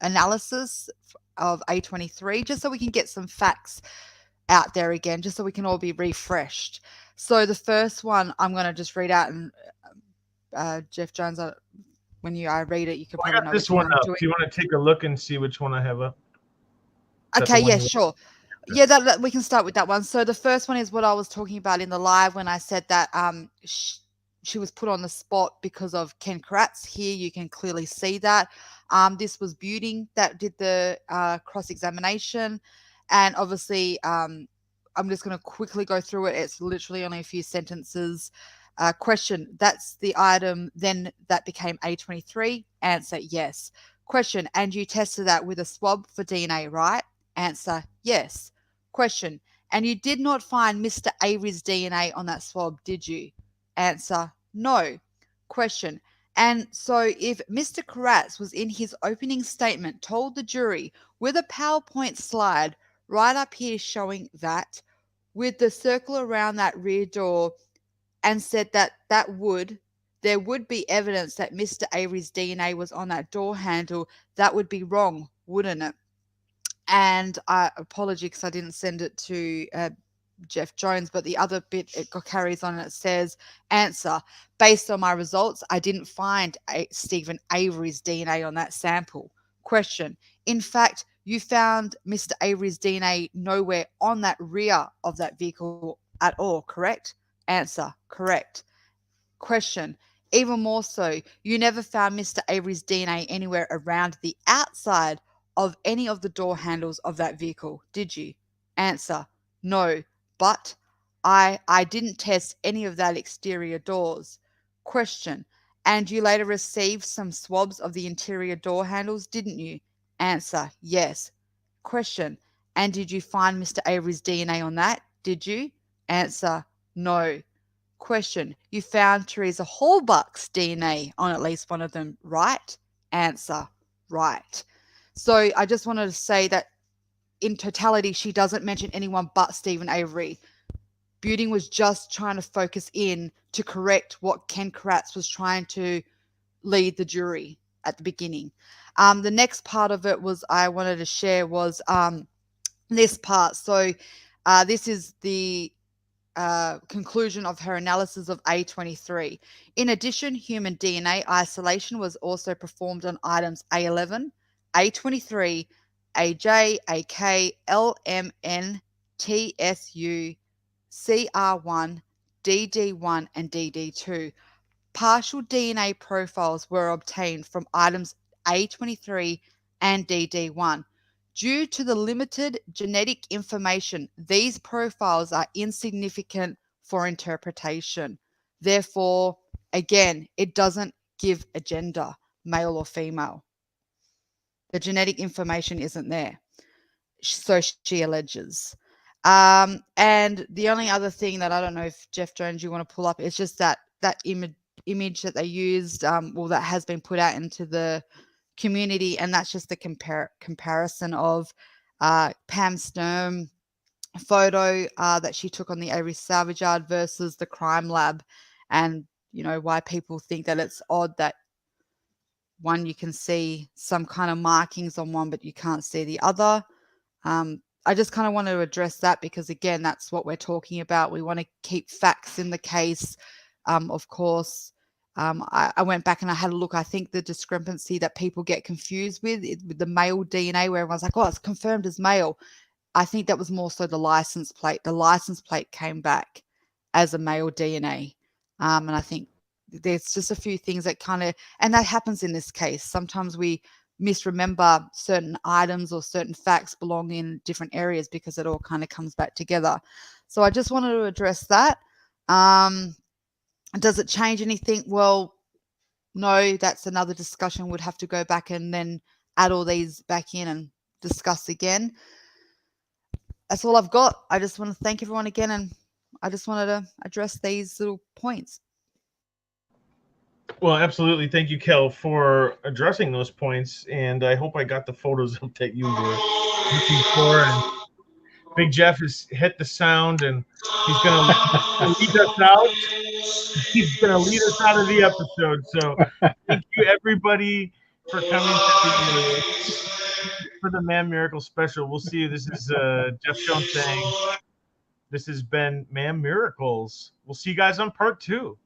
[SPEAKER 3] analysis of A23, just so we can get some facts out there again, just so we can all be refreshed. So the first one I'm going to just read out, and Jeff Jones, when I read it, you can probably know
[SPEAKER 1] this one up. Do you want to take a look and see which one I have up?
[SPEAKER 3] Okay, yeah, sure. Yeah, that we can start with that one. So the first one is what I was talking about in the live when I said that she was put on the spot because of Ken Kratz. Here you can clearly see that. This was Buting that did the cross-examination. And obviously, I'm just going to quickly go through it. It's literally only a few sentences. Question, that's the item then that became A23? Answer, yes. Question, and you tested that with a swab for DNA, right? Answer, yes. Question, and you did not find Mr. Avery's DNA on that swab, did you? Answer, no. Question, and so if Mr. Kratz was in his opening statement told the jury with a PowerPoint slide right up here showing that with the circle around that rear door and said that there would be evidence that Mr. Avery's DNA was on that door handle, that would be wrong, wouldn't it? And I apologize because I didn't send it to Jeff Jones, but the other bit it carries on and it says, answer, based on my results, I didn't find Stephen Avery's DNA on that sample. Question, in fact, you found Mr. Avery's DNA nowhere on that rear of that vehicle at all, correct? Answer, correct. Question, even more so, you never found Mr. Avery's DNA anywhere around the outside of any of the door handles of that vehicle, did you? Answer, no, but I didn't test any of that exterior doors. Question, and you later received some swabs of the interior door handles, didn't you? Answer, yes. Question, and did you find Mr. Avery's DNA on that, did you? Answer, no. Question, you found Teresa Halbach's DNA on at least one of them, right? Answer, right. So I just wanted to say that in totality, she doesn't mention anyone but Stephen Avery. Buting was just trying to focus in to correct what Ken Kratz was trying to lead the jury at the beginning. The next part of it was I wanted to share was this part. So this is the conclusion of her analysis of A23. In addition, human DNA isolation was also performed on items A11, A23, AJ, AK, LMN, TSU, CR1, DD1, and DD2. Partial DNA profiles were obtained from items A23 and DD1. Due to the limited genetic information, these profiles are insignificant for interpretation. Therefore, again, it doesn't give a gender, male or female. The genetic information isn't there. So she alleges. And the only other thing that I don't know if Jeff Jones you want to pull up is just that image that they used, well, that has been put out into the community, and that's just the comparison of Pam's sperm photo that she took on the Avery salvage yard versus the crime lab, and you know why people think that it's odd that one you can see some kind of markings on one but you can't see the other. I just kind of want to address that because again that's what we're talking about. We want to keep facts in the case. Of course, I went back and I had a look. I think the discrepancy that people get confused with the male DNA, where everyone's like, oh, it's confirmed as male. I think that was more so the license plate. The license plate came back as a male DNA. And I think there's just a few things that kind of, and that happens in this case. Sometimes we misremember certain items or certain facts belong in different areas because it all kind of comes back together. So I just wanted to address that. Does it change anything? Well, no, that's another discussion. We'd have to go back and then add all these back in and discuss again. That's all I've got. I just want to thank everyone again, and I just wanted to address these little points.
[SPEAKER 1] Well, absolutely. Thank you, Kel, for addressing those points, and I hope I got the photos up that you were looking for. And Big Jeff has hit the sound, and he's going to lead us out. He's going to lead us out of the episode. So thank you, everybody, for coming for the MAM Miracles special. We'll see you. This is Jeff Jones saying this has been MAM Miracles. We'll see you guys on part 2.